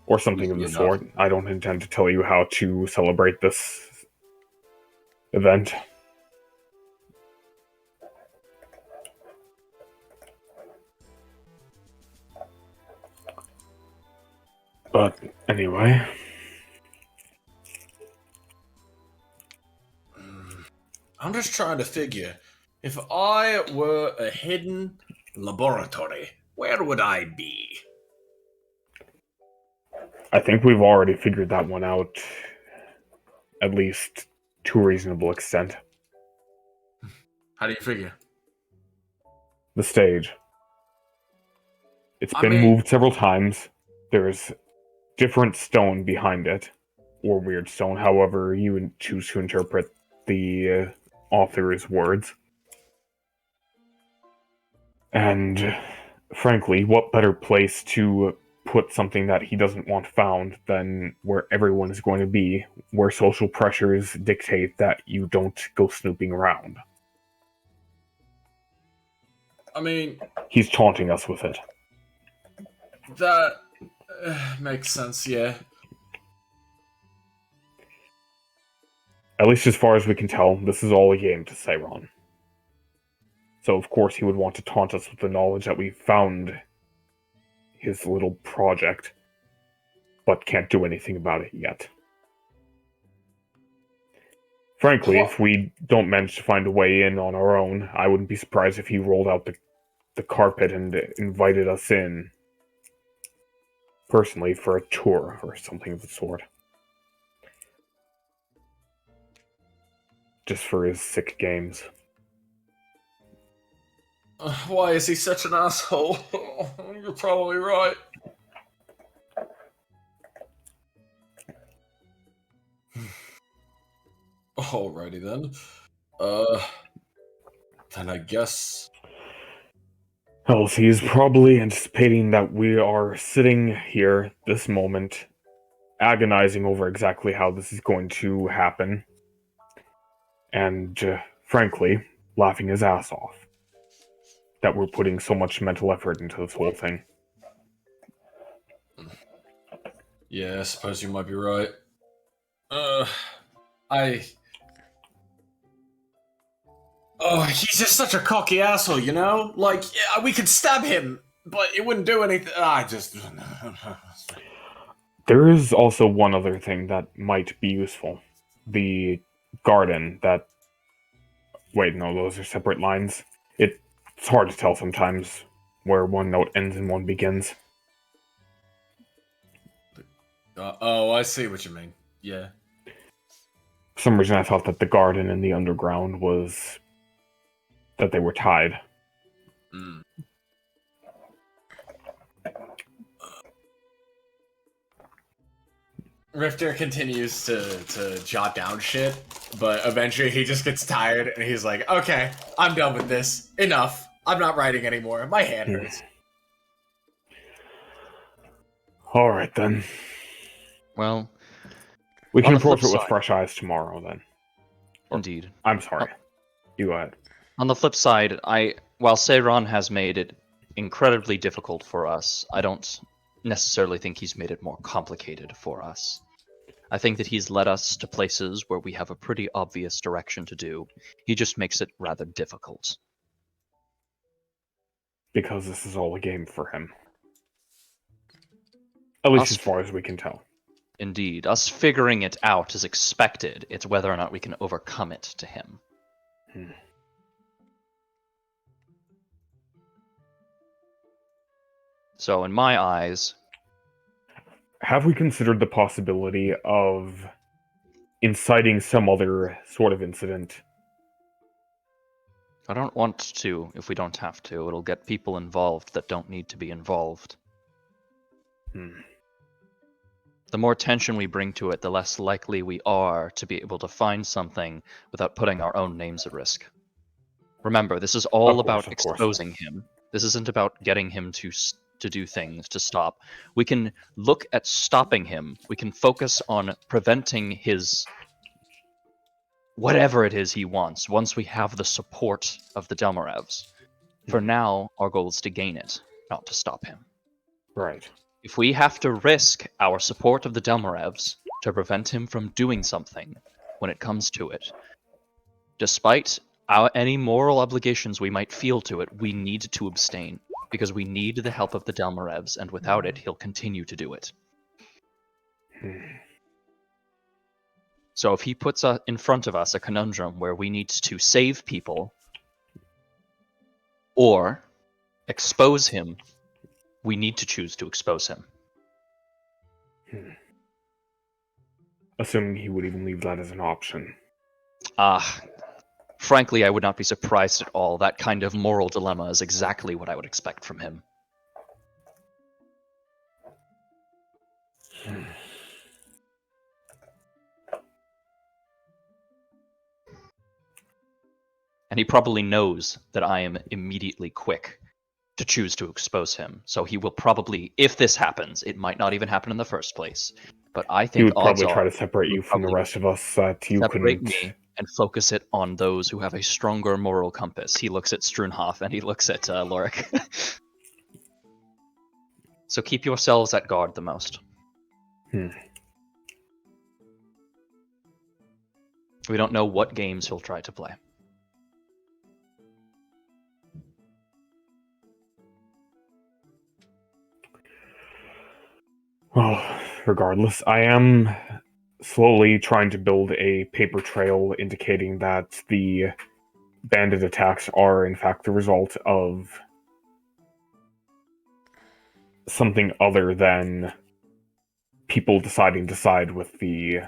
Or something of the Easy enough. sort. I don't intend to tell you how to celebrate this event. But anyway, I'm just trying to figure if I were a hidden laboratory, where would I be? I think we've already figured that one out, at least to a reasonable extent. How do you figure? The stage. It's I been mean- moved several times. There's different stone behind it, or weird stone, however you choose to interpret the author's words. And frankly, what better place to put something that he doesn't want found than where everyone is going to be, where social pressures dictate that you don't go snooping around. I mean, He's taunting us with it. that makes sense, yeah. At least as far as we can tell, this is all a game to Seiron. So of course he would want to taunt us with the knowledge that we found his little project, but can't do anything about it yet. Frankly, if we don't manage to find a way in on our own, I wouldn't be surprised if he rolled out the carpet and invited us in personally for a tour or something of the sort. Just for his sick games. Why is he such an asshole? You're probably right. Alrighty then. Then I guess. Else he's probably anticipating that we are sitting here this moment, agonizing over exactly how this is going to happen, and frankly, laughing his ass off. That we're putting so much mental effort into this whole thing. Yeah, I suppose you might be right. Oh, he's just such a cocky asshole, you know? Like, yeah, we could stab him but it wouldn't do anything. I just. There is also one other thing that might be useful. The garden that... Wait, no, those are separate lines. It's hard to tell sometimes where one note ends and one begins. Oh, I see what you mean. Yeah. For some reason, I thought that the garden and the underground was... that they were tied. Mm. Rifter continues to jot down shit, but eventually he just gets tired and he's like, okay, I'm done with this. Enough. I'm not writing anymore. My hand hurts. Alright then. Well, We On can the flip approach it with side- fresh eyes tomorrow then. indeed. I'm sorry. You go ahead. On the flip side, while Seiron has made it incredibly difficult for us, I don't necessarily think he's made it more complicated for us. I think that he's led us to places where we have a pretty obvious direction to do. He just makes it rather difficult. Because this is all a game for him. At least Us- as far as we can tell. Indeed, us figuring it out is expected. It's whether or not we can overcome it to him. Hmm. So, in my eyes, Have we considered the possibility of inciting some other sort of incident? I don't want to if we don't have to. It'll get people involved that don't need to be involved. Hmm. The more tension we bring to it, the less likely we are to be able to find something without putting our own names at risk. Remember, this is all Of course, about of course. exposing him. This isn't about getting him to do things, to stop. We can look at stopping him. We can focus on preventing his whatever it is he wants once we have the support of the Delmarevs. For now, our goal is to gain it, not to stop him. Right. If we have to risk our support of the Delmarevs to prevent him from doing something when it comes to it, despite any moral obligations we might feel to it, we need to abstain, because we need the help of the Delmarevs, and without it, he'll continue to do it. Hmm. So if he puts in front of us a conundrum where we need to save people or expose him, we need to choose to expose him. Assuming he would even leave that as an option. Frankly, I would not be surprised at all. That kind of moral dilemma is exactly what I would expect from him. And he probably knows that I am immediately quick to choose to expose him. So he will probably, if this happens, it might not even happen in the first place. But I He think would odds probably try are to separate he you would from the probably rest of us that you separate couldn't... me and focus it on those who have a stronger moral compass. He looks at Struenhof and he looks at Lorik. So keep yourselves at guard the most. Hmm. We don't know what games he'll try to play. Well, regardless, I am slowly trying to build a paper trail indicating that the bandit attacks are in fact the result of something other than people deciding to side with the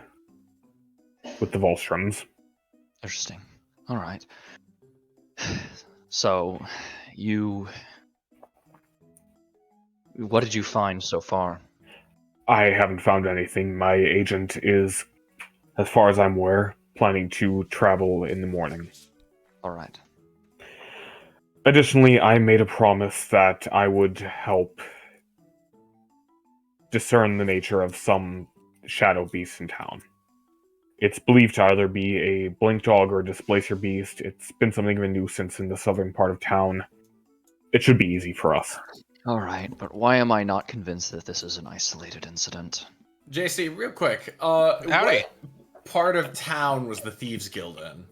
Volstroms. Interesting. All right. So, what did you find so far? I haven't found anything. My agent is, as far as I'm aware, planning to travel in the morning. All right. Additionally, I made a promise that I would help discern the nature of some shadow beasts in town. It's believed to either be a blink dog or a displacer beast. It's been something of a nuisance in the southern part of town. It should be easy for us. All right, but why am I not convinced that this is an isolated incident? JC, real quick. Howdy. What part of town was the Thieves Guild in?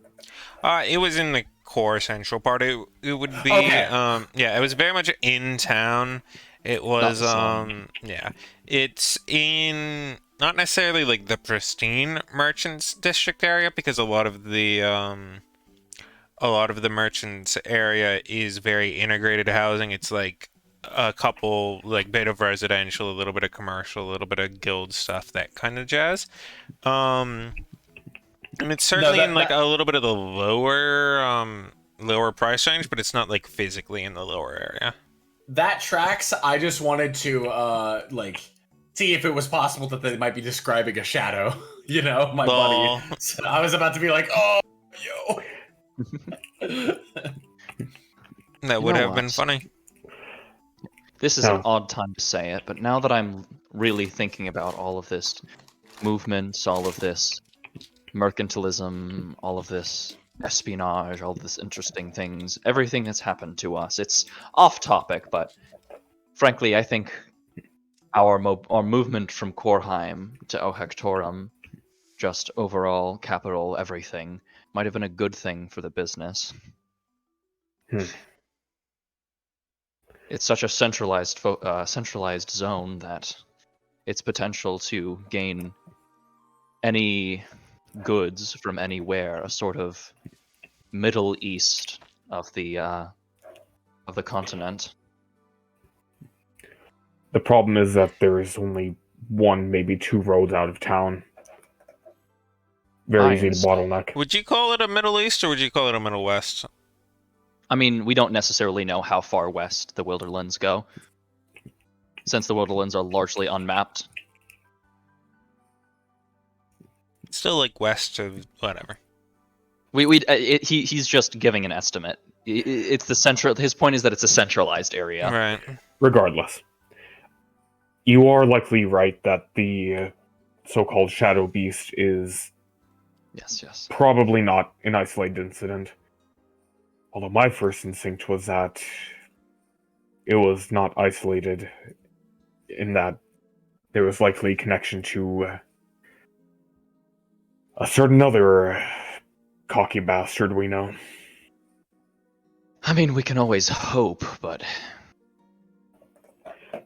It was in the core central part. It would be Okay. yeah, it was very much in town. It Not was the zone. yeah. It's in not necessarily like the pristine merchants district area because a lot of the merchants area is very integrated housing. It's like a couple like bit of residential, a little bit of commercial, a little bit of guild stuff, that kind of jazz. And it's No, certainly in that like that a little bit of the lower price range, but it's not like physically in the lower area. that tracks. I just wanted to like see if it was possible that they might be describing a shadow. You know, my buddy. Well, So I was about to be like, oh, yo. that You would know have been what? funny. This is an No. odd time to say it, but now that I'm really thinking about all of this movement, all of this mercantilism, all of this espionage, all of this interesting things, everything that's happened to us, it's off topic, but frankly, I think our movement from Korheim to Hectorum, just overall capital everything, might have been a good thing for the business. Hmm. It's such a centralized zone that its potential to gain any goods from anywhere, a sort of Middle East of the continent. The problem is that there is only one, maybe two roads out of town. Very easy to bottleneck. Would you call it a Middle East or would you call it a Middle West? I mean, we don't necessarily know how far west the Wilderlands go, since the Wilderlands are largely unmapped. Still like west of whatever. He's just giving an estimate. It's the central. His point is that it's a centralized area. Right. Regardless, you are likely right that the so-called Shadow Beast is Yes. probably not an isolated incident. Although my first instinct was that it was not isolated, in that there was likely a connection to a certain other cocky bastard we know. I mean, we can always hope, but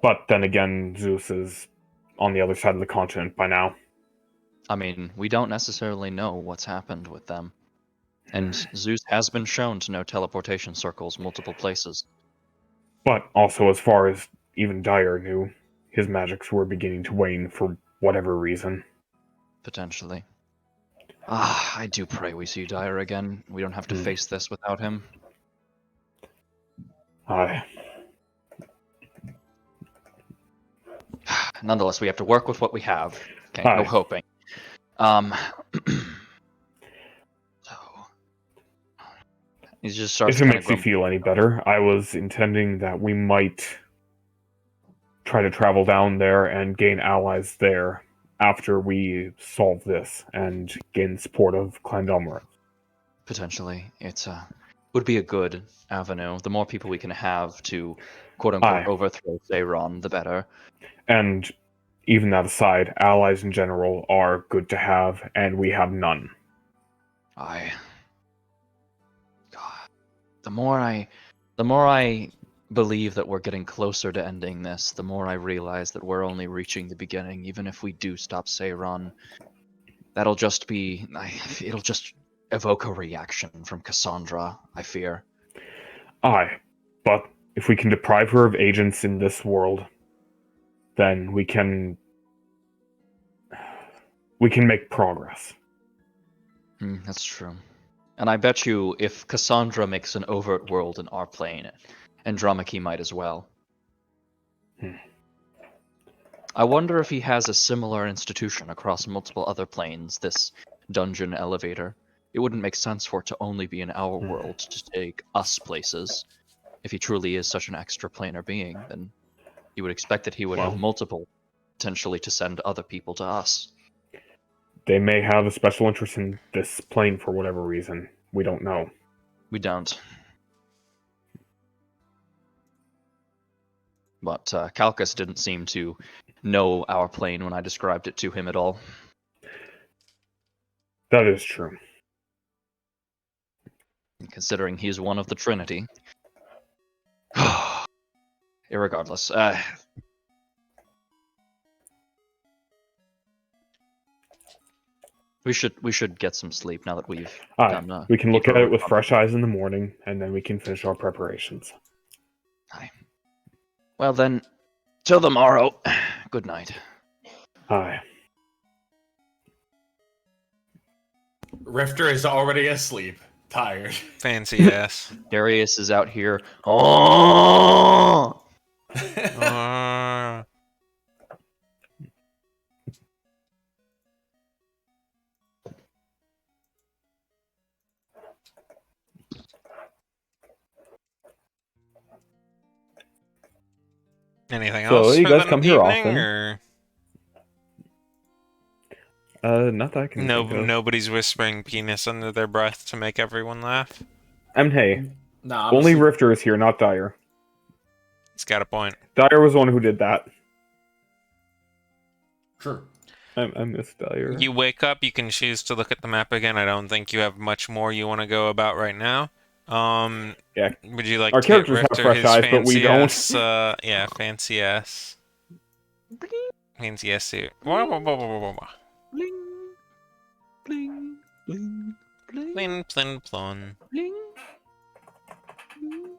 But then again, Zeus is on the other side of the continent by now. I mean, we don't necessarily know what's happened with them. And Zeus has been shown to know teleportation circles multiple places. But also, as far as even Dyer knew, his magics were beginning to wane for whatever reason. Potentially. I do pray we see Dyer again. We don't have to face this without him. Nonetheless, we have to work with what we have. Okay, no Aye. hoping. So he just starts If it kind of makes you feel any better, I was intending that we might try to travel down there and gain allies there after we solve this and gain the support of Clan Delmar. potentially. It's would be a good avenue. The more people we can have to quote unquote Aye. overthrow Zayron, the better. And even that aside, allies in general are good to have, and we have none. God, the more I believe that we're getting closer to ending this, the more I realize that we're only reaching the beginning. Even if we do stop Sayron, it'll just evoke a reaction from Cassandra, I fear. Aye, but if we can deprive her of agents in this world, then we can make progress. That's true. And I bet you if Cassandra makes an overt world in our plane, Andromache might as well. I wonder if he has a similar institution across multiple other planes, this dungeon elevator. It wouldn't make sense for it to only be in our world to take us places. If he truly is such an extraplanar being, then you would expect that he would have multiple, potentially to send other people to us. They may have a special interest in this plane for whatever reason. We don't know. We don't. But Calcus didn't seem to know our plane when I described it to him at all. That is true. considering he's one of the Trinity. Irregardless, we should get some sleep now that we've Aye, done. we can look deeper at it with recovery. fresh eyes in the morning, and then we can finish our preparations. Aye. Well then, till tomorrow. Good night. Aye. Rifter is already asleep, tired. Fancy ass. Darius is out here. Oh! Uh, anything So, else you for guys the come here evening, often? or Not that I can think of. nobody's whispering penis under their breath to make everyone laugh? And hey, Nah, only honestly, Rifter is here, not Dyer. He's got a point. Dyer was the one who did that. True. I miss Dyer. You wake up, you can choose to look at the map again. I don't think you have much more you want to go about right now. Yeah. Would you like Our to get characters have Rifter fresh his eyes, but we fancy don't. ass, yeah, fancy ass suit? Wah, wah, wah, wah, wah, wah, wah. Bling, bling, bling, bling, Plin, plin, plon. bling, bling.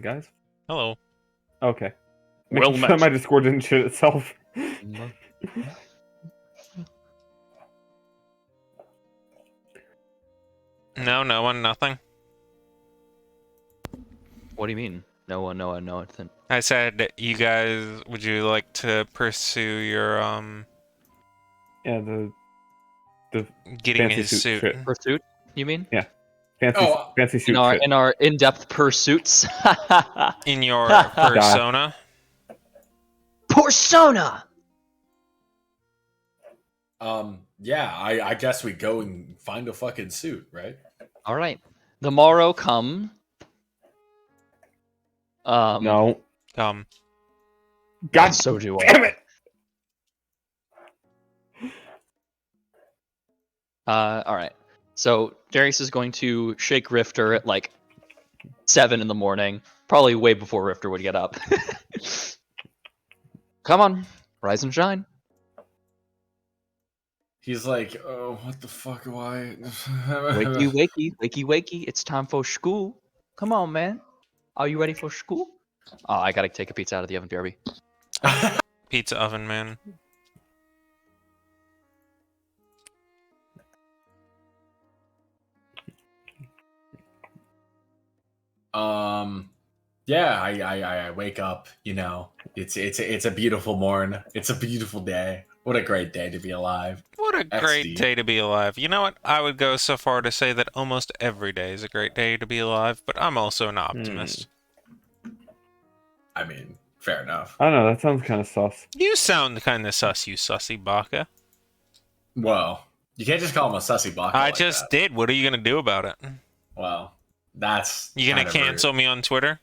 Guys? Hello. Okay. Well Making sure that met. my Discord didn't shit itself. No, no one, nothing. What do you mean? No one, nothing. I said, you guys, would you like to pursue your, Yeah, the getting fancy his suit suit? shit. Pursuit? You mean? Fancy suit shit. In our in-depth pursuits. In your persona? Persona. Yeah, I guess we go and find a fucking suit, right? All right. The morrow come. No. Um, God So do I. damn it! All right. So Darius is going to shake Rifter at like 7 in the morning, probably way before Rifter would get up. Come on, rise and shine. He's like, oh, what the fuck am I? Wakey, wakey, wakey, wakey. It's time for school. Come on, man. Are you ready for school? Oh, I gotta take a pizza out of the oven, BRB. pizza oven man. Yeah, I wake up. You know, it's a beautiful morn. It's a beautiful day. What a great day to be alive. What a great XD. day to be alive. You know what? I would go so far to say that almost every day is a great day to be alive, but I'm also an optimist. I mean, fair enough. I don't know, that sounds kind of sus. You sound kind of sus, you sussy baka. Well, you can't just call him a sussy baka. I like just that. did. What are you going to do about it? Well, that's You going kind to of cancel rude. me on Twitter?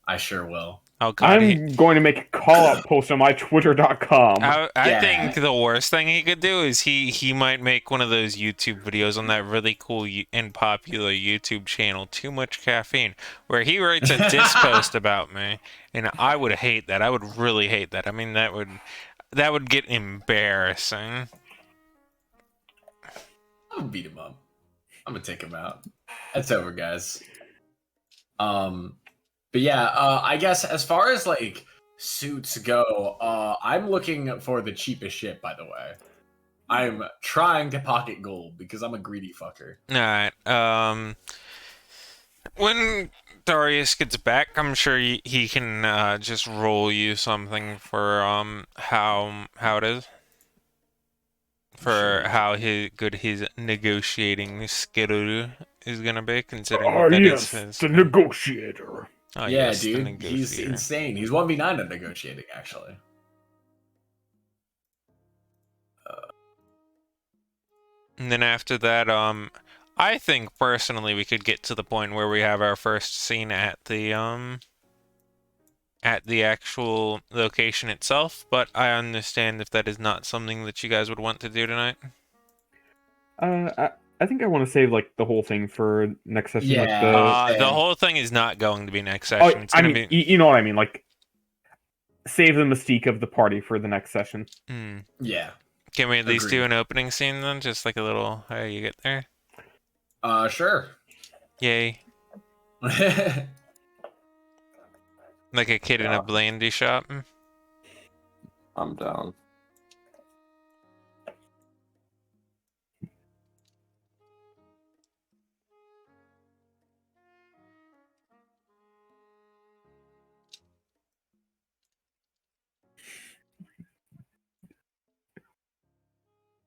I sure will. Oh, God. I'm going to make a call-out post on my twitter.com. I Yeah. think the worst thing he could do is he might make one of those YouTube videos on that really cool and popular YouTube channel, Too Much Caffeine, where he writes a diss post about me, and I would hate that. I would really hate that. I mean, that would get embarrassing. I'm gonna beat him up. I'm gonna take him out. That's over, guys. But yeah, I guess as far as like suits go, I'm looking for the cheapest shit. By the way, I'm trying to pocket gold because I'm a greedy fucker. All right. When Darius gets back, I'm sure he can just roll you something for how it is. For Sure. how good his negotiating skill is gonna be, considering Oh, that yes, it's his. the negotiator. Oh, Yeah, yes, the dude, he's negotiator. insane. He's 1v9 at negotiating, actually. And then after that, I think personally we could get to the point where we have our first scene at the actual location itself, but I understand if that is not something that you guys would want to do tonight. I think I want to save like the whole thing for next session. Yeah. Like The same. whole thing is not going to be next oh, session. It's I gonna mean, be. you know what I mean. Like, save the mystique of the party for the next session. Hmm. Yeah. Can we at least do Agreed. an opening scene then? Just like a little how you get there? Sure. Yay. Like a kid in a blandy shop. I'm down.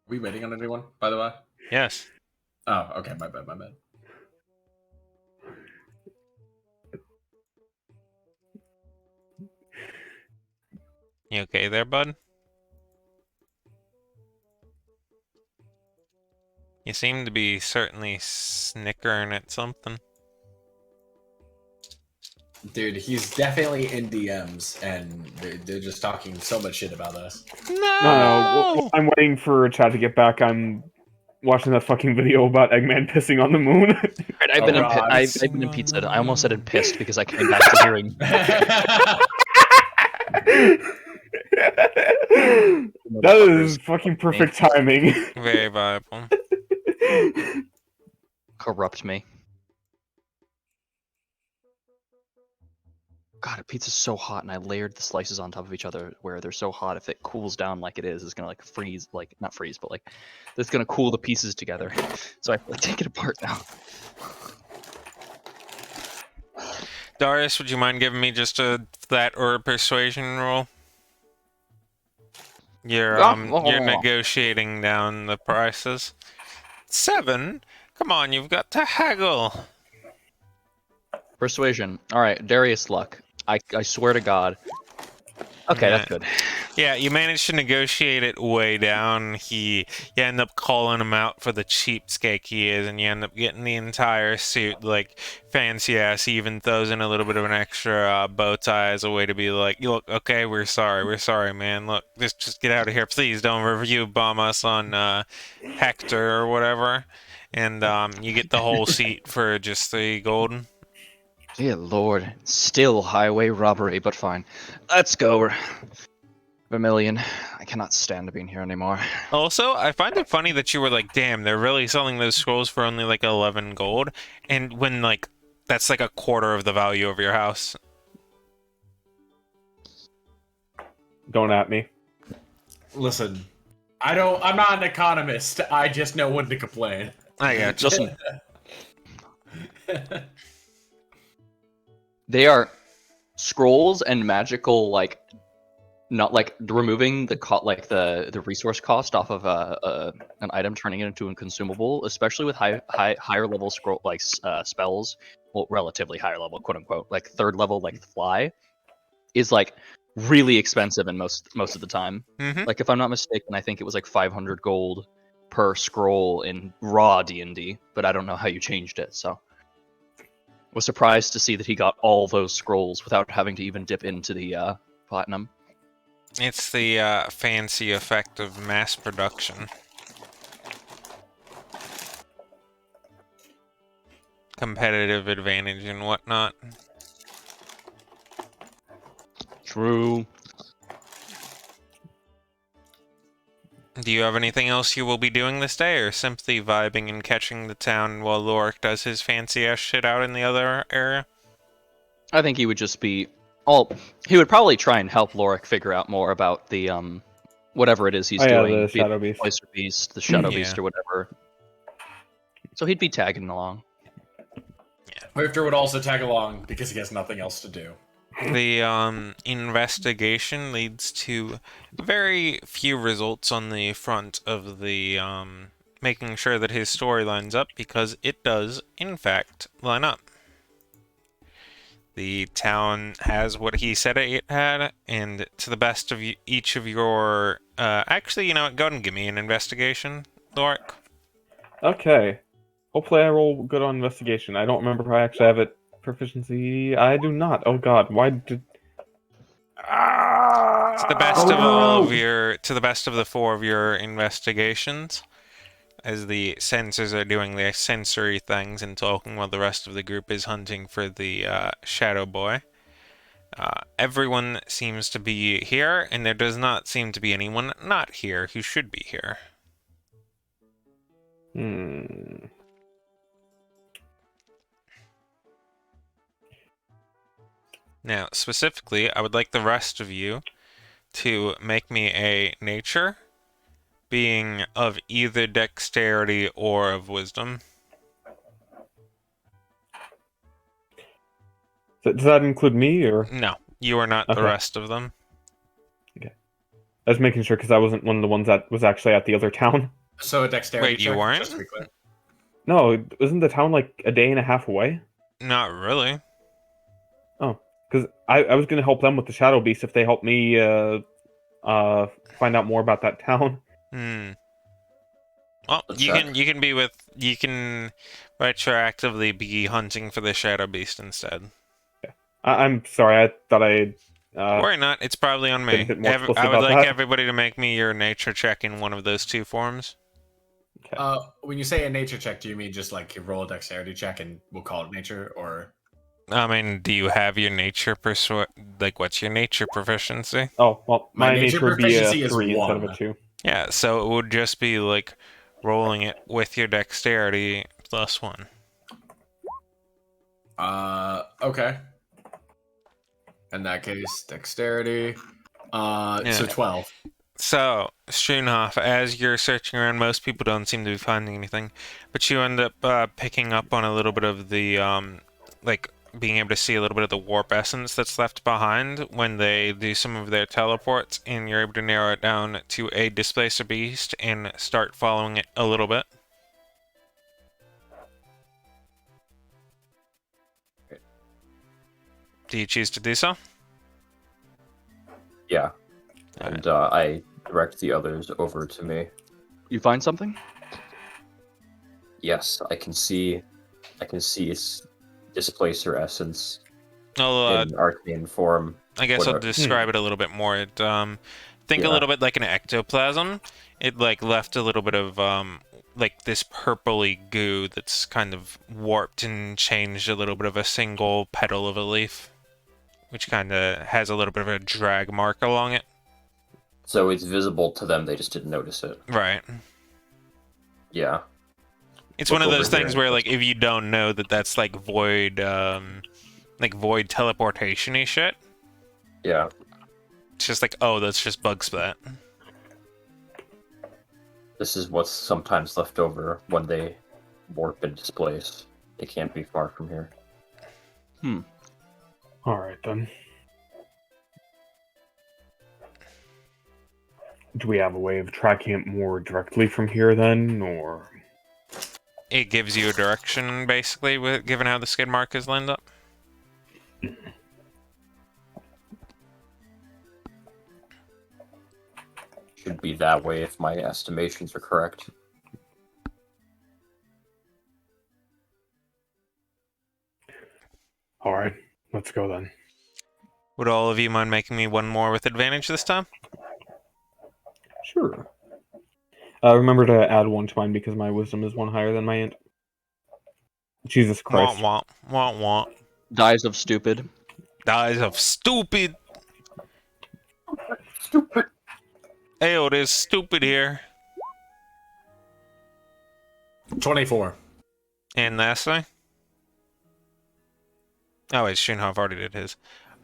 We waiting on anyone, by the way? Yes. Oh, okay. My bad. My bad. You okay there, bud? You seem to be certainly snickering at something. Dude, he's definitely in DMs, and they're just talking so much shit about us. No, I'm waiting for Chad to get back. I'm watching that fucking video about Eggman pissing on the moon. Right, I've Oh, been God. I've been in pizza. I almost said in pissed because I came back to hearing That is fucking perfect timing. Very viable. corrupt me. God, pizza's so hot, and I layered the slices on top of each other where they're so hot. If it cools down like it is, it's gonna like freeze, like not freeze, but like it's gonna cool the pieces together. So I have to take it apart now. Darius, would you mind giving me just that or a persuasion roll? You're negotiating down the prices. 7? Come on, you've got to haggle. Persuasion. All right, Darius luck. I swear to God. Okay, that's good. Yeah, you managed to negotiate it way down. You end up calling him out for the cheapskate he is, and you end up getting the entire suit, like, fancy ass. He even throws in a little bit of an extra bow tie as a way to be like, look, okay, we're sorry, man. Look, just get out of here, please. Don't review bomb us on Hector or whatever. And you get the whole seat for just 3 gold. Dear Lord, still highway robbery, but fine. Let's go. Vermilion, I cannot stand being here anymore. Also, I find it funny that you were like, damn, they're really selling those scrolls for only like 11 gold. And when like, that's like a quarter of the value of your house. Don't at me. Listen, I'm not an economist. I just know when to complain. I got you. Listen, they are scrolls and magical, like, not like removing the the resource cost off of an item, turning it into a consumable, especially with higher level scroll spells, well, relatively higher level, quote unquote, like 3rd level, like fly, is like really expensive in most of the time. Mm-hmm. Like if I'm not mistaken, I think it was like 500 gold per scroll in raw D&D, but I don't know how you changed it, so was surprised to see that he got all those scrolls without having to even dip into the platinum. It's the fancy effect of mass production. Competitive advantage and whatnot. True. Do you have anything else you will be doing this day, or simply vibing and catching the town while Lorik does his fancy ass shit out in the other area? I think he would just be he would probably try and help Lorik figure out more about the whatever it is he's doing. The Shadow Beast. Oyster Beast, the Shadow Yeah. Beast or whatever. So he'd be tagging along. Victor would also tag along because he has nothing else to do. The investigation leads to very few results on the front of the making sure that his story lines up, because it does, in fact, line up. The town has what he said it had, and to the best of each of your... actually, you know what? Go ahead and give me an investigation, Lorik. Okay. Hopefully I roll good on investigation. I don't remember if I actually have it proficiency. I do not. Oh god, why did... To the best of all of no! to the best of the four of your investigations, as the sensors are doing their sensory things and talking while the rest of the group is hunting for the Shadow Boy. Everyone seems to be here, and there does not seem to be anyone not here who should be here. Hmm. Now, specifically, I would like the rest of you to make me a nature, being of either dexterity or of wisdom. So does that include me, or... No, you are not the Okay. rest of them. I was making sure because I wasn't one of the ones that was actually at the other town. So a dexterity Wait, you check, weren't? just to be clear. No, isn't the town like a day and a half away? Not really. Oh, because I was gonna help them with the Shadow Beast if they help me find out more about that town. Hmm. Well, Let's you check. can retroactively be hunting for the Shadow Beast instead. I'm sorry, I thought I Worry not, it's probably on been a me. bit more explicit I would about like that. everybody to make me your nature check in one of those two forms. Okay. When you say a nature check, do you mean just like you roll a dexterity check and we'll call it nature, or I mean, do you have your nature what's your nature proficiency? Oh well, my my nature nature would be a proficiency is 3 instead of a 1? 2. Yeah, so it would just be like rolling it with your dexterity plus 1. Okay. In that case, dexterity. Yeah. So 12. So, Schoenhoff, as you're searching around, most people don't seem to be finding anything, but you end up picking up on a little bit of the, like, being able to see a little bit of the warp essence that's left behind when they do some of their teleports, and you're able to narrow it down to a displacer beast and start following it a little bit. Do you choose to do so? Yeah. And I direct the others over to me. You find something? Yes, I can see its displacer essence I'll, in arcane form. I guess I'll Whatever. describe it a little bit more. It, think a Yeah. little bit like an ectoplasm. It like left a little bit of like this purpley goo that's kind of warped and changed a little bit of a single petal of a leaf, which kind of has a little bit of a drag mark along it. So it's visible to them, they just didn't notice it. Right. Yeah. It's Look one of over those here things and where look. like if you don't know that that's like void teleportation-y shit, Yeah. it's just like, oh, that's just bug splat. This is what's sometimes left over when they warp and displace. They can't be far from here. Alright then. Do we have a way of tracking it more directly from here then, or... It gives you a direction, basically, given how the skid mark is lined up. Should be that way if my estimations are correct. Alright, let's go then. Would all of you mind making me one more with advantage this time? Sure. Remember to add 1 to mine because my wisdom is 1 higher than my int. Jesus Christ. Womp womp, womp womp. Dies of stupid. Dies of stupid. Stupid. Ayo, there's stupid here. 24. And lastly? Oh, wait, Schoenhoff already did his.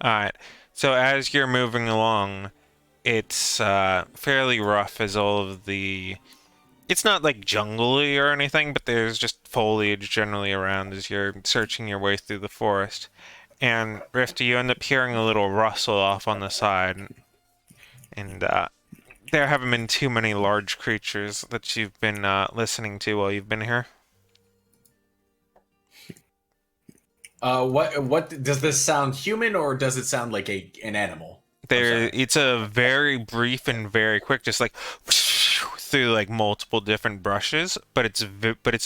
Alright, so as you're moving along, it's fairly rough as all of the... It's not like jungly or anything, but there's just foliage generally around as you're searching your way through the forest. And, Rifty, you end up hearing a little rustle off on the side. And there haven't been too many large creatures that you've been listening to while you've been here. What does this sound human or does it sound like an animal? There, sorry. it's a very brief and very quick, just like through like multiple different brushes, but it's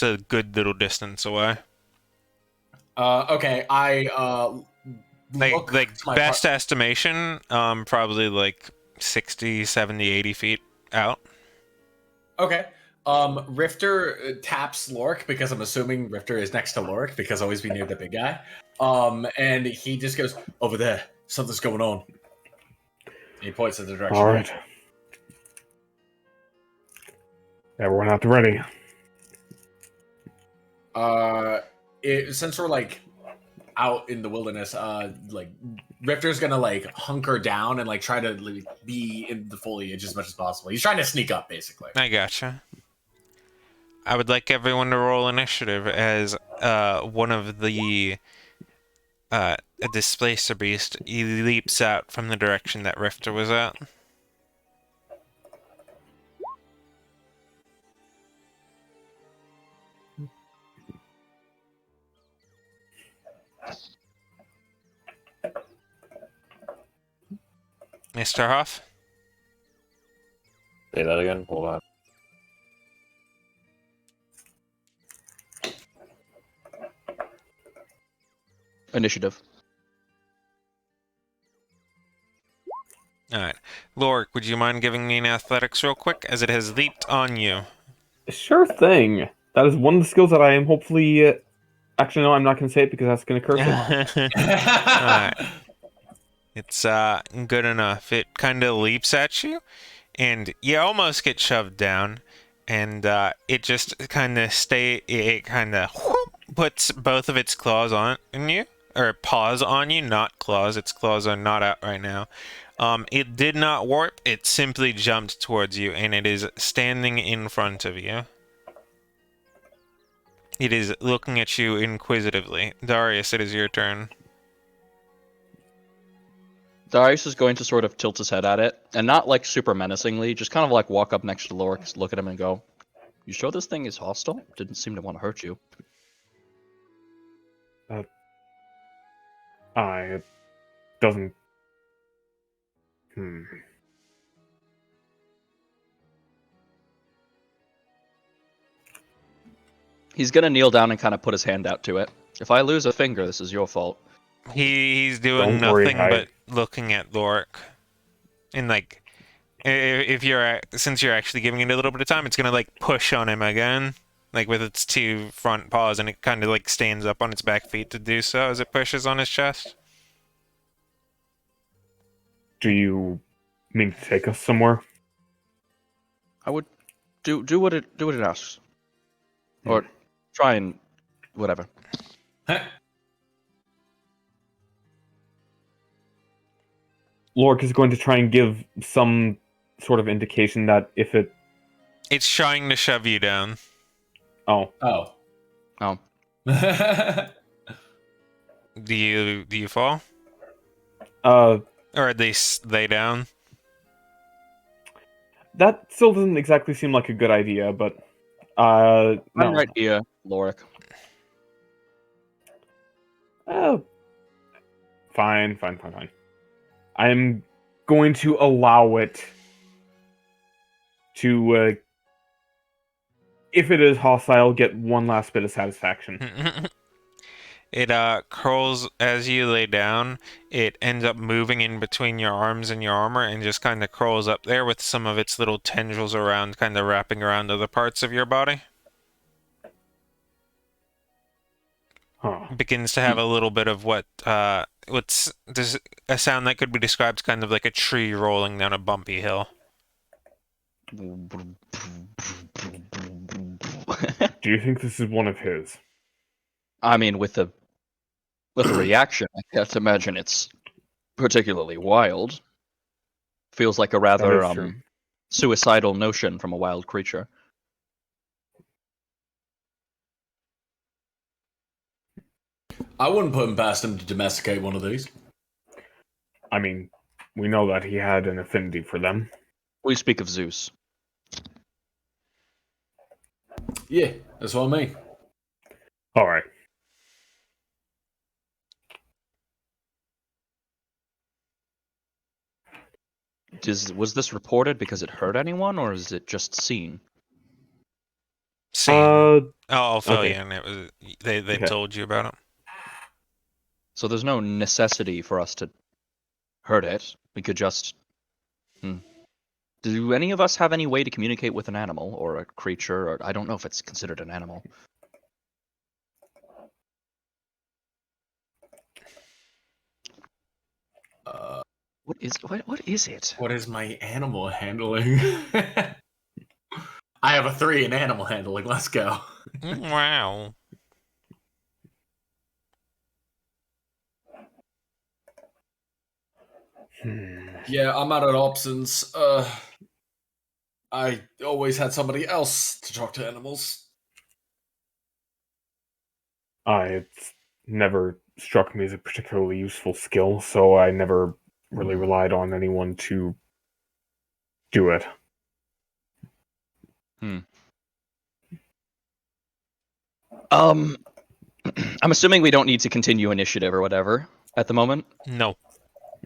a good little distance away. Okay, I look Like to my best estimation, probably like 60, 70, 80 feet out. Okay. Rifter taps Lork because I'm assuming Rifter is next to Lork because always be near the big guy. And he just goes, over there, something's going on. He points in the direction. All right. Everyone out to ready. Since we're like out in the wilderness, like Rifter's gonna like hunker down and like try to like, be in the foliage as much as possible. He's trying to sneak up, basically. I gotcha. I would like everyone to roll initiative as one of the a displacer beast. He leaps out from the direction that Rifter was at. Mr. Huff? Say that again. Hold on. Initiative. Alright. Lorik, would you mind giving me an athletics real quick, as it has leaped on you? Sure thing. That is one of the skills that I am hopefully. Actually, no, I'm not going to say it because that's going to curse it. Alright. It's good enough. It kind of leaps at you, and you almost get shoved down, and it just kind of it kind of puts both of its claws on you, or paws on you, not claws. Its claws are not out right now. It did not warp. It simply jumped towards you, and it is standing in front of you. It is looking at you inquisitively. Darius, it is your turn. Darius is going to sort of tilt his head at it, and not like super menacingly, just kind of like walk up next to Lorik, look at him, and go, "You sure this thing is hostile? Didn't seem to want to hurt you." It doesn't. He's gonna kneel down and kind of put his hand out to it. If I lose a finger, this is your fault. He's doing Don't worry, nothing but looking at Lorik. And like, if you're since you're actually giving it a little bit of time, it's gonna like push on him again, like with its two front paws, and it kind of like stands up on its back feet to do so as it pushes on his chest. Do you mean to take us somewhere? I would do what it asks, or try and whatever. Lork is going to try and give some sort of indication that if it. It's trying to shove you down. Oh. Oh. Oh. Do you fall? That Or at least lay down? still doesn't exactly seem like a good idea, but. No. I'm right here, Lorik. Fine. I'm going to allow it to, if it is hostile, get one last bit of satisfaction. It curls as you lay down. It ends up moving in between your arms and your armor and just kind of curls up there with some of its little tendrils around, kind of wrapping around other parts of your body. Huh. Begins to have a little bit of what's a sound that could be described kind of like a tree rolling down a bumpy hill. Do you think this is one of his? I mean, with the reaction, I can't imagine it's particularly wild. Feels like a rather That is true. suicidal notion from a wild creature. I wouldn't put him past him to domesticate one of these. I mean, we know that he had an affinity for them. We speak of Zeus. Yeah, that's what I mean. All right. Was this reported because it hurt anyone, or is it just seen? Seen. Uh, I'll fill okay. you in. It was they Okay. told you about it. So there's no necessity for us to hurt it. We could just. Do any of us have any way to communicate with an animal or a creature? Or I don't know if it's considered an animal. What is it? What is my animal handling? I have a 3 in animal handling. Let's go. Wow. Yeah, I'm out of options. I always had somebody else to talk to animals. It's never struck me as a particularly useful skill, so I never really relied on anyone to do it. I'm assuming we don't need to continue initiative or whatever at the moment. No.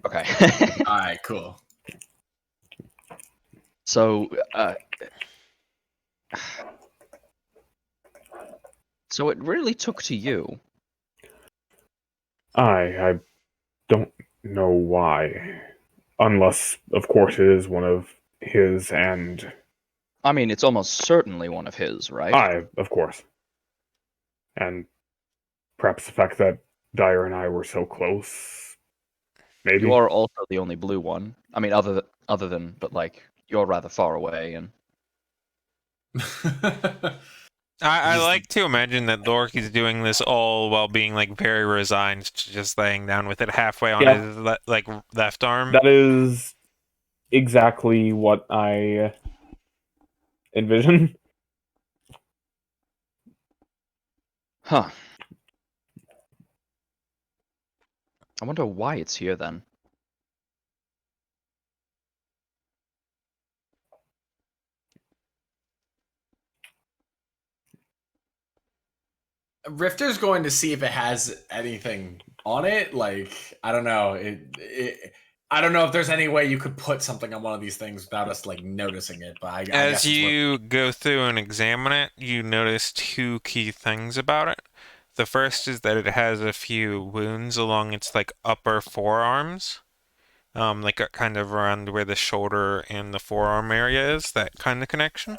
Okay. All right, cool. So, so it really took to you. I don't know why. Unless, of course, it is one of his, and I mean, it's almost certainly one of his, right? of course. And perhaps the fact that Dyer and I were so close. Maybe. You are also the only blue one. I mean, other than, but like you're rather far away, and I Just- like to imagine that Lork is doing this all while being like very resigned to just laying down with it halfway on Yeah. his like left arm. That is exactly what I envision. huh? I wonder why it's here then. Rifter's going to see if it has anything on it. Like, I don't know. I don't know if there's any way you could put something on one of these things without us like noticing it. But I As guess it's you go through and examine it, you notice two key things about it. The first is that it has a few wounds along its like upper forearms, like kind of around where the shoulder and the forearm area is, that kind of connection.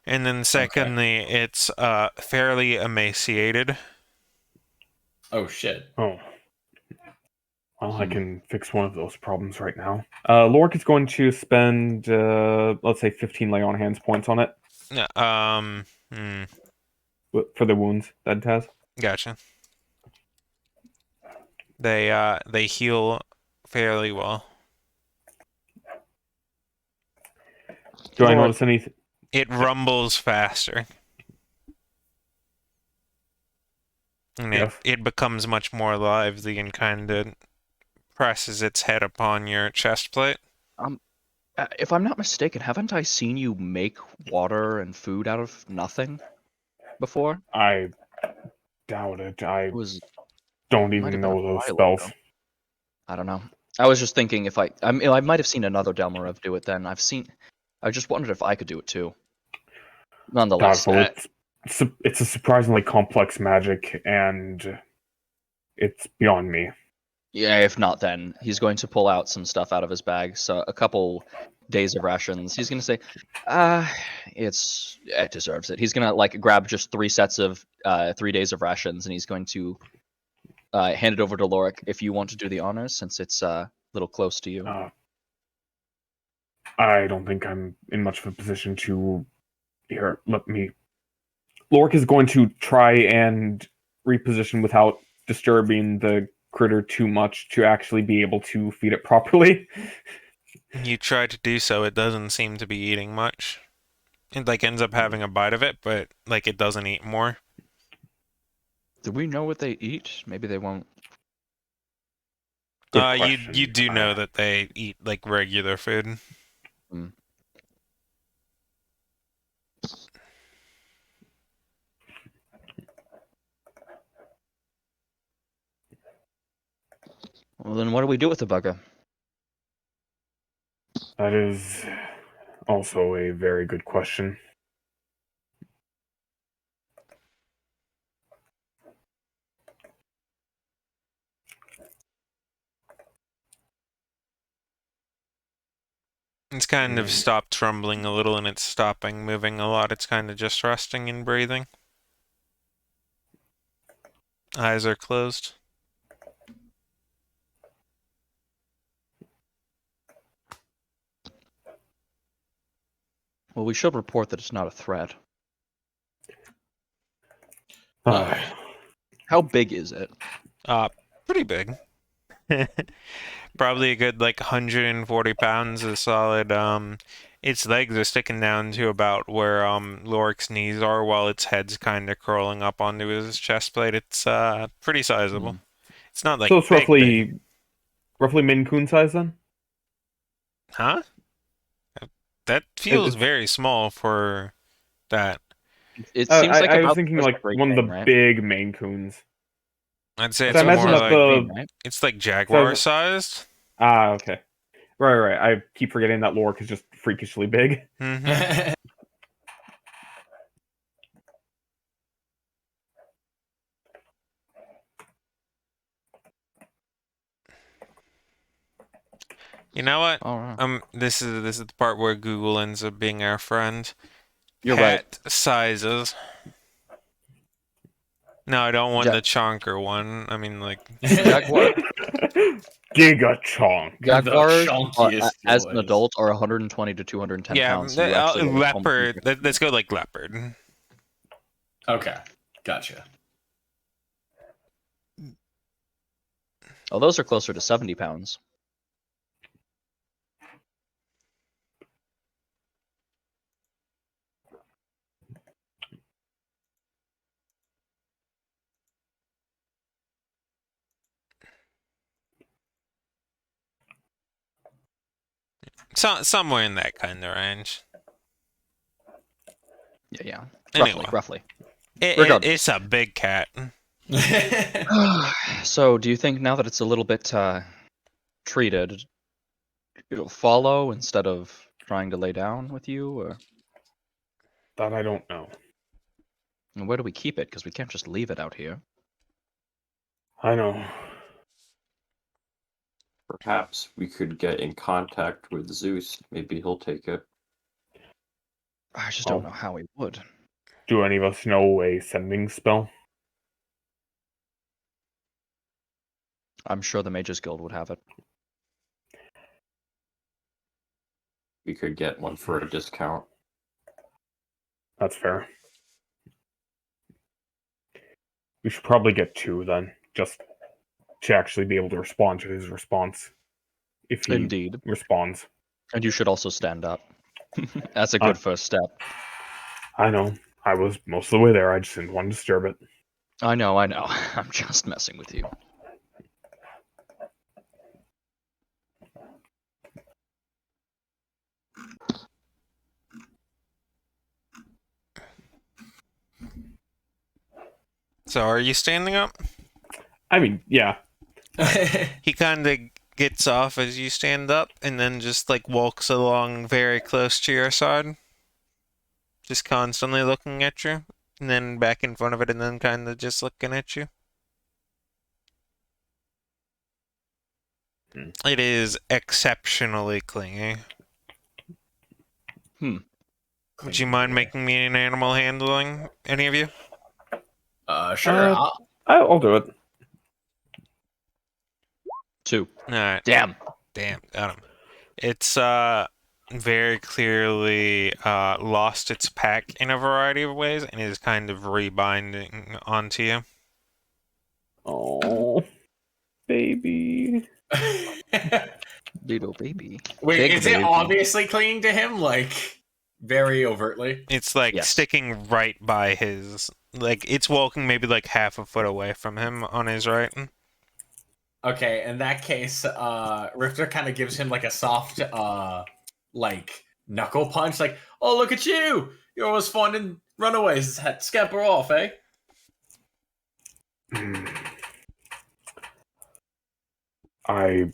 And then secondly, it's fairly emaciated. Oh shit. Oh. Well, I can fix one of those problems right now. Lork is going to spend, let's say, 15 lay on hands points on it Hmm, for the wounds that it has. gotcha. They heal fairly well. Do I Lord, notice anything? It rumbles faster. And Yes. it becomes much more lively and kind of presses its head upon your chest plate. if I'm not mistaken, haven't I seen you make water and food out of nothing before? I doubt it. I It was don't might have even been a know those while spells. ago. I don't know. I was just thinking if I mean, I might have seen another Delmarev do it. Then I just wondered if I could do it too. Nonetheless, Doubtful. It's a surprisingly complex magic, and it's beyond me. yeah. If not, then he's going to pull out some stuff out of his bag. So a couple days of rations. He's going to say, it deserves it. He's going to like grab just 3 sets of 3 days of rations, and he's going to hand it over to Lorik if you want to do the honors, since it's a little close to you. I don't think I'm in much of a position to. Here, let me. Lork is going to try and reposition without disturbing the critter too much to actually be able to feed it properly. You try to do so, it doesn't seem to be eating much. It like ends up having a bite of it, but like it doesn't eat more. Do we know what they eat? Maybe they won't. Good You question. do know that they eat like regular food. Hmm. Well, then what do we do with the bugger? That is also a very good question. It's kind of stopped trembling a little and it's stopping moving a lot. It's kind of just resting and breathing. Eyes are closed. Well, we should report that it's not a threat. How big is it? Pretty big. Probably a good like 140 pounds of solid. Its legs are sticking down to about where Lorik's knees are, while its head's kind of curling up onto his chest plate. It's pretty sizable. It's not like So it's big, big. roughly Maine Coon size then? Huh? That feels It's very small for that. It seems like I was about thinking the size of like a Great one of Dane, the right? big Maine Coons. I'd say That's it's I about the imagine more size that of a like Great Dane, the right? it's like jaguar sized. okay. Right. I keep forgetting that Lorik is just freakishly big. Mm-hmm. You know what? All right. This is the part where Google ends up being our friend. You're right. Pet sizes. No, I don't want Ja- the chonker one. I mean, like, Jaguar Giga Chonk. Jaguars chonkiest as an boys. adult are 120 to 210 yeah, pounds. So you actually get almost leopard. Let's go like leopard. Okay, gotcha. Oh, those are closer to 70 pounds. So somewhere in that kind of range. Yeah. Anyway, Roughly. It, it's a big cat. So, do you think now that it's a little bit treated, it'll follow instead of trying to lay down with you? Or That I don't know. and where do we keep it? Because we can't just leave it out here. I know. Perhaps we could get in contact with Zeus. Maybe he'll take it. I just don't know how he would. Do any of us know a sending spell? I'm sure the Mages Guild would have it. We could get one for a discount. That's fair. We should probably get two then, just to actually be able to respond to his response. If he Indeed. responds. And you should also stand up. That's a good first step. I know. I was most of the way there. I just didn't want to disturb it. I know. I'm just messing with you. So are you standing up? I mean, yeah. He kind of gets off as you stand up and then just like walks along very close to your side. Just constantly looking at you. And then back in front of it and then kind of just looking at you. It is exceptionally clingy. Would you mind making me an animal handling? Any of you? Sure. I'll do it. 2. Alright. Damn. Got him. It's very clearly lost its pack in a variety of ways and is kind of rebinding onto you. Oh, baby. Little baby. Wait, Big is baby. it obviously clinging to him, like, very overtly? It's like Yes. sticking right by his, like it's walking maybe like half a foot away from him on his right. Okay, in that case, Rifter kind of gives him, like, a soft, like, knuckle punch, like, oh, look at you! You're always finding runaways, scamper off, eh? I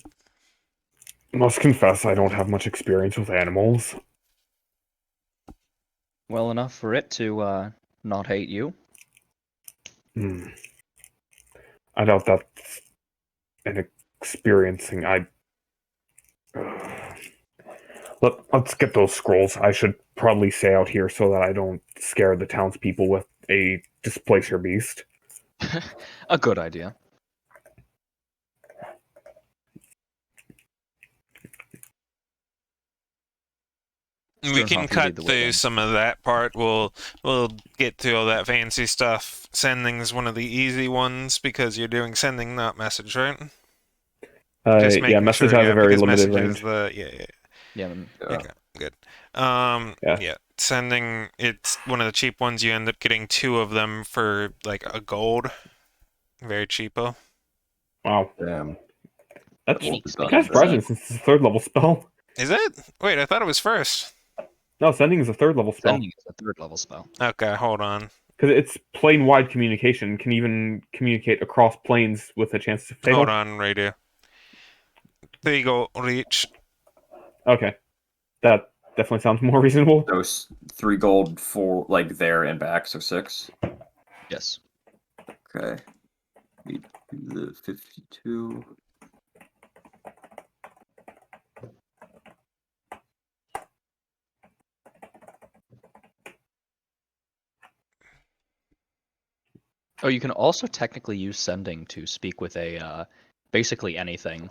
Must confess, I don't have much experience with animals. Well enough for it to not hate you. Hmm. I doubt that's an experiencing. Let's get those scrolls. I should probably stay out here so that I don't scare the townspeople with a displacer beast. A good idea. We can Sternhoff, you lead cut the way through then. some of that part. We'll get through all that fancy stuff. Sending's one of the easy ones because you're doing sending, not message, right? Just Yeah, making message sure, has yeah, a very because limited message is range. the Yeah. Yeah. okay, good. Yeah. Yeah, sending it's one of the cheap ones. You end up getting 2 of them for like a gold, very cheapo. Wow. Damn. That's Any kind of surprising since it's a third level spell. Is it? Wait, I thought it was first. No, sending is a third level spell. Sending is a third level spell. Okay, hold on. Because it's plane wide communication, can even communicate across planes with a chance to fail. Hold on, radio. There you go, reach. Okay. That definitely sounds more reasonable. So 3 gold for like there and back, so 6. Yes. Okay. We do the 52. Oh, you can also technically use sending to speak with a basically anything.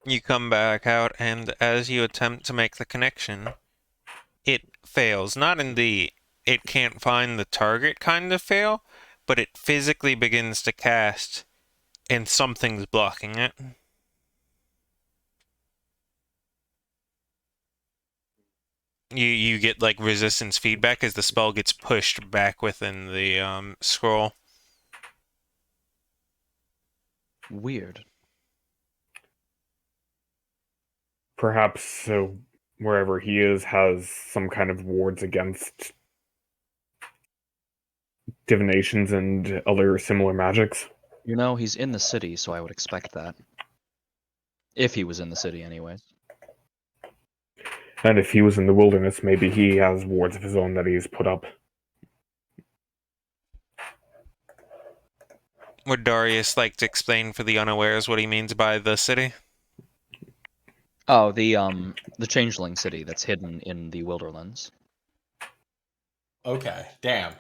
You come back out, and as you attempt to make the connection, it fails. Not in the it can't find the target kind of fail, but it physically begins to cast, and something's blocking it. You get like resistance feedback as the spell gets pushed back within the scroll. Weird. Perhaps wherever he is has some kind of wards against divinations and other similar magics. You know, he's in the city, so I would expect that. If he was in the city, anyways. And if he was in the wilderness, maybe he has wards of his own that he's put up. Would Darius like to explain for the unawares what he means by the city? Oh, the changeling city that's hidden in the Wilderlands. Okay, damn.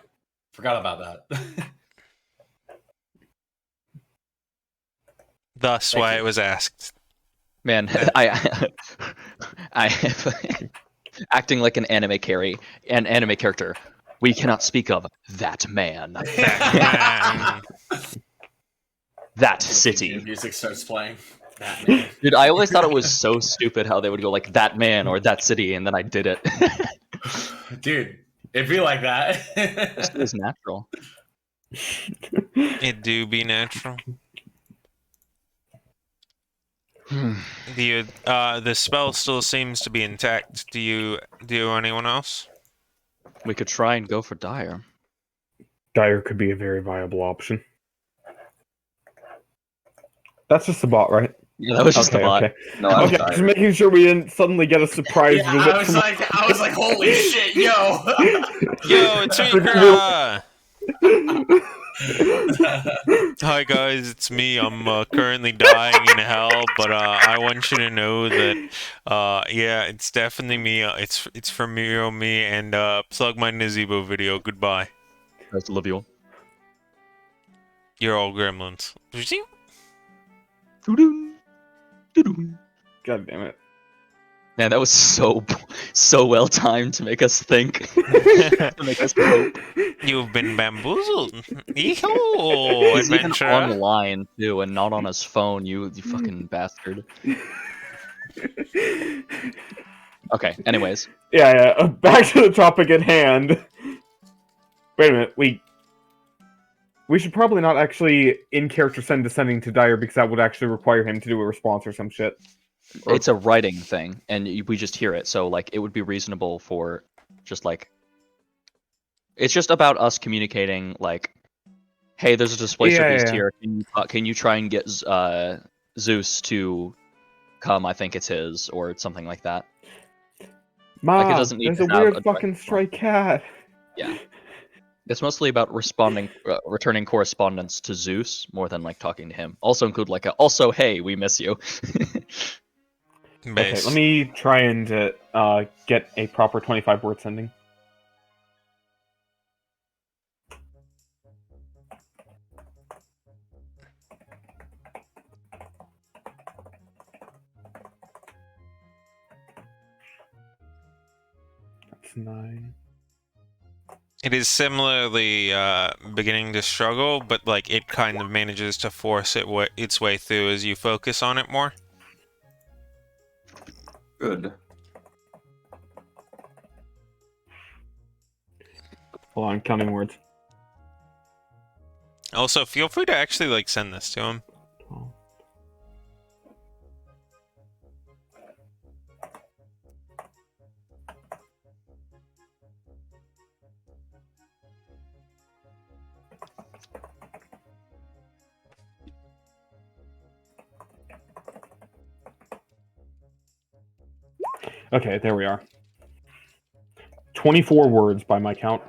Forgot about that. Thus, Thank why you. it was asked. Man, I acting like an anime character. We cannot speak of that man. Man. That New city. music starts playing. That man. Dude, I always thought it was so stupid how they would go like that man or that city, and then I did it. Dude, it'd be like that. This is natural. It do be natural. The spell still seems to be intact. Do anyone else? We could try and go for Dire. Dire could be a very viable option. That's just a bot, right? Yeah, that was just okay, the bot. okay. No, I was Okay, just tired. making sure we didn't suddenly get a surprise. Yeah, I was like, holy shit, yo. Yo, it's me, Hi guys, it's me. I'm currently dying in hell, but I want you to know that yeah, it's definitely me. It's from me, and plug my Nazebo video. Goodbye. That's Olivia. You're all gremlins. God damn it. Man, that was so well timed to make us think. To make us hope. You've been bamboozled. He's Yeehaw, even adventurer. online too, and not on his phone. You fucking bastard. Okay. Anyways, Yeah. Back to the topic at hand. Wait a minute. We should probably not actually in character send descending to Dire because that would actually require him to do a response or some shit. it's a writing thing, and we just hear it. So like, it would be reasonable for just like. It's just about us communicating like hey, there's a displacer Yeah, beast yeah. here. Can you try and get Zeus to come? I think it's his, or something like that. Like, it Ma, doesn't need there's to a have weird a direct fucking stray cat. Yeah. It's mostly about returning correspondence to Zeus more than like talking to him. Also include like also, hey, we miss you. Okay, Base. let me try and get a proper 25-word sending. That's 9. It is similarly beginning to struggle, but like it kind of manages to force its way through as you focus on it more. Good. Hold on, counting words. Also, feel free to actually like send this to him. 12. Okay, there we are. 24 words by my count.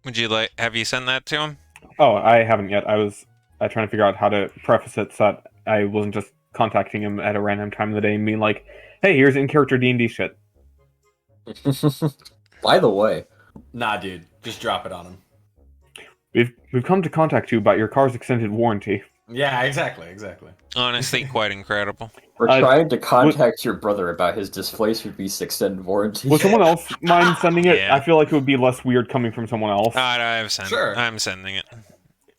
Would you like? Have you sent that to him? Oh, I haven't yet. I was trying to figure out how to preface it so that I wasn't just contacting him at a random time of the day and being like, "Hey, here's in-character D&D shit." By the way, Nah, dude, just drop it on him. We've come to contact you about your car's extended warranty. Yeah, exactly. Honestly, quite incredible. we're Uh, trying to contact your brother about his displacer beast extended warranty. Would someone else mind sending it? Yeah. I feel like it would be less weird coming from someone else. I've sent. Sure. I'm sending it.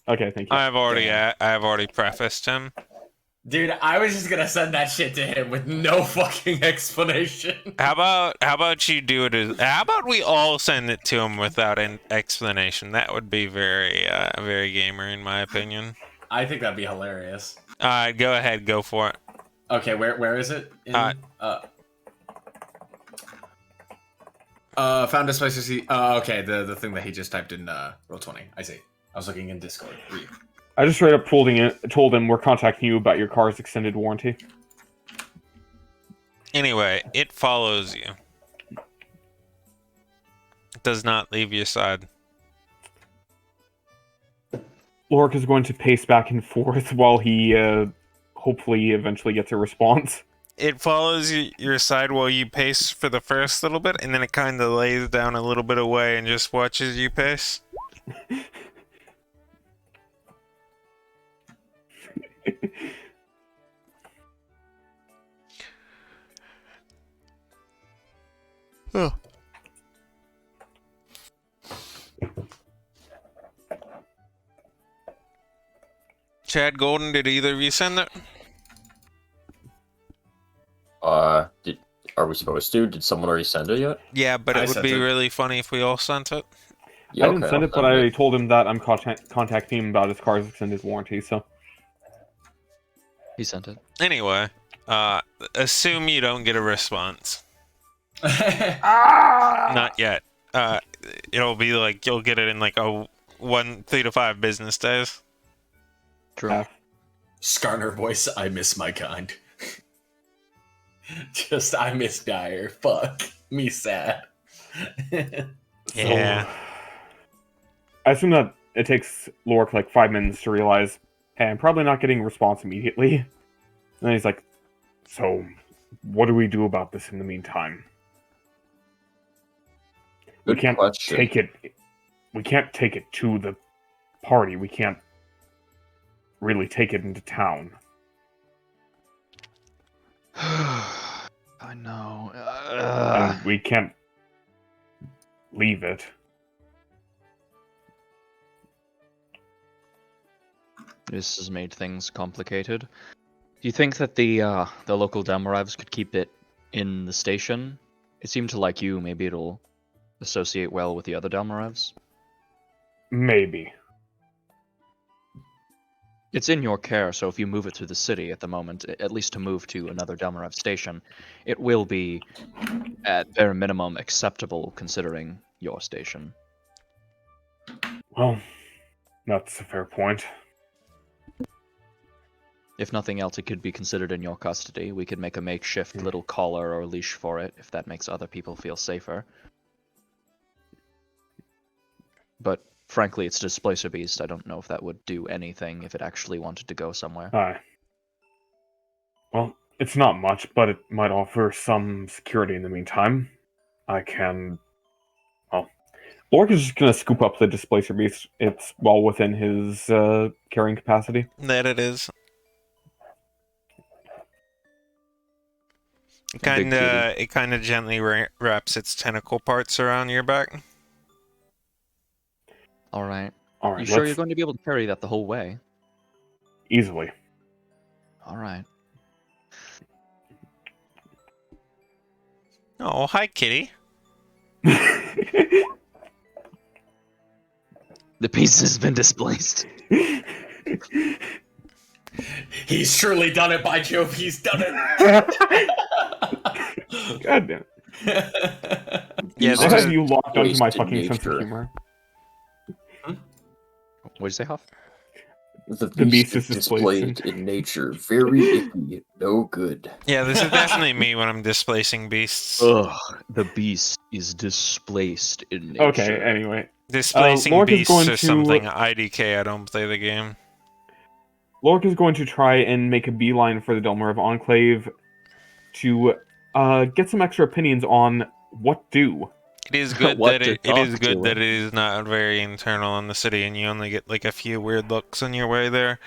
Okay, thank you. I've Damn. already prefaced him. Dude, I was just gonna send that shit to him with no fucking explanation. How about you do it as? How about we all send it to him without an explanation? That would be very gamer in my opinion. I think that'd be hilarious. Go ahead, go for it. Okay, where is it? In, found a spicy. Okay, the thing that he just typed in Roll20. I see. I was looking in Discord. Read. I just straight up told him we're contacting you about your car's extended warranty. Anyway, it follows you. It does not leave your side. Lorik is going to pace back and forth while he hopefully eventually gets a response. It follows your side while you pace for the first little bit, and then it kind of lays down a little bit away and just watches you pace. Oh. Chad Golden, did either of you send it? Are we supposed to? Did someone already send it yet? Yeah, but I it would sent be it. really funny if we all sent it. Yeah, I didn't okay, send I'll it, but I told him that I'm contacting him about his car's extended warranty, so... He sent it. Anyway, assume you don't get a response. Ah! Not yet. It'll be like you'll get it in like 3 to 5 business days. True. Skarner voice. I miss my kind. Just I miss Dyer. Fuck me, sad. Yeah. So, I assume that it takes Lorik like 5 minutes to realize, hey, I'm probably not getting a response immediately. And then he's like, so, what do we do about this in the meantime? Good we can't question. take it. We can't take it to the party. We can't really take it into town. I know. And we can't leave it. This has made things complicated. Do you think that the local Damarives could keep it in the station? It seemed to like you. Maybe it'll associate well with the other Delmarevs? Maybe. It's in your care, so if you move it to the city at the moment, at least to move to another Delmarev station, it will be, at bare minimum, acceptable considering your station. Well, that's a fair point. If nothing else, it could be considered in your custody. We could make a makeshift little collar or leash for it, if that makes other people feel safer. But frankly, it's a displacer beast. I don't know if that would do anything if it actually wanted to go somewhere. Aye. Well, it's not much, but it might offer some security in the meantime. I can... Well, Lork is just going to scoop up the displacer beast. It's well within his carrying capacity. That it is. Big It kind of gently wraps its tentacle parts around your back. Alright. All You right, sure let's you're going to be able to carry that the whole way? easily. Alright. Oh, hi, kitty. The beast has been displaced. He's surely done it, by Jove, he's done it! God damn it. Yeah, I'll there's have you locked onto my Wasted fucking sense of nature. humor. What'd you say, Huff? The beast beast is is displacing. displayed in nature. Very icky. No good. Yeah, this is definitely me when I'm displacing beasts. Ugh, the beast is displaced in nature. Okay, anyway. Displacing Lork is beasts going or to- something. IDK, I don't play the game. Lork is going to try and make a beeline for the Delmarv Enclave to get some extra opinions on what do. It is good What that to it is talk good to that him. it is not very internal in the city, and you only get like a few weird looks on your way there.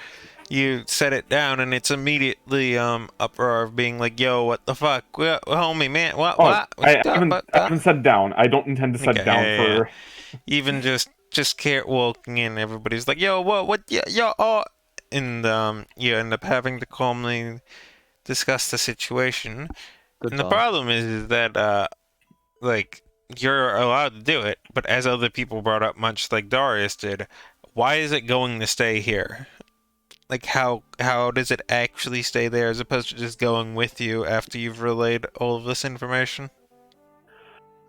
You set it down, and it's immediately uproar of being like, "Yo, what the fuck, homie, man, what, Oh, what?" I haven't set down. I don't intend to set Okay, down yeah, for... Even just care walking in, everybody's like, "Yo, what, yeah, yo, oh," and you end up having to calmly discuss the situation. Good And the talk. problem is that like, you're allowed to do it, but as other people brought up, much like Darius did, why is it going to stay here? Like, how does it actually stay there as opposed to just going with you after you've relayed all of this information?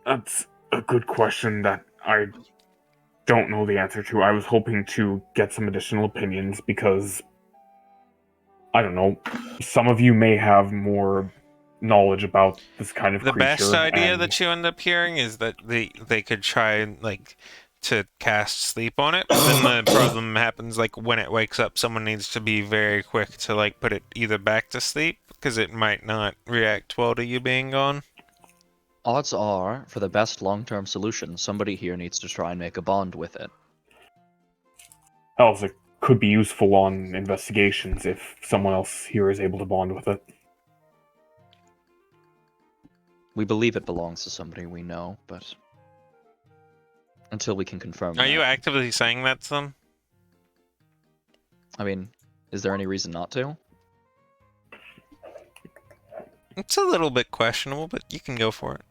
That's a good question that I don't know the answer to. I was hoping to get some additional opinions because, I don't know, some of you may have more knowledge about this kind of The creature. best idea and... that you end up hearing is that they could try and, like, to cast sleep on it, but then the problem happens, like, when it wakes up, someone needs to be very quick to, like, put it either back to sleep, because it might not react well to you being gone. Odds are, for the best long-term solution, somebody here needs to try and make a bond with it. else it could be useful on investigations if someone else here is able to bond with it. We believe it belongs to somebody we know, but until we can confirm Are that. you actively saying that to them? I mean, is there any reason not to? It's a little bit questionable, but you can go for it.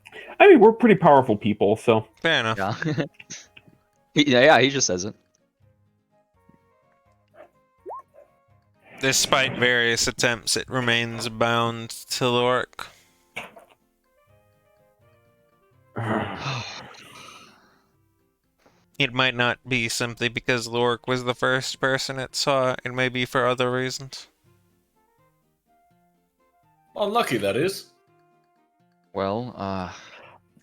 I mean, we're pretty powerful people, so... Fair enough. Yeah. yeah, he just says it. Despite various attempts, it remains bound to Lork. It might not be simply because Lork was the first person it saw, it may be for other reasons. Unlucky, that is. Well,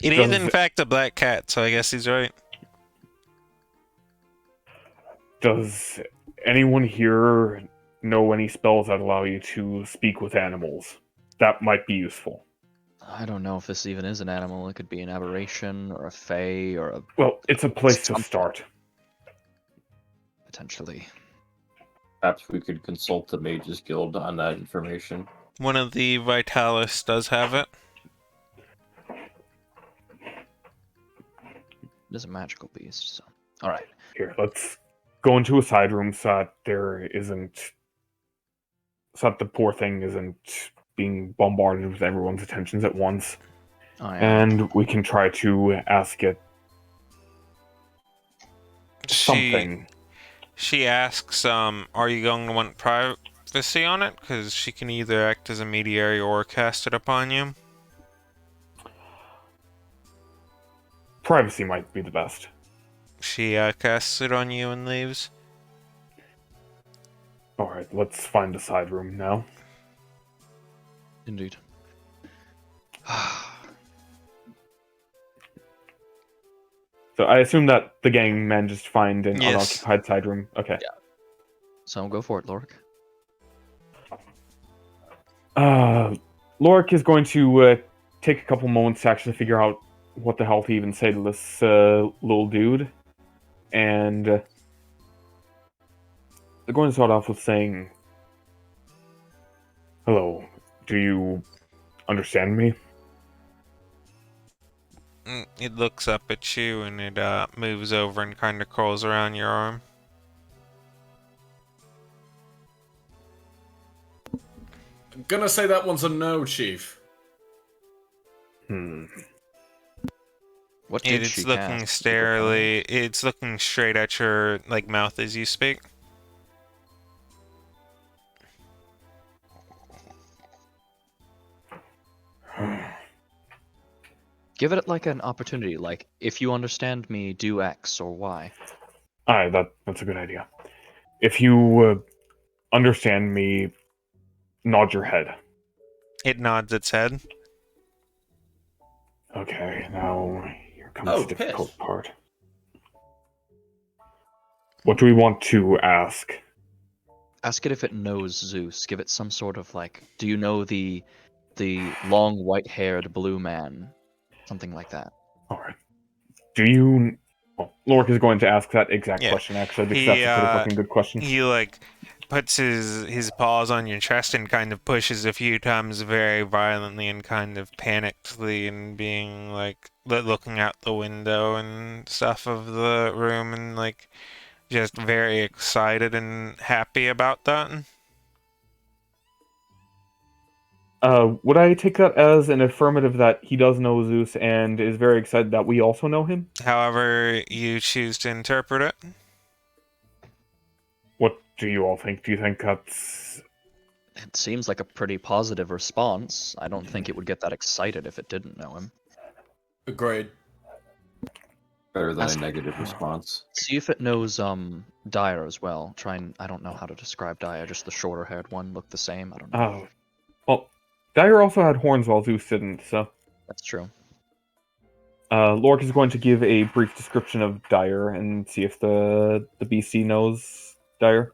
It is Does- in fact a black cat, so I guess he's right. Does anyone here know any spells that allow you to speak with animals? That might be useful. I don't know if this even is an animal. It could be an aberration or a fae or a Well, it's a place to Something. start. potentially. Perhaps we could consult the Mages Guild on that information. One of the Vitalis does have it. It is a magical beast, so. Alright. Here, let's go into a side room so that there isn't... so that the poor thing isn't being bombarded with everyone's attentions at once. Oh, yeah. And we can try to ask it something. She asks, are you going to want privacy on it? Because she can either act as a mediary or cast it upon you. Privacy might be the best. She casts it on you and leaves. Alright, let's find a side room now. Indeed. So I assume that the gang manages to find an Yes. unoccupied side room. Okay. So go for it, Lorik. Lorik is going to take a couple moments to actually figure out what the hell to even say to this little dude. And they're going to start off with saying, "Hello, do you understand me?" It looks up at you and it moves over and kind of curls around your arm. I'm gonna say that one's a no, Chief. What did It's she looking cast? starely. It's looking straight at your mouth as you speak. Give it like an opportunity, like, if you understand me, do X or Y. Alright, that's a good idea. If you understand me, nod your head. It nods its head. Okay, now here comes Oh, the difficult piss. part. What do we want to ask? Ask it if it knows Zeus. Give it some sort of like, do you know the long white-haired blue man? Something like that. Alright. Do you... Well, Lorik is going to ask that exact Yeah. question, actually, because He, that's a pretty fucking good question. He puts his paws on your chest and kind of pushes a few times very violently and kind of panickedly and being like looking out the window and stuff of the room and like just very excited and happy about that. Would I take that as an affirmative that he does know Zeus and is very excited that we also know him? However you choose to interpret it. What do you all think? Do you think that's... It seems like a pretty positive response. I don't think it would get that excited if it didn't know him. Agreed. Better than Ask- a negative response. See if it knows Dyer as well. Try and I don't know how to describe Dyer, just the shorter haired one looked the same. I don't know. Oh. Well, Dyer also had horns while Zeus didn't, so... That's true. Lorik is going to give a brief description of Dyer and see if the BC knows Dyer.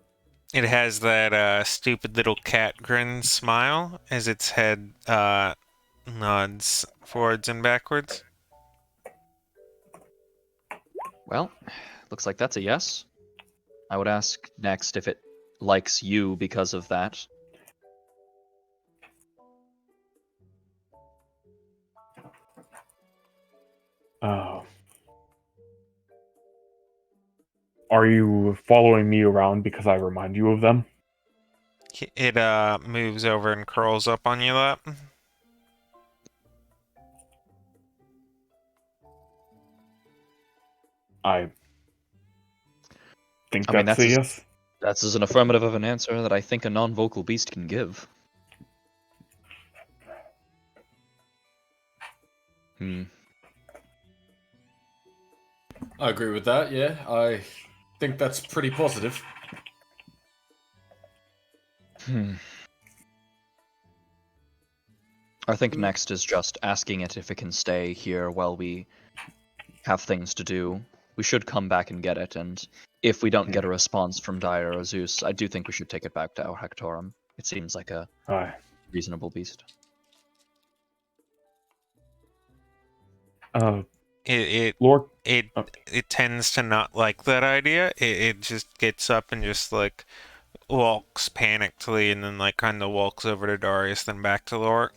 It has that stupid little cat grin smile as its head nods forwards and backwards. Well, looks like that's a yes. I would ask next if it likes you because of that. Are you following me around because I remind you of them? It moves over and curls up on your lap. I think I mean, that's a yes. That's as an affirmative of an answer that I think a non-vocal beast can give. I agree with that, yeah. I think that's pretty positive. I think next is just asking it if it can stay here while we have things to do. We should come back and get it, and if we don't get a response from Dyer or Zeus, I do think we should take it back to our Hectorum. It seems like a Aye. reasonable beast. Lord, It tends to not like that idea. It just gets up and just like walks panickedly and then like kind of walks over to Darius then back to Lork.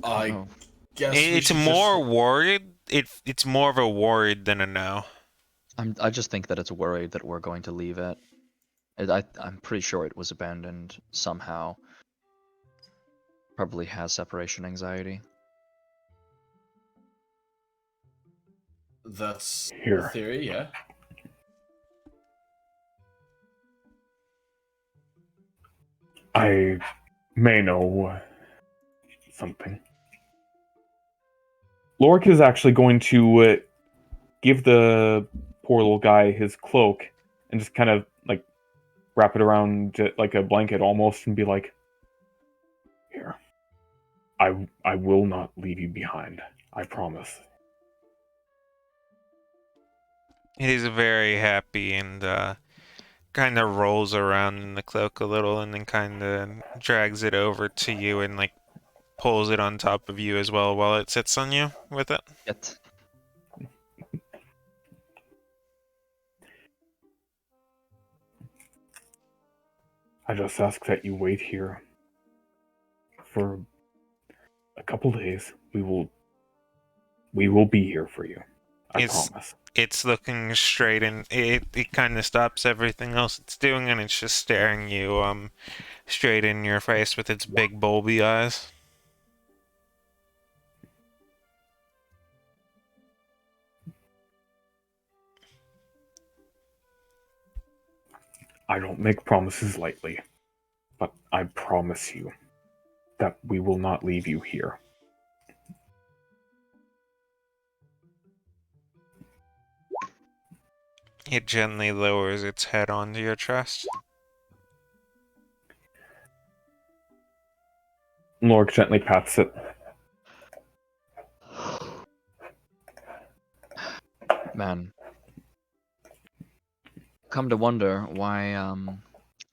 I guess we It's should more just... worried it's more of a worried than a no. I just think that it's worried that we're going to leave it. I'm pretty sure it was abandoned somehow. Probably has separation anxiety. That's a Here. theory, yeah. I may know something. Lorik is actually going to give the poor little guy his cloak and just kind of like wrap it around like a blanket almost and be like, "Here, I will not leave you behind. I promise." He's very happy and kind of rolls around in the cloak a little and then kind of drags it over to you and like pulls it on top of you as well while it sits on you with it. Yet. I just ask that you wait here for a couple days. We will be here for you. I promise. It's looking straight and it kind of stops everything else it's doing and it's just staring you straight in your face with its big bulby eyes. I don't make promises lightly, but I promise you that we will not leave you here. It gently lowers its head onto your chest. Lorik gently pats it. Man. Come to wonder why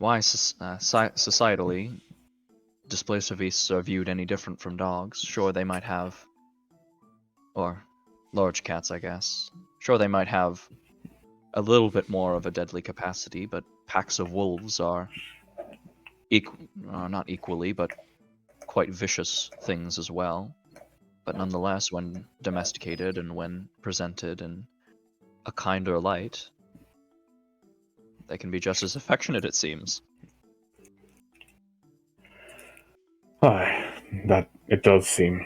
societally displaced beasts are viewed any different from dogs. Sure, they might have, or large cats, I guess. Sure, they might have a little bit more of a deadly capacity, but packs of wolves are not equally, but quite vicious things as well. But nonetheless, when domesticated and when presented in a kinder light, they can be just as affectionate, it seems. That it does seem.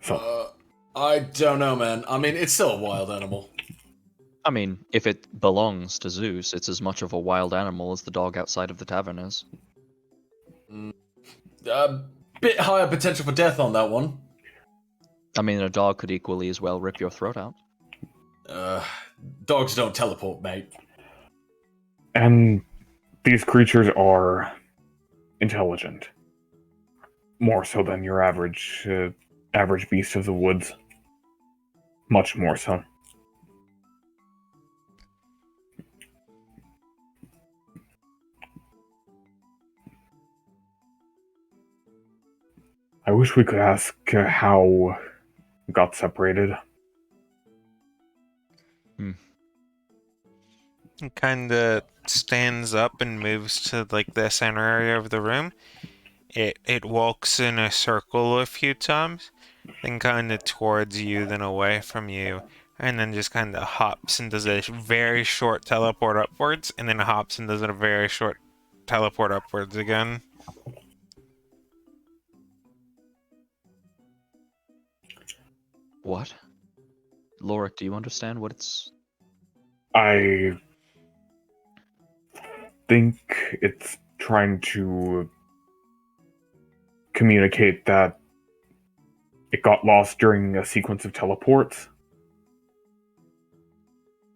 So, I don't know, man. I mean, it's still a wild animal. I mean, if it belongs to Zeus, it's as much of a wild animal as the dog outside of the tavern is. A bit higher potential for death on that one. I mean, a dog could equally as well rip your throat out. Dogs don't teleport, mate. and these creatures are intelligent, more so than your average beast of the woods. Much more so. I wish we could ask how we got separated. It kind of stands up and moves to like the center area of the room. It walks in a circle a few times, then kind of towards you, then away from you, and then just kind of hops and does a very short teleport upwards, and then hops and does a very short teleport upwards again. What? Lorik, do you understand what it's... I think it's trying to communicate that it got lost during a sequence of teleports.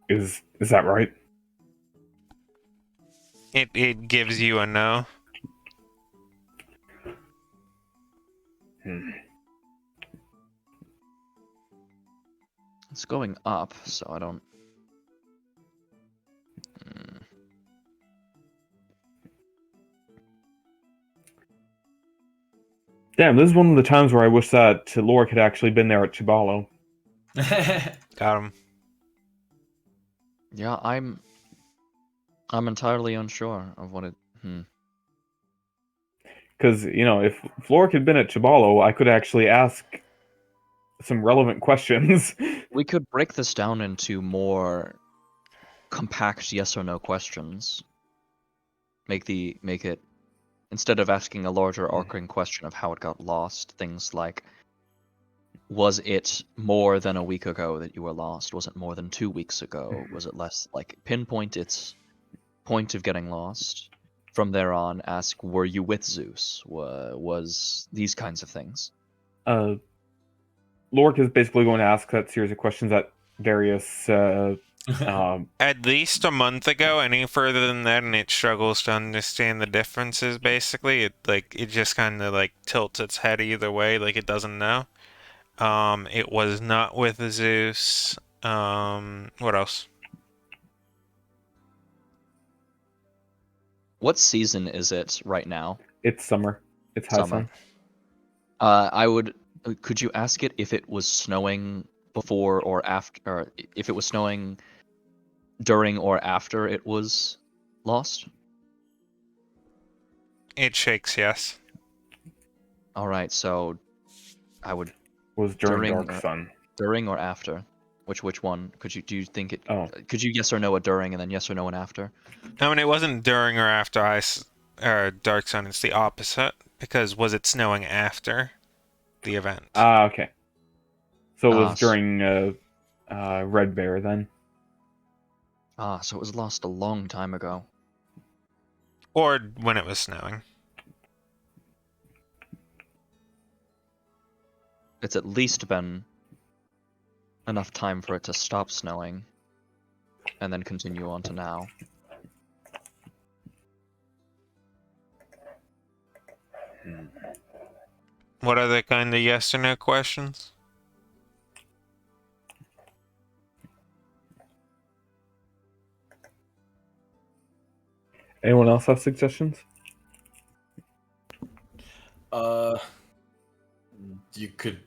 Is that right? It gives you a no. It's going up, so I don't... Damn, this is one of the times where I wish that Lorik had actually been there at Chibalo. Got him. Yeah, I'm entirely unsure of what it... Because, if Floric had been at Chibalo, I could actually ask some relevant questions. We could break this down into more compact yes or no questions. Make it instead of asking a larger arcing question of how it got lost, things like, was it more than a week ago that you were lost? Was it more than 2 weeks ago? Was it less? Like, pinpoint its point of getting lost. From there on, ask, were you with Zeus? Was these kinds of things. Lork is basically going to ask that series of questions at various At least a month ago, any further than that, and it struggles to understand the differences. Basically, it just kind of like tilts its head either way, like it doesn't know. It was not with Zeus. What else? What season is it right now? It's summer. It's high Summer. sun. Could you ask it if it was snowing before or after, or if it was snowing during or after it was lost? It shakes yes. All right, so I would Was during during dark sun. during or after. Which one? Do you think it? Oh. Could you yes or no a during and then yes or no an after? I mean, it wasn't during or after ice or dark sun. It's the opposite because was it snowing after the event? Okay. So it was s- during Red Bear then. So it was lost a long time ago. Or when it was snowing. It's at least been enough time for it to stop snowing and then continue on to now. What other kind of yes or no questions? Anyone else have suggestions? You could.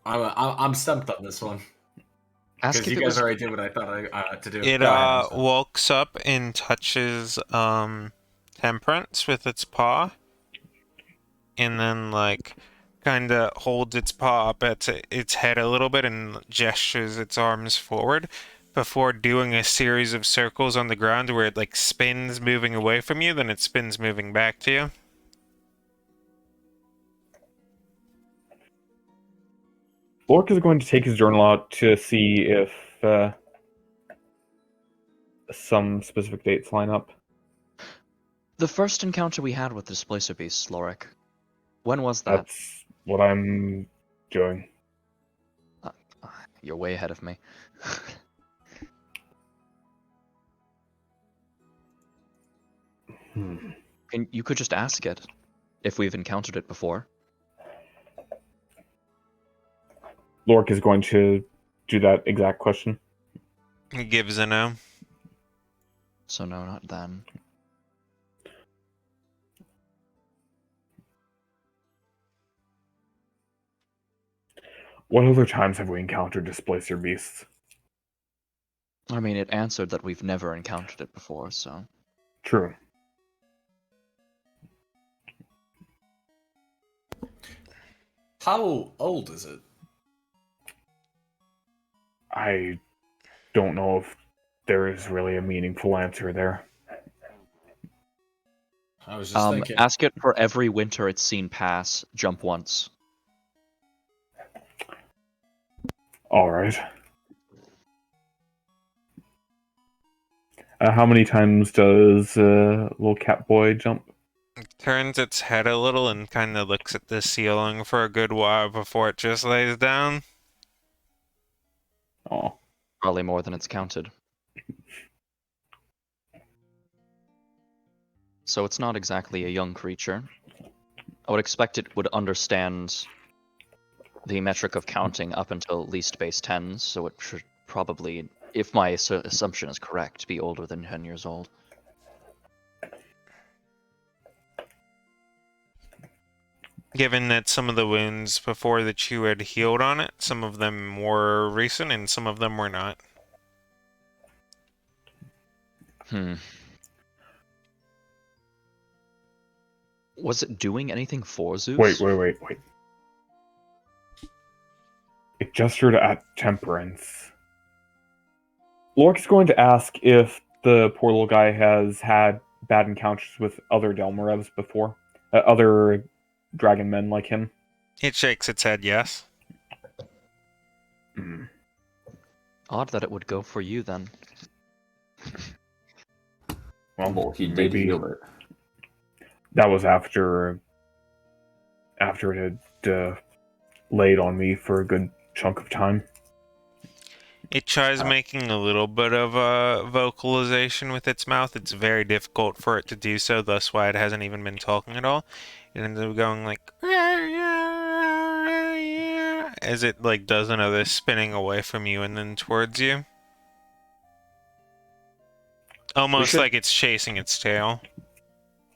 I'm stumped on this one Ask because if you it guys was. already did what I thought I to do. It Go ahead, I'm sorry. walks up and touches Temperance with its paw, and then like kind of holds its paw up at its head a little bit and gestures its arms forward before doing a series of circles on the ground where it like spins moving away from you, then it spins moving back to you. Lork is going to take his journal out to see if some specific dates line up. The first encounter we had with the Displacer Beast, Lorik. When was that? That's what I'm doing. You're way ahead of me. And you could just ask it if we've encountered it before. Lork is going to do that exact question. He gives a no. So no, not then. What other times have we encountered displacer beasts? I mean, it answered that we've never encountered it before, so... True. How old is it? I don't know if there is really a meaningful answer there. I was just thinking. Ask it for every winter it's seen pass, jump once. Alright. How many times does little cat boy jump? It turns its head a little and kind of looks at the ceiling for a good while before it just lays down. Oh. Probably more than it's counted. So it's not exactly a young creature. I would expect it would understand the metric of counting up until at least base 10, so it should probably, if my assumption is correct, be older than 10 years old. Given that some of the wounds before that you had healed on it, some of them were recent and some of them were not. Hmm. Was it doing anything for Zeus? Wait. It gestured at Temperance. Lork's going to ask if the poor little guy has had bad encounters with other Delmarevs before. Other dragon men like him. It shakes its head, yes. Hmm. Odd that it would go for you then. Well, he did maybe heal it. that was after it had laid on me for a good chunk of time. It tries making a little bit of a vocalization with its mouth. It's very difficult for it to do so, thus why it hasn't even been talking at all. It ends up going like as it like does another spinning away from you and then towards you. Almost should- like it's chasing its tail.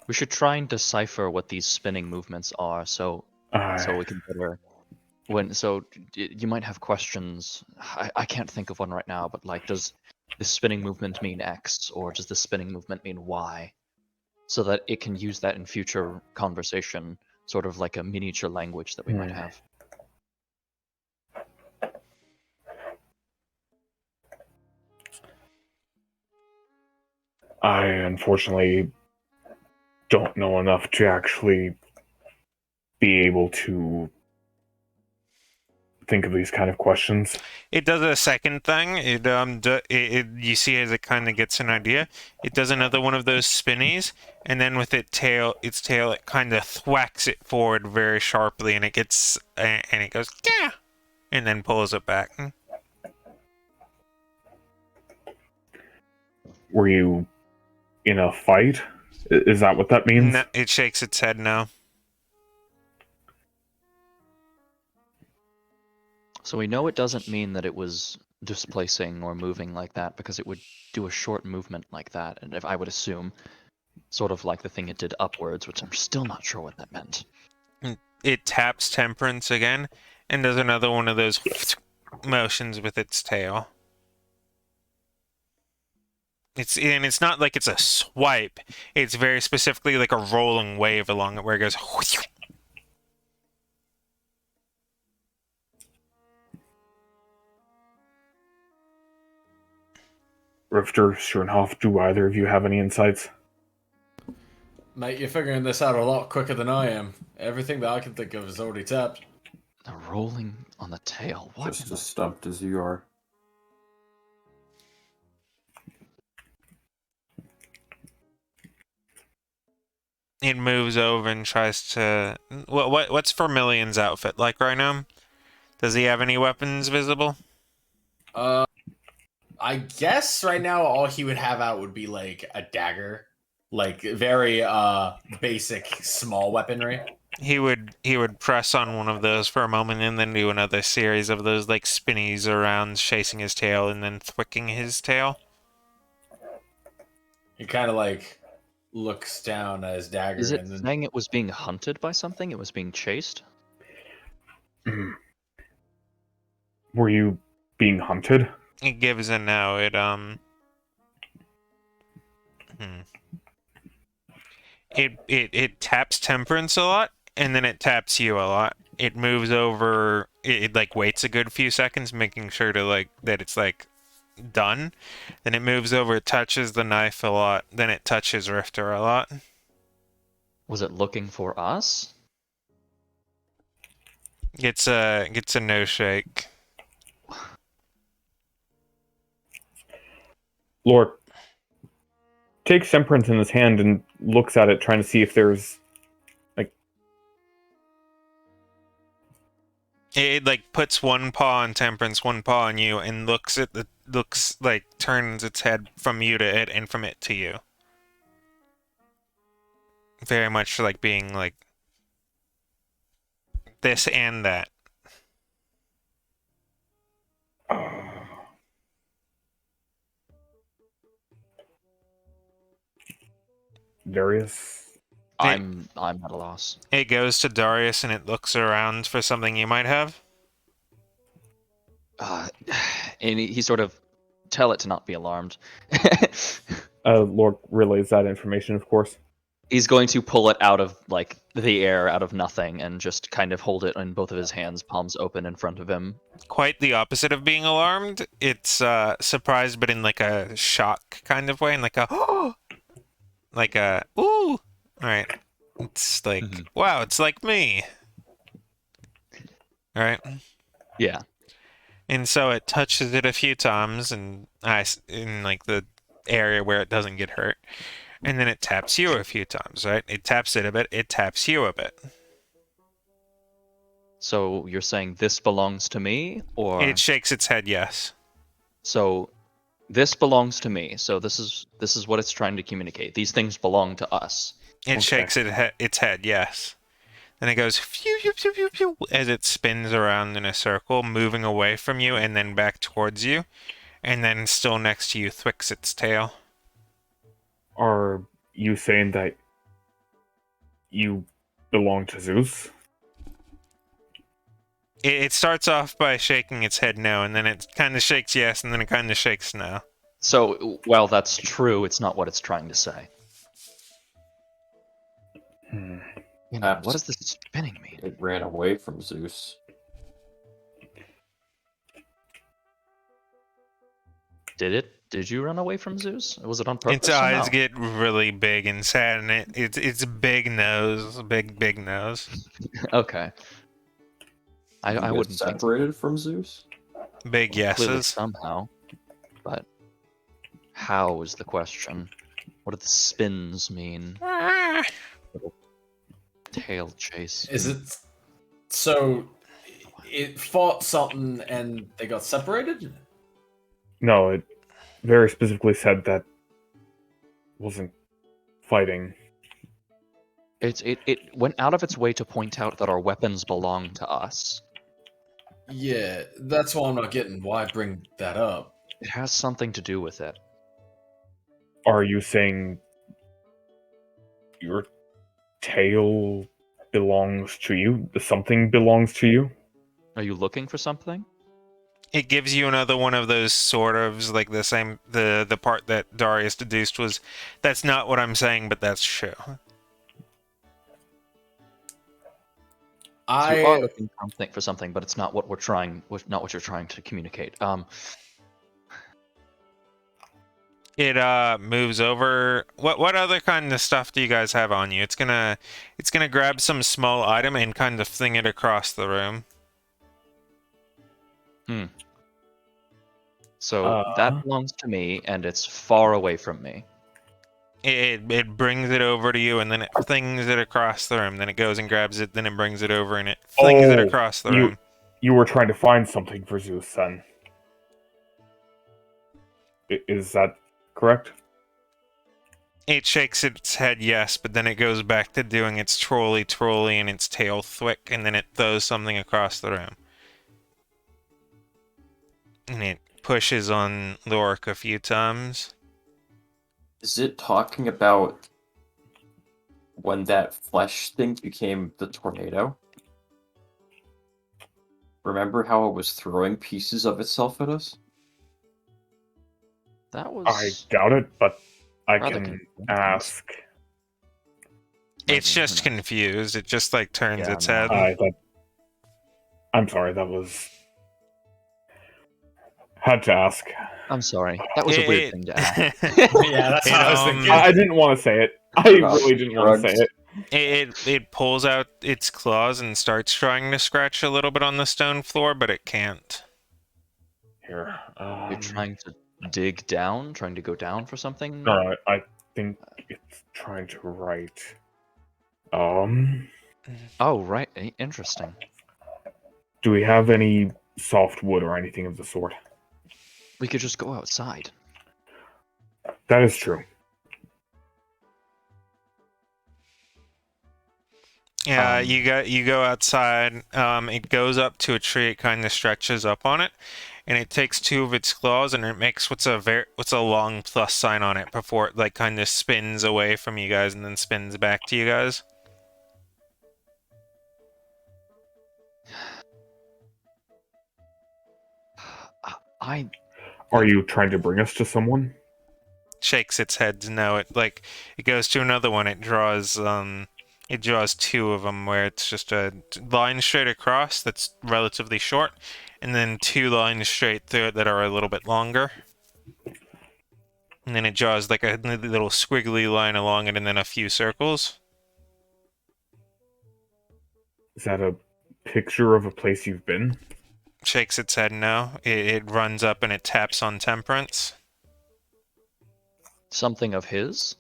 We should try and decipher what these spinning movements are, so we can better. You might have questions. I can't think of one right now, but like, does this spinning movement mean X or does this spinning movement mean Y? So that it can use that in future conversation, sort of like a miniature language that we might have. I unfortunately don't know enough to actually be able to think of these kind of questions. It does a second thing. You see as it kind of gets an idea. It does another one of those spinnies, and then with its tail, it kind of thwacks it forward very sharply, and it goes yeah, and then pulls it back. Were you in a fight? Is that what that means? No, it shakes its head no. So we know it doesn't mean that it was displacing or moving like that because it would do a short movement like that, and if I would assume, sort of like the thing it did upwards, which I'm still not sure what that meant. It taps Temperance again and does another one of those motions with its tail. It's not like it's a swipe. It's very specifically like a rolling wave along it where it goes. Rifter, Schoenhoff, do either of you have any insights? Mate, you're figuring this out a lot quicker than I am. Everything that I can think of is already tapped. The rolling on the tail. What? Just as stumped as you are. It moves over and tries to. What's Vermilion's outfit like right now? Does he have any weapons visible? I guess right now all he would have out would be like a dagger, like very basic small weaponry. He would press on one of those for a moment and then do another series of those like spinnies around, chasing his tail and then thwicking his tail. He kind of like looks down at his dagger Is it and then saying it was being hunted by something? It was being chased? Were you being hunted? It gives a no. It taps Temperance a lot, and then it taps you a lot. It moves over. It like waits a good few seconds, making sure to like that it's like done. Then it moves over, touches the knife a lot. Then it touches Rifter a lot. Was it looking for us? Gets a no shake. Lork takes Temperance in his hand and looks at it, trying to see if there's It like puts one paw on Temperance, one paw on you, and turns its head from you to it and from it to you. Very much like being like this and that. Darius. I'm at a loss. It goes to Darius and it looks around for something you might have. And he sort of tell it to not be alarmed. Lord relays that information, of course. He's going to pull it out of like the air, out of nothing, and just kind of hold it in both of his hands, palms open in front of him. Quite the opposite of being alarmed. It's surprised, but in like a shock kind of way, and like a like a ooh. All right. It's like wow. It's like me. All right. Yeah. And so it touches it a few times, and in like the area where it doesn't get hurt, and then it taps you a few times. Right. It taps it a bit. It taps you a bit. So you're saying this belongs to me, or It shakes its head. Yes. so this belongs to me. So this is what it's trying to communicate. These things belong to us. It Okay. shakes its head. Yes. Then it goes phew, phew, phew, phew, phew, as it spins around in a circle, moving away from you and then back towards you, and then still next to you, thwicks its tail. Are you saying that you belong to Zeus? It starts off by shaking its head no, and then it kind of shakes yes, and then it kind of shakes no. So while that's true, it's not what it's trying to say. You know, what does this spinning mean? It ran away from Zeus. Did it? Did you run away from Zeus? Was it on purpose? Its or eyes no? get really big and sad, and its big nose, big nose, Okay. I You get wouldn't think so. separated from Zeus. big Clearly yeses. somehow, but how is the question? What do the spins mean? Tail chase. Is it so? It fought something and they got separated. No, it very specifically said that wasn't fighting. It went out of its way to point out that our weapons belong to us. Yeah, that's why I'm not getting why bring that up. It has something to do with it. Are you saying your tail belongs to you? Something belongs to you? Are you looking for something? It gives you another one of those sort ofs, like the same, the part that Darius deduced was, that's not what I'm saying, but that's true. So you are I looking for something, but it's not what we're trying. Not what you're trying to communicate. It moves over. What other kind of stuff do you guys have on you? It's gonna grab some small item and kind of fling it across the room. So that belongs to me, and it's far away from me. It brings it over to you, and then it flings it across the room. Then it goes and grabs it. Then it brings it over, and it flings it across the room. You were trying to find something for Zeus, then. Is that correct? It shakes its head yes, but then it goes back to doing its trolley and its tail thwick, and then it throws something across the room. And it pushes on Lorik a few times. Is it talking about when that flesh thing became the tornado? Remember how it was throwing pieces of itself at us? That was. I doubt it, but I rather can convincing. ask. It's Maybe, just who knows? confused. It just like turns Yeah, its no. head. I'm sorry, that was... Had to ask. I'm sorry. That was a weird thing to ask. yeah, that's what I was thinking. I didn't want to say it. I really didn't want to say it. It pulls out its claws and starts trying to scratch a little bit on the stone floor, but it can't. Here. You're trying to dig down, trying to go down for something. No, I think it's trying to write. Oh, right. Interesting. Do we have any soft wood or anything of the sort? We could just go outside. That is true. Yeah, you go outside. It goes up to a tree. It kind of stretches up on it, and it takes two of its claws and it makes what's a long plus sign on it before it like kind of spins away from you guys and then spins back to you guys. I Are you trying to bring us to someone? Shakes its head no. It goes to another one. It draws two of them where it's just a line straight across that's relatively short, and then two lines straight through it that are a little bit longer. And then it draws like a little squiggly line along it, and then a few circles. Is that a picture of a place you've been? Shakes its head no. It runs up and it taps on Temperance. Something of his?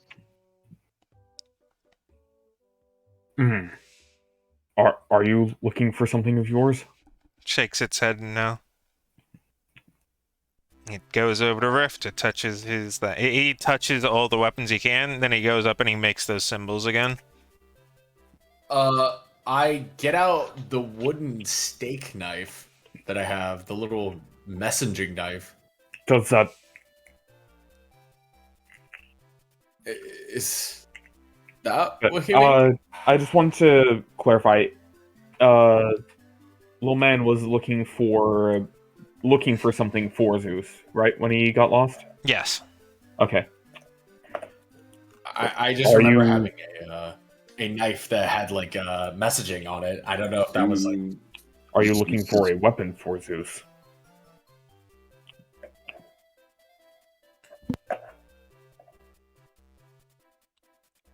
Hmm. Are you looking for something of yours? Shakes its head no. It goes over to Rift. It touches he touches all the weapons he can. Then he goes up and he makes those symbols again. I get out the wooden steak knife that I have, the little messaging knife. Does that Is that what you mean? I just want to clarify. Little man was looking for something for Zeus, right? When he got lost. Yes. Okay. I just Are remember you- having a knife that had like messaging on it. I don't know if that was like. Are you looking for a weapon for Zeus?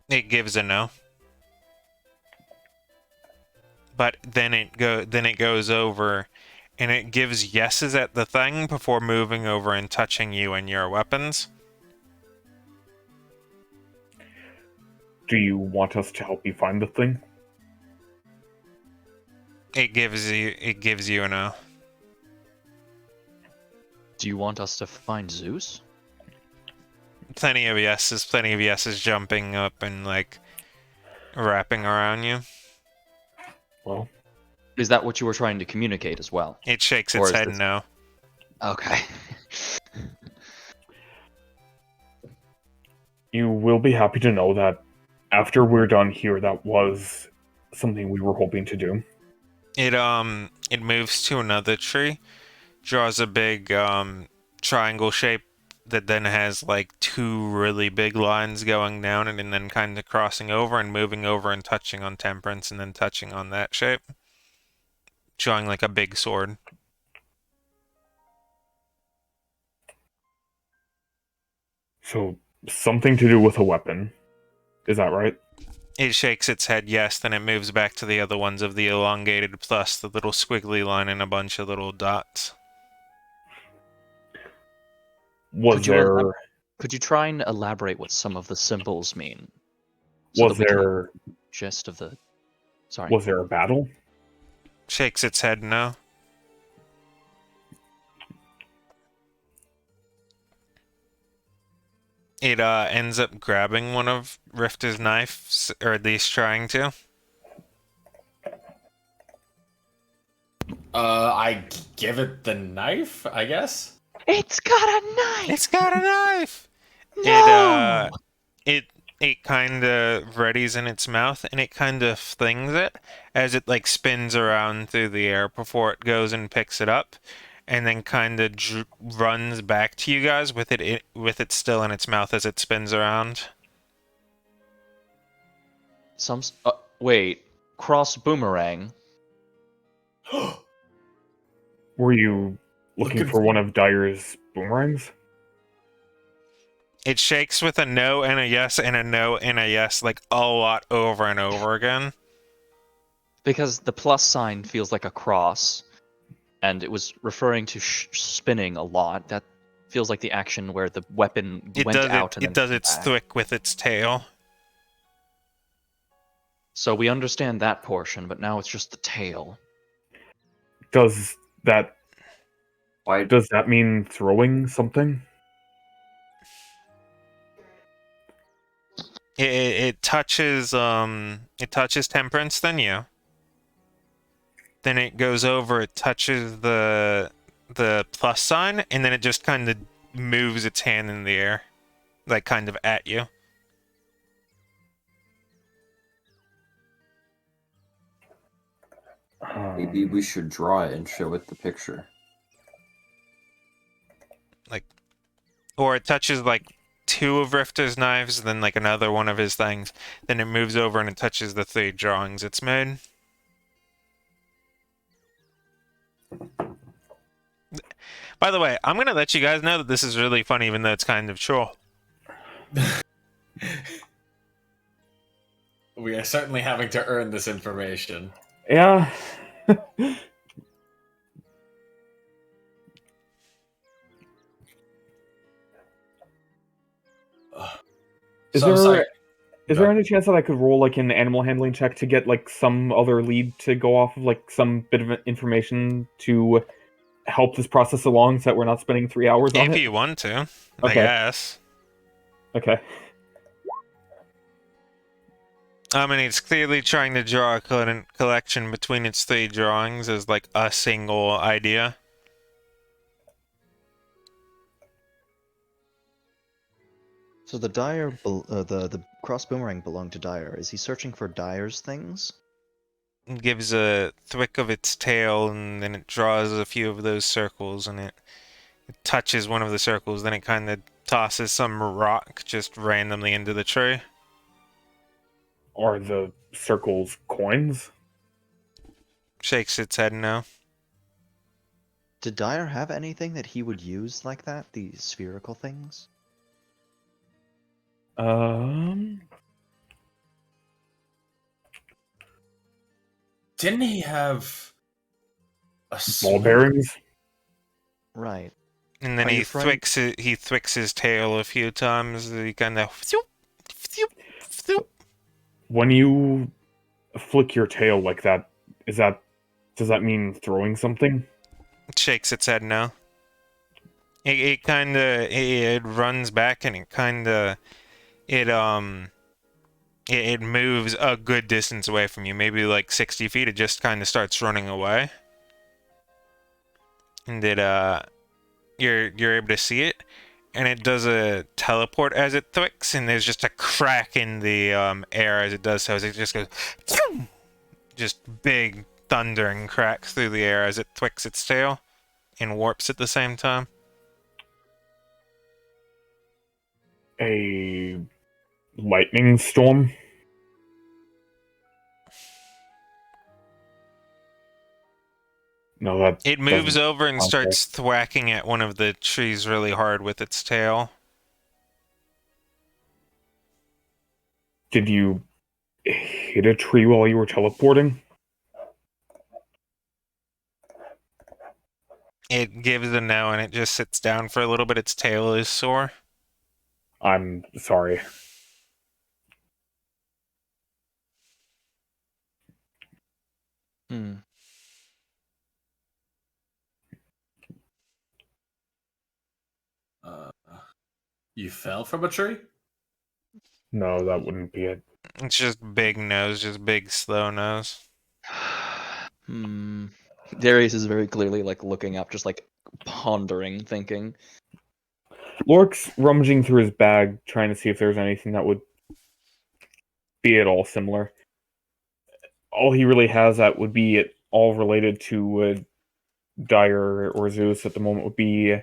It gives a no. But then it goes over and it gives yeses at the thing before moving over and touching you and your weapons. Do you want us to help you find the thing? It gives you a no. Do you want us to find Zeus? Plenty of yeses jumping up and like wrapping around you. Well, Is that what you were trying to communicate as well? It shakes Or its is head this- no. Okay. you will be happy to know that after we're done here, that was something we were hoping to do. It moves to another tree, draws a big triangle shape that then has like two really big lines going down it and then kind of crossing over and moving over and touching on Temperance and then touching on that shape. Drawing like a big sword. So, something to do with a weapon. Is that right? It shakes its head yes, then it moves back to the other ones of the elongated plus the little squiggly line and a bunch of little dots. Was there Could you try and elaborate what some of the symbols mean? was that we can have there a gist of the. Sorry. was there a battle? Shakes its head no. It ends up grabbing one of Rifter's knives, or at least trying to. I give it the knife, I guess. It's got a knife. It's got a knife. No! It kind of readies in its mouth and it kind of flings it as it like spins around through the air before it goes and picks it up, and then kind of runs back to you guys with it still in its mouth as it spins around. Wait. Cross boomerang. Were you looking Looking for one of Dyer's boomerangs? It shakes with a no and a yes and a no and a yes like a lot over and over again. Because the plus sign feels like a cross, and it was referring to spinning a lot. That feels like the action where the weapon It went does out and it then does came its back. thwick with its tail. So we understand that portion, but now it's just the tail. Does that Why? mean throwing something? It touches Temperance, then you. Then it goes over, it touches the plus sign, and then it just kind of moves its hand in the air, like kind of at you. Maybe we should draw it and show it the picture. Or it touches like two of Rifter's knives, then like another one of his things. Then it moves over and it touches the three drawings it's made. By the way, I'm gonna let you guys know that this is really funny, even though it's kind of troll. We are certainly having to earn this information. Yeah. Is So I'm sorry. Is Go. there any chance that I could roll like an animal handling check to get like some other lead to go off of, like some bit of information to help this process along, so that we're not spending 3 hours on If it? you want to, I Okay. guess. Okay. I mean, it's clearly trying to draw a collection between its three drawings as like a single idea. So the the cross boomerang belonged to Dyer. Is he searching for Dyer's things? It gives a thwick of its tail, and then it draws a few of those circles, and it touches one of the circles, then it kind of tosses some rock just randomly into the tree. Are the circles coins? Shakes its head no. Did Dyer have anything that he would use like that? These spherical things? Didn't he have a Ball sword? bearings? Right. And then Are he you trying- thwicks his tail a few times. He kind of When you flick your tail like that, does that mean throwing something? shakes its head no. It kind of it runs back and it moves a good distance away from you, maybe like 60 feet. It just kind of starts running away, and you're able to see it, and it does a teleport as it thwicks, and there's just a crack in the air as it does so. As it just goes, just big thundering cracks through the air as it thwicks its tail, and warps at the same time. A lightning storm? No, that It moves doesn't over and sound starts thwacking at one of the trees really hard with its tail. Did you hit a tree while you were teleporting? It gives a no and it just sits down for a little bit. Its tail is sore. I'm sorry. Hmm. You fell from a tree? No, that wouldn't be it. It's just big nose, just big slow nose. Hmm. Darius is very clearly like looking up, just like pondering, thinking. Lork's rummaging through his bag, trying to see if there's anything that would be at all similar. All he really has that would be at all related to Dyer or Zeus at the moment would be a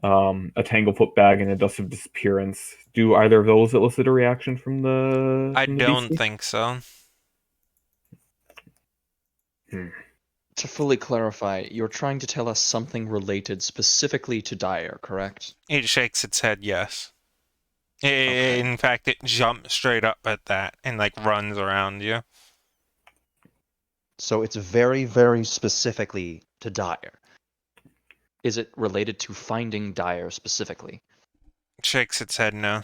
Tanglefoot bag and a Dust of Disappearance. Do either of those elicit a reaction from the? I from the don't beastie? think so. To fully clarify, you're trying to tell us something related specifically to Dyer, correct? It shakes its head yes. Okay. In fact, it jumps straight up at that and like runs around you. So it's very, very specifically to Dyer. Is it related to finding Dyer specifically? It shakes its head no.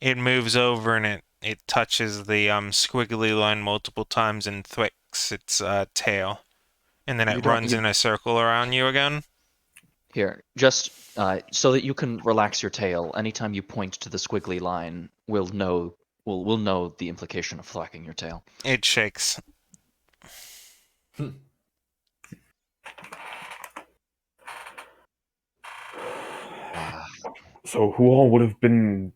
It moves over and it touches the squiggly line multiple times and thwicks its tail. And then You it don't- runs you- in a circle around you again. Here, just so that you can relax your tail. Anytime you point to the squiggly line, we'll know the implication of thwacking your tail. It shakes. So who all would have been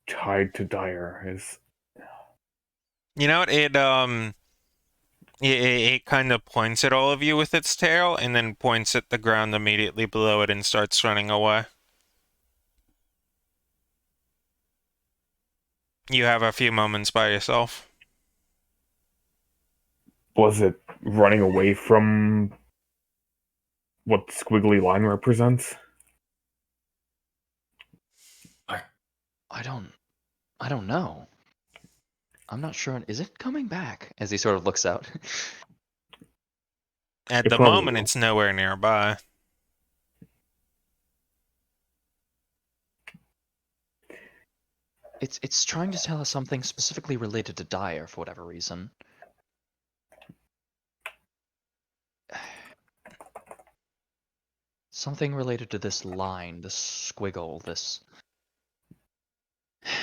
tied to Dyer? Is You know what? It kind of points at all of you with its tail, and then points at the ground immediately below it and starts running away. You have a few moments by yourself. Was it running away from what the squiggly line represents? I don't know. I'm not sure. Is it coming back? As he sort of looks out. At It the probably moment, will. it's nowhere nearby. It's trying to tell us something specifically related to Dyer for whatever reason. Something related to this line, this squiggle, this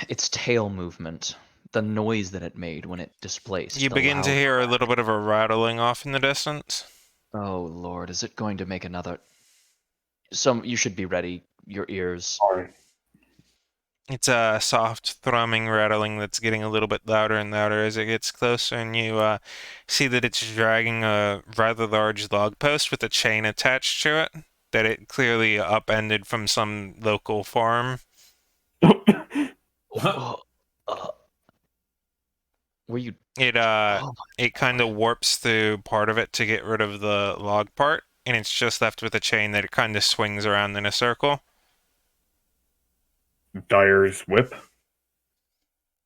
its tail movement, the noise that it made when it displaced, You the begin to loud hear a crack. little bit of a rattling off in the distance. Oh Lord, is it going to make another? You should be ready. Your ears. Alright. It's a soft thrumming rattling that's getting a little bit louder and louder as it gets closer, and you see that it's dragging a rather large log post with a chain attached to it that it clearly upended from some local farm. Oh, were you? It Oh it my kind of God. warps through part of it to get rid of the log part, and it's just left with a chain that it kind of swings around in a circle. Dyer's whip.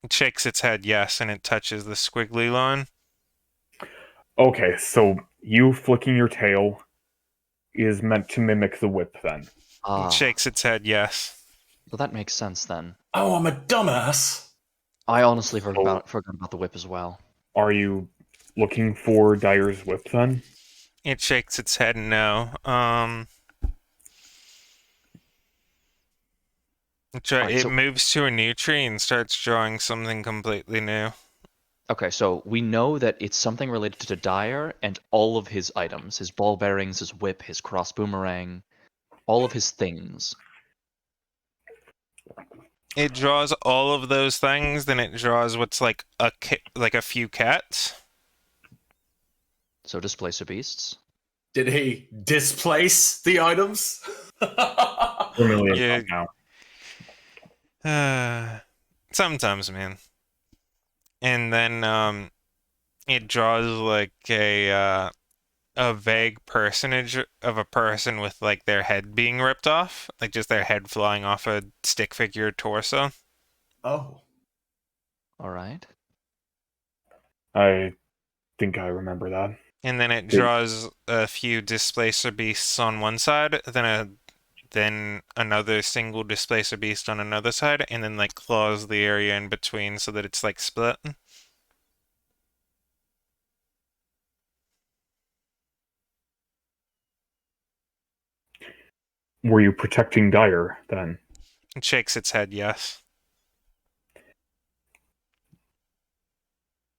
It shakes its head yes, and it touches the squiggly line. Okay, so you flicking your tail is meant to mimic the whip then. It Ah, shakes its head yes. well that makes sense then. Oh, I'm a dumbass. I honestly So forgot about the whip as well. are you looking for Dyer's whip then? It shakes its head no. Alright, It so moves to a new tree and starts drawing something completely new. okay, so we know that it's something related to Dyer and all of his items, his ball bearings, his whip, his cross boomerang, all of his things. It draws all of those things, then it draws what's like like a few cats. So displacer beasts. Did he displace the items? Vermilion Yeah. now. Sometimes, man. And then it draws like a vague personage of a person with like their head being ripped off, like just their head flying off a stick figure torso. Oh. Alright. I think I remember that. And then it Wait, draws a few displacer beasts on one side, then another single displacer beast on another side, and then like claws the area in between so that it's like split. were you protecting Dyer then? It shakes its head, yes.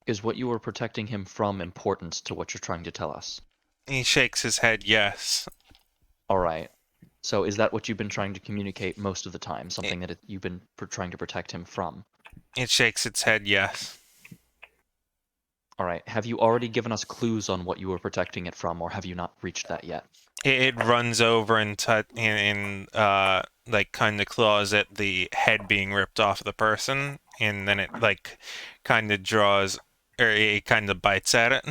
Is what you were protecting him from important to what you're trying to tell us? He shakes his head, yes. Alright. So is that what you've been trying to communicate most of the time? It, Something that you've been trying to protect him from? it shakes its head, yes. Alright. Have you already given us clues on what you were protecting it from, or have you not reached that yet? It runs over and like kind of claws at the head being ripped off the person, and then it like kind of draws or it kind of bites at it.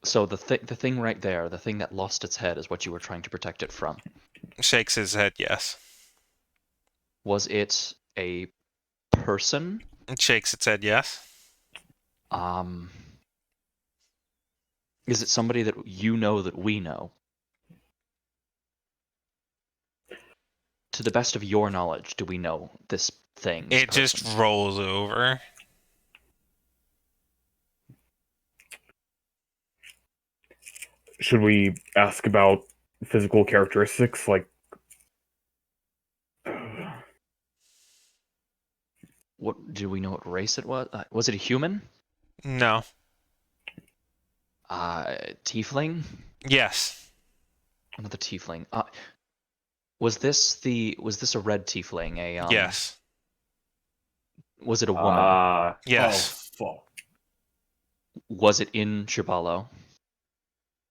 So the thing right there, the thing that lost its head, is what you were trying to protect it from. Shakes his head, yes. Was it a person? It shakes its head, yes. Um, is it somebody that you know that we know? To the best of your knowledge, do we know this thing, this It just person? rolls over. Should we ask about physical characteristics like What do we know? What race it was? Was it a human? No. Tiefling? Yes. Another tiefling. Was this a red tiefling? Yes. Was it a woman? Yes. Oh, fuck. Was it in Shibalo?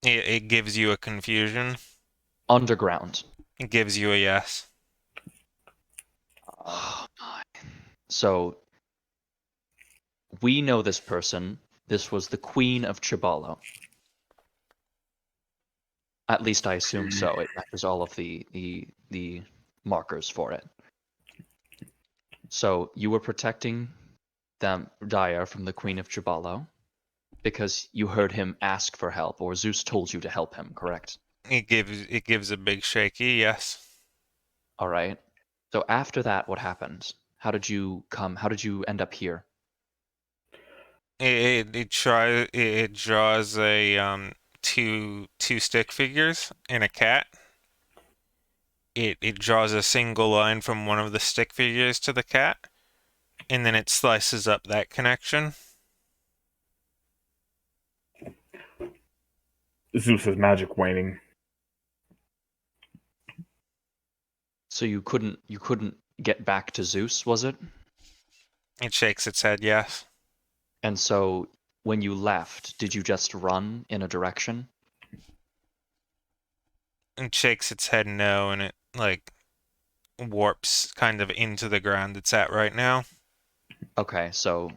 It gives you a confusion. Underground. It gives you a yes. Oh my. So we know this person. This was the Queen of Chibalo. At least I assume so. It matches all of the markers for it. So you were protecting them, Dyer, from the Queen of Chibalo because you heard him ask for help, or Zeus told you to help him, correct? It gives a big shaky, yes. All right. So after that, what happened? How did you end up here? It draws a two stick figures and a cat. It draws a single line from one of the stick figures to the cat, and then it slices up that connection. Zeus's magic waning. So you couldn't get back to Zeus, was it? It shakes its head, yes. And so when you left, did you just run in a direction? It shakes its head no, and it like warps kind of into the ground it's at right now. Okay, so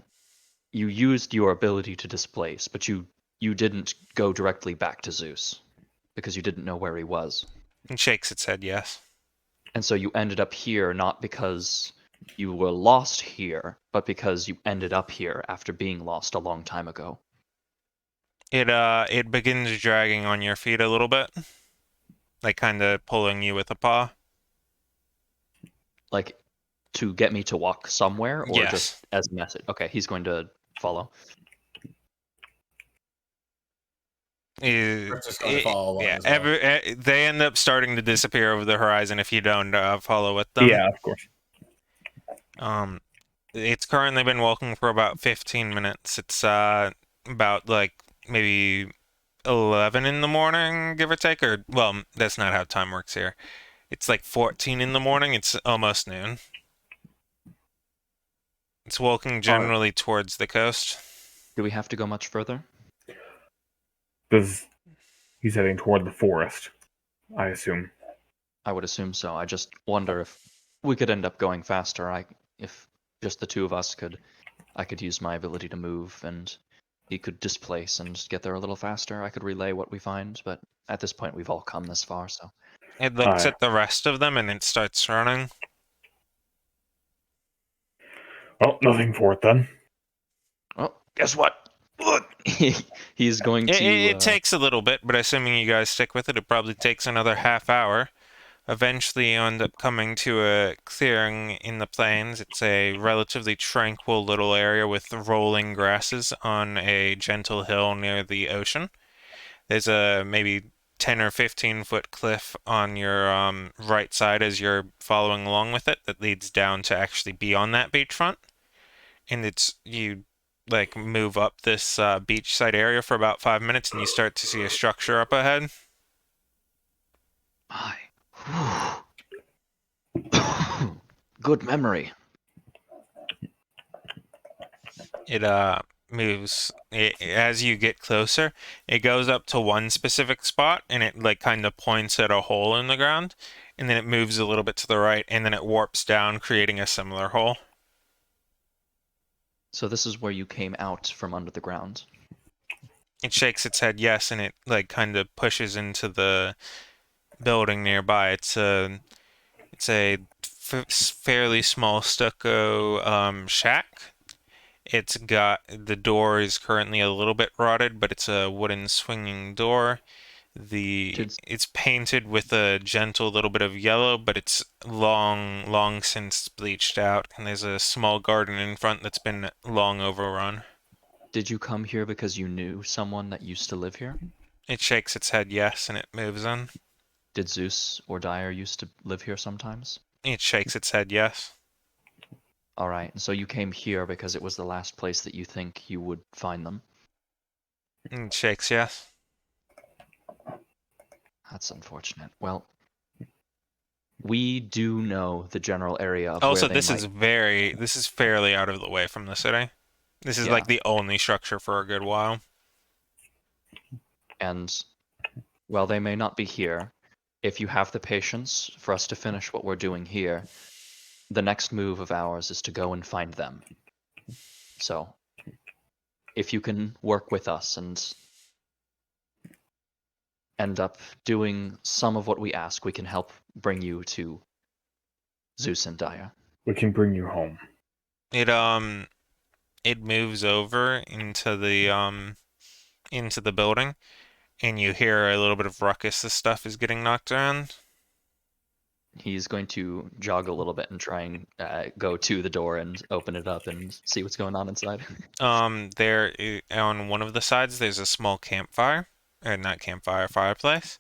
you used your ability to displace, but you didn't go directly back to Zeus because you didn't know where he was. It shakes its head, yes. And so you ended up here not because you were lost here, but because you ended up here after being lost a long time ago. It begins dragging on your feet a little bit, like kind of pulling you with a paw. Like to get me to walk somewhere, or Yes. just as a message? Okay, he's going to follow. Rift is going to follow along yeah, as well. they end up starting to disappear over the horizon if you don't follow with them. Yeah, of course. It's currently been walking for about 15 minutes. It's about like maybe 11 in the morning, give or take, or well, that's not how time works here. It's like 14 in the morning. It's almost noon. It's walking generally towards the coast. Do we have to go much further? He's heading toward the forest, I assume. I would assume so. I just wonder if we could end up going faster. If just the two of us I could use my ability to move, and he could displace and get there a little faster. I could relay what we find, but at this point we've all come this far, so. It looks Aye. at the rest of them and it starts running. Well, nothing for it then. Well, guess what? Look, he's going to. It takes a little bit, but assuming you guys stick with it, it probably takes another half hour. Eventually, you end up coming to a clearing in the plains. It's a relatively tranquil little area with rolling grasses on a gentle hill near the ocean. There's a maybe 10 or 15 foot cliff on your right side as you're following along with it that leads down to actually be on that beachfront. And you like move up this beachside area for about 5 minutes and you start to see a structure up ahead. My. Good memory. It moves as you get closer. It goes up to one specific spot and it like kind of points at a hole in the ground, and then it moves a little bit to the right and then it warps down, creating a similar hole. So this is where you came out from under the ground. It shakes its head yes, and it like kind of pushes into the building nearby. It's a fairly small stucco shack. It's got the door is currently a little bit rotted, but it's a wooden swinging door. It's painted with a gentle little bit of yellow, but it's long since bleached out, and there's a small garden in front that's been long overrun. Did you come here because you knew someone that used to live here? It shakes its head yes, and it moves in. Did Zeus or Dyer used to live here sometimes? It shakes its head yes. All right, and so you came here because it was the last place that you think you would find them. It shakes yes. That's unfortunate. Well, we do know the general area of Also, where they this might... is fairly out of the way from the city. This is Yeah. like the only structure for a good while. And while they may not be here, if you have the patience for us to finish what we're doing here, the next move of ours is to go and find them. So, if you can work with us and end up doing some of what we ask, we can help bring you to Zeus and Dia. We can bring you home. It moves over into the building, and you hear a little bit of ruckus as stuff is getting knocked around. He's going to jog a little bit and try and go to the door and open it up and see what's going on inside. On one of the sides, there's a small campfire, or not campfire, fireplace,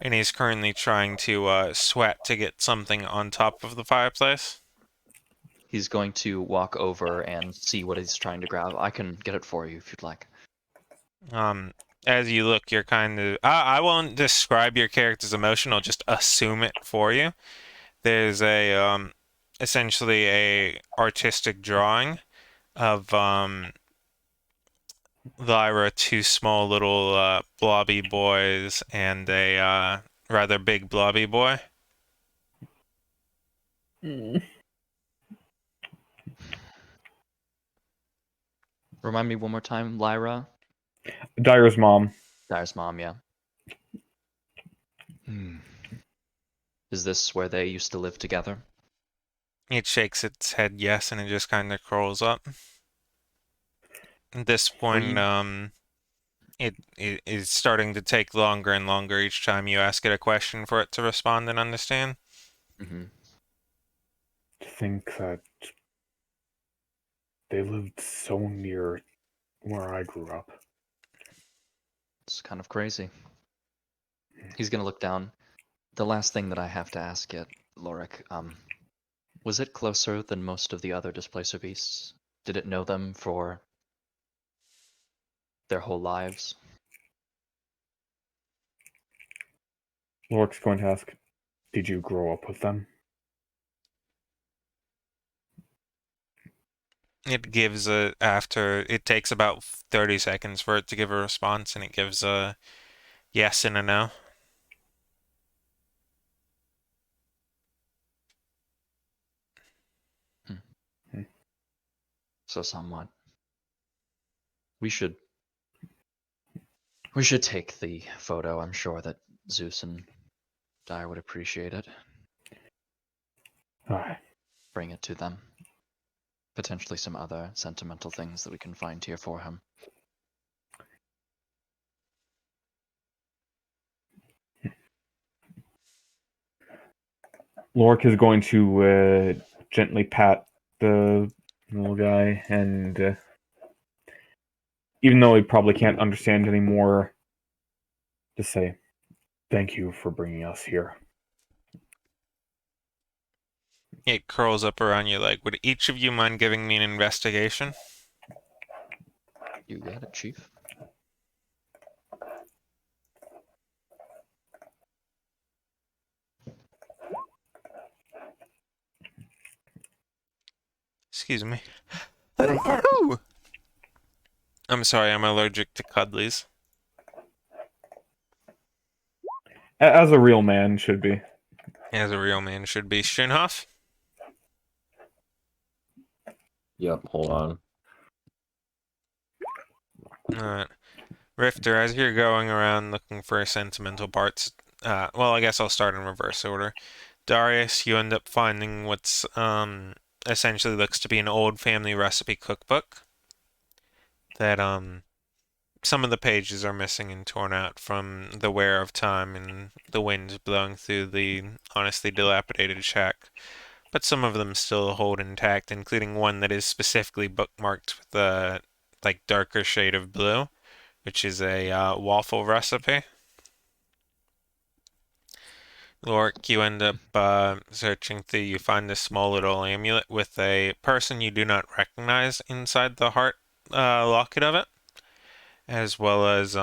and he's currently trying to sweat to get something on top of the fireplace. He's going to walk over and see what he's trying to grab. I can get it for you if you'd like. As you look, you're kind of. I won't describe your character's emotion. I'll just assume it for you. There's essentially a artistic drawing of Lyra, two small little blobby boys, and a rather big blobby boy. Remind me one more time, Lyra? Dyer's mom. Dyer's mom, yeah. Is this where they used to live together? It shakes its head yes, and it just kind of crawls up. At this point, it is starting to take longer and longer each time you ask it a question for it to respond and understand. Mm-hmm. To think that they lived so near where I grew up. It's kind of crazy. He's gonna look down. The last thing that I have to ask yet, Lorik, was it closer than most of the other Displacer beasts? Did it know them for their whole lives? Lorik's going to ask, did you grow up with them? It gives it takes about 30 seconds for it to give a response, and it gives a yes and a no. So somewhat. We should take the photo. I'm sure that Zeus and Dire would appreciate it. Aye. Bring it to them. Potentially some other sentimental things that we can find here for him. Lorik is going to gently pat the little guy, and even though he probably can't understand anymore, just say, thank you for bringing us here. It curls up around you like, would each of you mind giving me an investigation? You got it, Chief. Excuse me. I'm sorry, I'm allergic to cuddlies. As a real man should be. As a real man should be. Shinhoff? Yep, hold on. Alright. Rifter, as you're going around looking for sentimental parts, well, I guess I'll start in reverse order. Darius, you end up finding what's essentially looks to be an old family recipe cookbook that some of the pages are missing and torn out from the wear of time and the wind blowing through the honestly dilapidated shack, but some of them still hold intact, including one that is specifically bookmarked with a like darker shade of blue, which is a waffle recipe. Lorik, you end up searching through. You find this small little amulet with a person you do not recognize inside the heart locket of it, as well as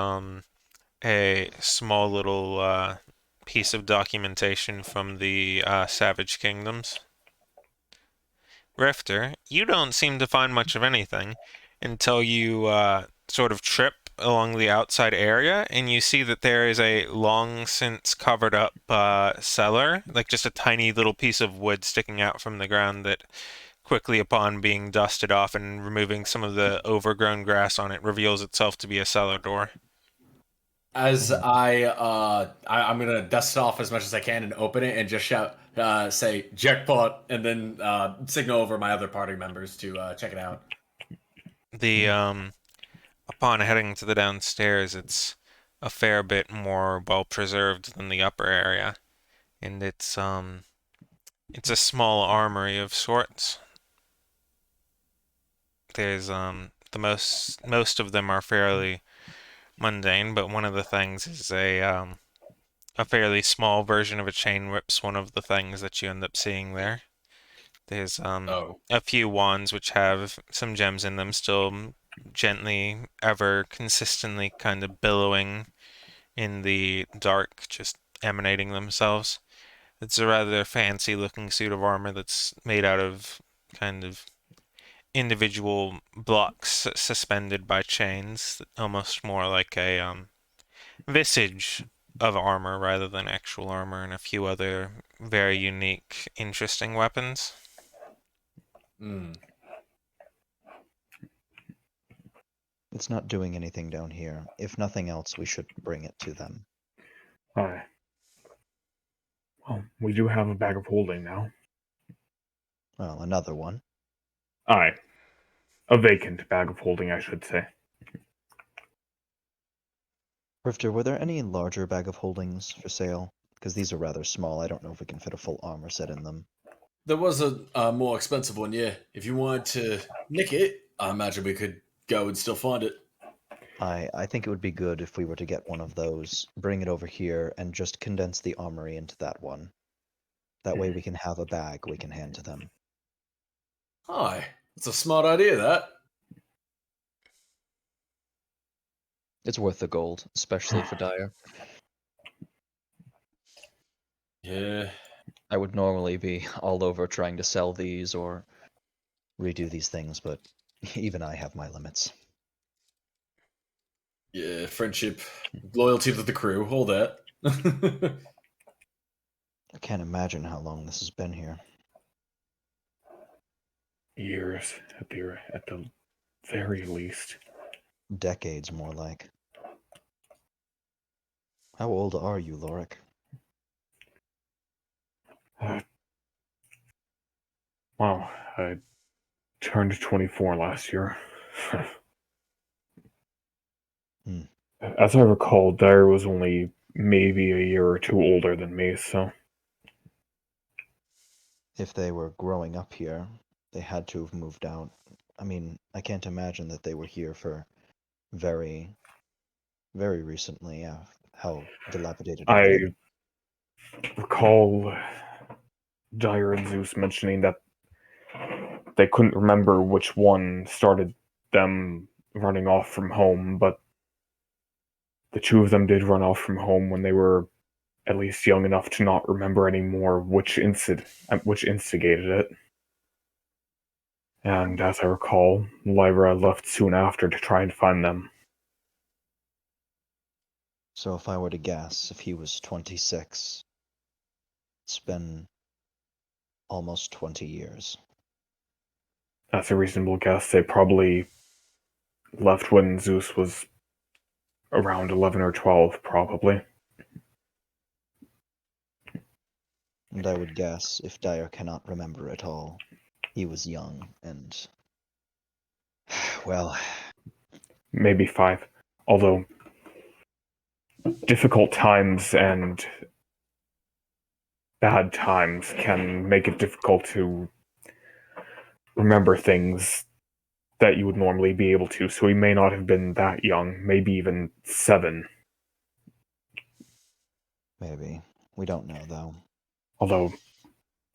a small little piece of documentation from the Savage Kingdoms. Rifter, you don't seem to find much of anything until you sort of trip along the outside area, and you see that there is a long since covered up cellar, like just a tiny little piece of wood sticking out from the ground that quickly upon being dusted off and removing some of the overgrown grass on it, reveals itself to be a cellar door. As I'm gonna dust it off as much as I can and open it and just shout, say jackpot, and then signal over my other party members to check it out. The upon heading to the downstairs, it's a fair bit more well preserved than the upper area, and it's a small armory of sorts. There's the most of them are fairly mundane, but one of the things is a fairly small version of a chain whip's one of the things that you end up seeing there. There's Oh, a few wands which have some gems in them, still gently, ever consistently kind of billowing in the dark, just emanating themselves. It's a rather fancy looking suit of armor that's made out of kind of individual blocks suspended by chains, almost more like a visage of armor rather than actual armor, and a few other very unique, interesting weapons. hmm. It's not doing anything down here. If nothing else, we should bring it to them. Aye. Well, we do have a bag of holding now. Well, another one. Aye. A vacant bag of holding, I should say. Rifter, were there any larger bag of holdings for sale? Because these are rather small. I don't know if we can fit a full armor set in them. There was a more expensive one, yeah. If you wanted to nick it, I imagine we could go and still find it. I think it would be good if we were to get one of those, bring it over here, and just condense the armory into that one. That way we can have a bag we can hand to them. Hi, that's a smart idea, that. It's worth the gold, especially for Dyer. Yeah. I would normally be all over trying to sell these or redo these things, but even I have my limits. Yeah, friendship, loyalty to the crew, all that. I can't imagine how long this has been here. Years, at the very least. Decades, more like. How old are you, Lorik? Wow, I turned 24 last year. Hmm. As I recall, Dyer was only maybe a year or two older than me, so If they were growing up here, they had to have moved out. I mean, I can't imagine that they were here for very, very recently. Yeah, how dilapidated are they? I recall Dyer and Zeus mentioning that they couldn't remember which one started them running off from home, but the two of them did run off from home when they were at least young enough to not remember anymore which instigated it. And as I recall, Lyra left soon after to try and find them. So if I were to guess, if he was 26, it's been almost 20 years. That's a reasonable guess. They probably left when Zeus was around 11 or 12, probably. And I would guess, if Dyer cannot remember at all, he was young and, well, Maybe 5. Although, difficult times and bad times can make it difficult to remember things that you would normally be able to, so he may not have been that young, maybe even 7. maybe. We don't know, though. Although,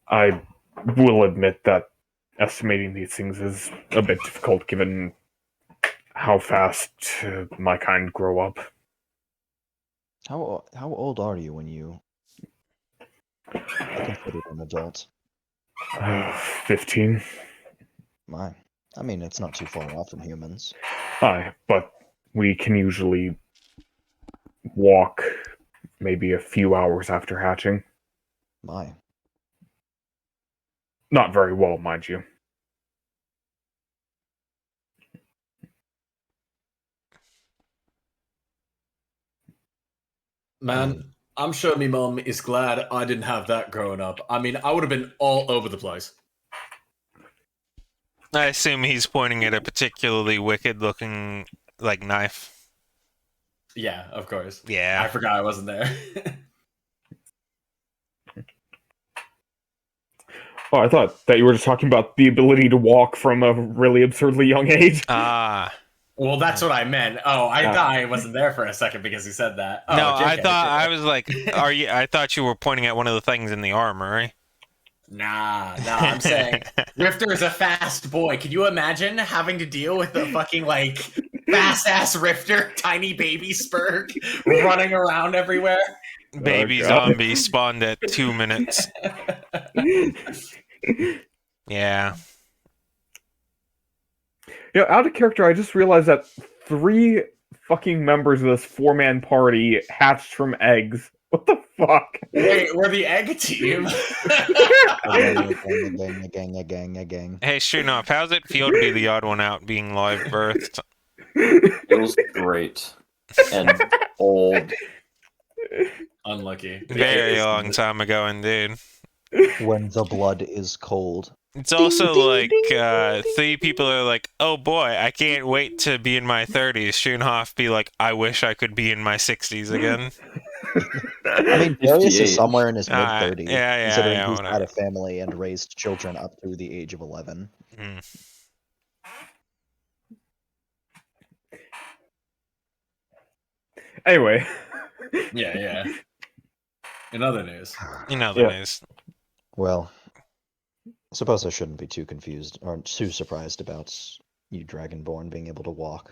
I will admit that estimating these things is a bit difficult given how fast my kind grow up. How old are you when you are considered an adult? 15. My, I mean, it's not too far off from humans. Aye, but we can usually walk maybe a few hours after hatching. My, Not very well, mind you. Man, I'm sure me mum is glad I didn't have that growing up. I mean, I would have been all over the place. I assume he's pointing at a particularly wicked-looking, like, knife. Yeah, of course. Yeah. I forgot I wasn't there. Oh, I thought that you were just talking about the ability to walk from a really absurdly young age. Ah. Well, that's what I meant. Oh, I Yeah. thought I wasn't there for a second because he said that. Oh, No, JK, I thought, JK. I was like, I thought you were pointing at one of the things in the armory. Nah, I'm saying Rifter is a fast boy. Can you imagine having to deal with a fucking, like, fast-ass Rifter, tiny baby Spurg, running around everywhere? Baby Oh, God. zombie spawned at 2 minutes. Yeah. Yeah, out of character, I just realized that 3 fucking members of this 4-man party hatched from eggs. What the fuck? Wait, we're the egg team. A gang. Hey, Shrinoff, how's it feel to be the odd one out being live birthed? Feels great. And old. Unlucky. Very long time ago, indeed. When the blood is cold. It's also like 3 people are like, "Oh boy, I can't wait to be in my 30s." Schoonhoff be like, "I wish I could be in my 60s again." I mean, Darius 58. is somewhere in his mid 30s, yeah, considering he's whatever. had a family and raised children up through the age of 11. Mm. Anyway. Yeah. In other news. In other Yeah. news, Well, I suppose I shouldn't be too confused or too surprised about you Dragonborn being able to walk.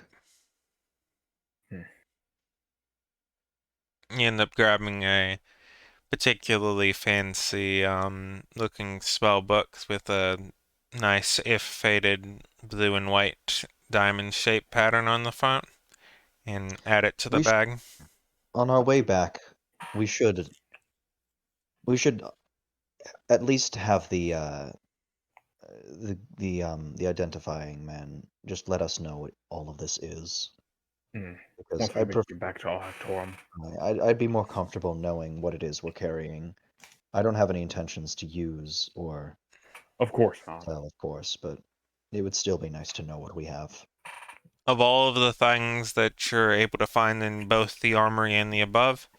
you end up grabbing a particularly fancy looking spell book with a nice, if faded, blue and white diamond shaped pattern on the front and add it to the We sh- bag. On our way back, we should at least have the identifying man just let us know what all of this is, because Once we make it back to Hectorum. I'd be more comfortable knowing what it is we're carrying. I don't have any intentions to use or Of course not. sell, of course, but it would still be nice to know what we have. Of all of the things that you're able to find in both the armory and the above,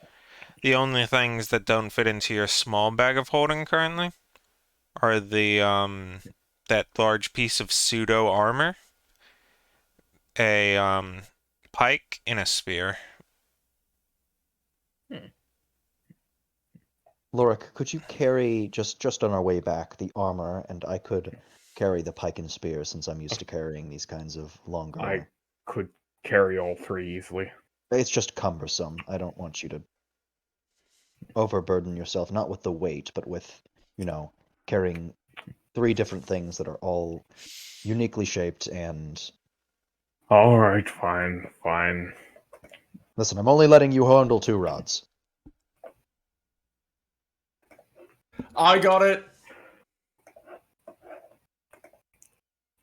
the only things that don't fit into your small bag of holding currently are the that large piece of pseudo armor, a pike, and a spear. Lorik, could you carry just on our way back the armor, and I could carry the pike and spear since I'm used to carrying these kinds of longer. I could carry all 3 easily. It's just cumbersome. I don't want you to overburden yourself, not with the weight, but with, carrying 3 different things that are all uniquely shaped and... Alright, fine. Listen, I'm only letting you handle 2 rods. I got it.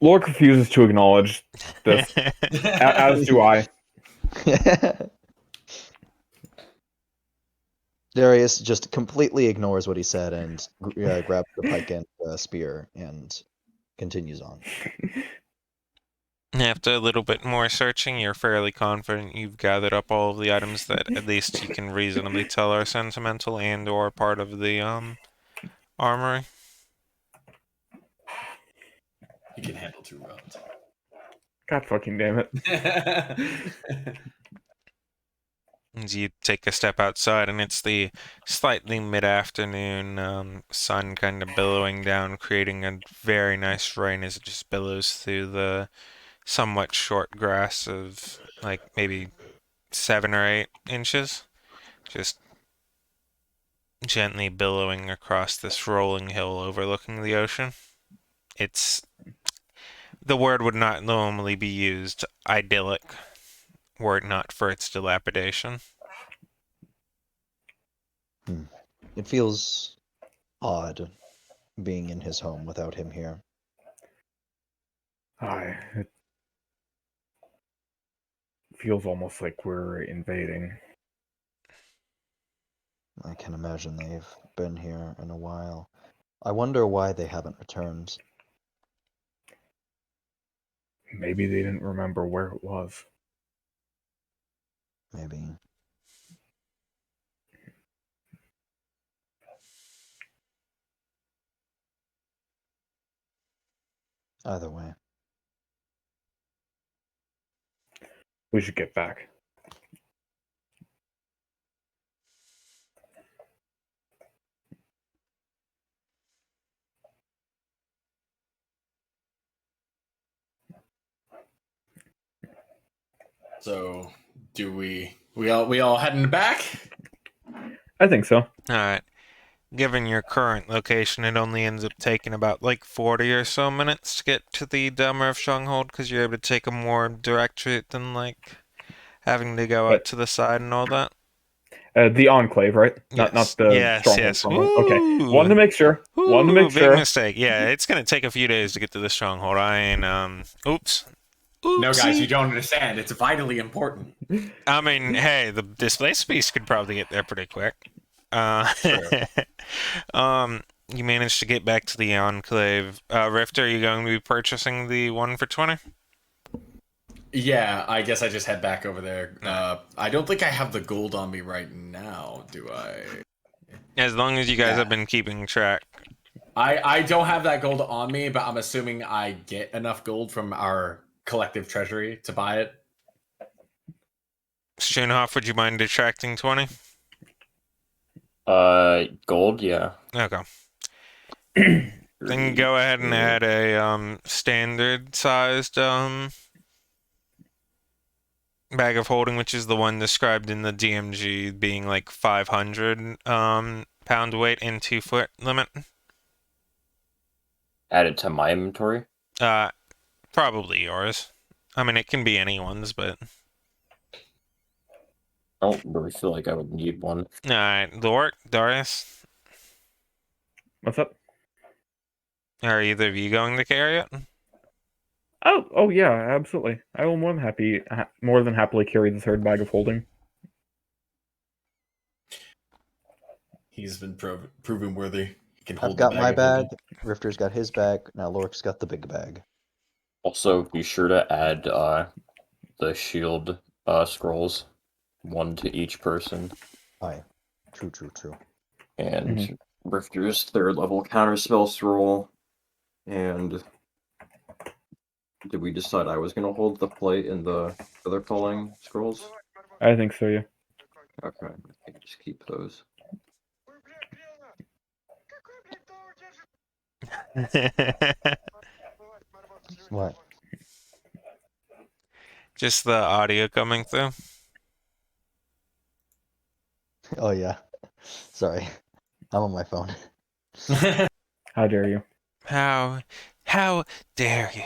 Lork refuses to acknowledge this, as do I. Darius just completely ignores what he said and grabs the pike and spear and continues on. After a little bit more searching, you're fairly confident you've gathered up all of the items that at least you can reasonably tell are sentimental and or part of the armory. He can handle 2 rounds. God fucking damn it. As you take a step outside, and it's the slightly mid-afternoon sun kind of billowing down, creating a very nice rain as it just billows through the somewhat short grass of like maybe 7 or 8 inches, just gently billowing across this rolling hill overlooking the ocean. It's the word would not normally be used, idyllic, were it not for its dilapidation. It feels odd being in his home without him here. It feels almost like we're invading. I can imagine they've been here in a while. I wonder why they haven't returned. Maybe they didn't remember where it was. Maybe. Either way. We should get back. So, do we all heading back? I think so. Alright. Given your current location, it only ends up taking about like 40 or so minutes to get to the Delmar Stronghold because you're able to take a more direct route than like having to go out But- to the side and all that. The Enclave, right? Yes. Not the Yes, Stronghold. yes. Stronghold. Okay. Ooh. Wanted to make sure. Ooh, big mistake. Yeah, it's gonna take a few days to get to the Stronghold. I ain't, oops. No, guys, you Oopsie. don't understand. It's vitally important. I mean, hey, the displaced beast could probably get there pretty quick. True. You managed to get back to the Enclave. Rift, are you going to be purchasing the one for 20? Yeah, I guess I just head back over there. I don't think I have the gold on me right now, do I? As long as you guys Yeah. have been keeping track. I don't have that gold on me, but I'm assuming I get enough gold from our collective treasury to buy it. Schoenhoff, would you mind detracting 20? Gold, yeah. Okay. Then go ahead and add a standard sized bag of holding, which is the one described in the DMG being like 500 pound weight and 2-foot limit. Add it to my inventory. Probably yours. I mean, it can be anyone's, but I don't really feel like I would need one. alright. Lork, Darius, What's up? are either of you going to carry it? Oh yeah, absolutely. I will more than happily carry the third bag of holding. He's been proven worthy. He can hold I've got the my of bag. holding. Rifter's got his bag. Now Lork's got the big bag. Also, be sure to add the shield scrolls, one to each person, Aye. True. and Rifter's third level counterspell scroll. And did we decide I was gonna hold the plate and the other falling scrolls? I think so, yeah. Okay, I can just keep those. What? Just the audio coming through. Oh yeah. Sorry. I'm on my phone. How dare you? How dare you?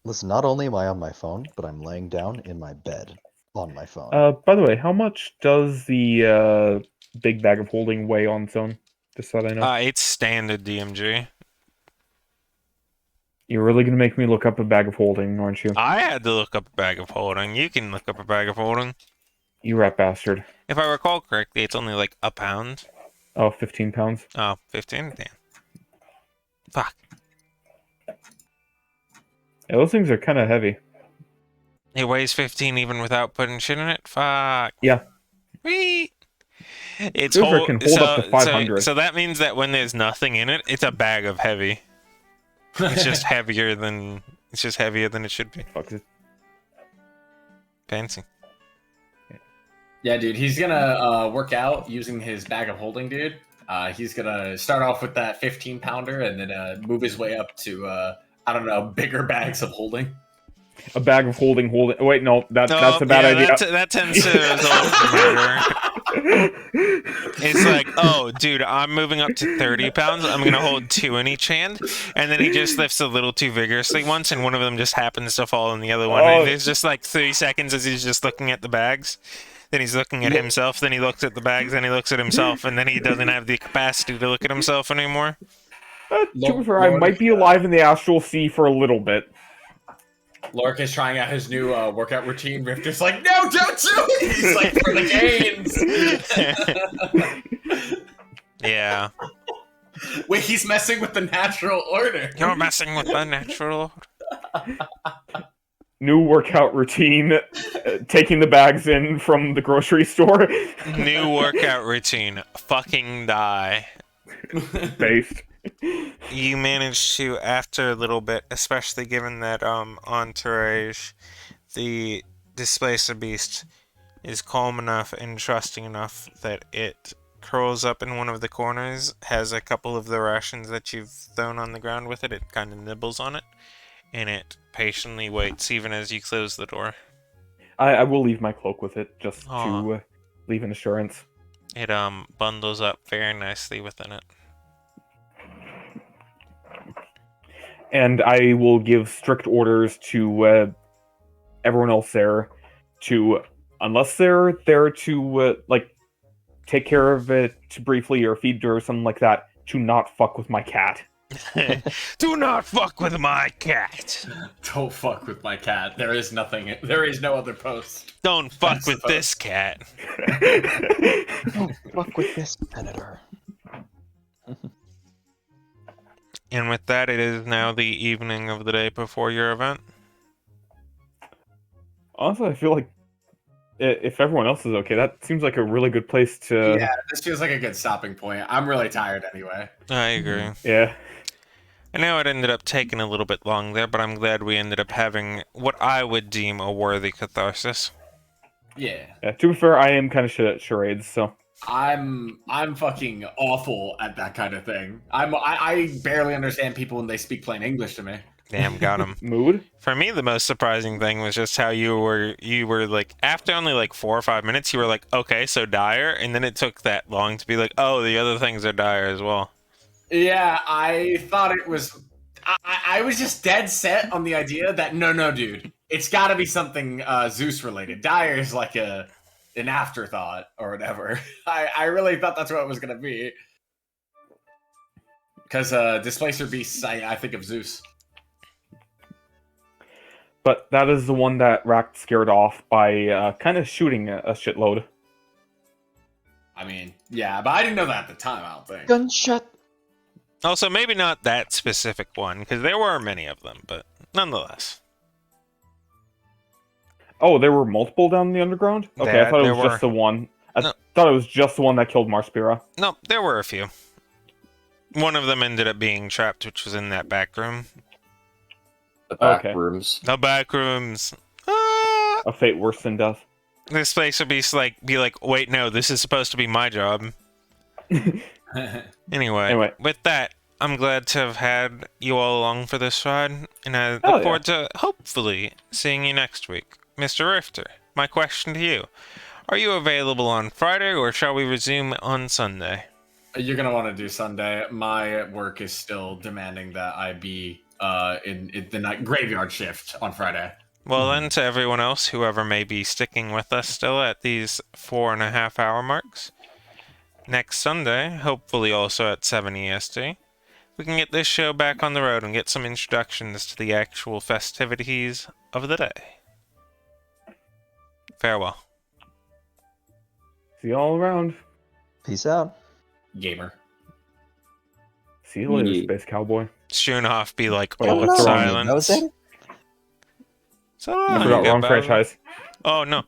Listen, not only am I on my phone, but I'm laying down in my bed on my phone. By the way, how much does the big bag of holding weigh on its own? Just so that I know. It's standard DMG. You're really gonna make me look up a bag of holding, aren't you? I had to look up a bag of holding. You can look up a bag of holding. You rat bastard. If I recall correctly, it's only like a pound. Oh, 15 pounds. Oh, 15? Damn. Fuck. Yeah, those things are kind of heavy. It weighs 15 even without putting shit in it? Fuck. Yeah. Whee! It's Those are- can hold up to 500. So that means that when there's nothing in it, it's a bag of heavy. It's just heavier than it should be. Fuck it. Fancy. Yeah, dude, he's gonna work out using his bag of holding, dude. He's gonna start off with that 15 pounder and then move his way up to I don't know, bigger bags of holding. A bag of holding. Wait, no, that's a bad yeah, idea. That tends to result in murder. It's like, oh, dude, I'm moving up to 30 pounds. I'm going to hold 2 in each hand. And then he just lifts a little too vigorously once, and one of them just happens to fall in the other one. Oh. And there's just like 30 seconds as he's just looking at the bags. Then he's looking at himself. Then he looks at the bags. Then he looks at himself. And then he doesn't have the capacity to look at himself anymore. To be fair, I might be alive in the astral sea for a little bit. Lork is trying out his new workout routine. Rifter's like, no, don't do it! He's like, for the gains! Yeah. Wait, he's messing with the natural order. You're messing with the natural. New workout routine, taking the bags in from the grocery store. New workout routine. Fucking die. Based. You managed to, after a little bit, especially given that entourage, the displacer beast is calm enough and trusting enough that it curls up in one of the corners, has a couple of the rations that you've thrown on the ground with it, it kind of nibbles on it, and it patiently waits even as you close the door. I will leave my cloak with it, just Aw. to leave an assurance. It bundles up very nicely within it. And I will give strict orders to everyone else there to, unless they're there to like take care of it briefly or feed her or something like that, to not fuck with my cat. Do not fuck with my cat. Don't fuck with my cat. There is nothing. There is no other post. Don't fuck That's with the this cat. Don't fuck with this senator. And with that, it is now the evening of the day before your event. Honestly, I feel like if everyone else is okay, that seems like a really good place to. Yeah, this feels like a good stopping point. I'm really tired anyway. I agree. Yeah. I know it ended up taking a little bit long there, but I'm glad we ended up having what I would deem a worthy catharsis. Yeah. Yeah, to be fair, I am kind of shit at charades, so. I'm fucking awful at that kind of thing. I barely understand people when they speak plain English to me. Damn, got him. Mood? For me, the most surprising thing was just how you were like, after only like 4 or 5 minutes, you were like, okay, so dire, and then it took that long to be like, oh, the other things are dire as well. Yeah, I thought it was. I was just dead set on the idea that no, dude, it's got to be something Zeus related. Dire is like an afterthought or whatever. I really thought that's what it was gonna be. Because Displacer Beasts, I think of Zeus. But that is the one that Rack scared off by kind of shooting a shitload. I mean, yeah, but I didn't know that at the time, I don't think. Gunshot. Also, maybe not that specific one, because there were many of them, but nonetheless. Oh, there were multiple down the underground? Okay, I thought it there was just were. the one. I No. thought it was just the one that killed Marspira. No, there were a few. One of them ended up being trapped, which was in that back room. The back Okay. rooms. The back rooms. Ah! A fate worse than death. This place would be like, wait, no, this is supposed to be my job. Anyway, with that, I'm glad to have had you all along for this ride, and I look forward to hopefully seeing you next week. Mr. Rifter, my question to you. Are you available on Friday, or shall we resume on Sunday? You're gonna want to do Sunday. My work is still demanding that I be in the night graveyard shift on Friday. Well, then, to everyone else, whoever may be sticking with us still at these 4.5-hour marks, next Sunday, hopefully also at 7 EST, we can get this show back on the road and get some introductions to the actual festivities of the day. Farewell. See you all around. Peace out. Gamer. See you later, Yeah. Space Cowboy. Shunhoff be like, Wait, all that's the wrong silence. name. That was it? So I long forgot, ago, wrong Bowser. franchise. Oh, no.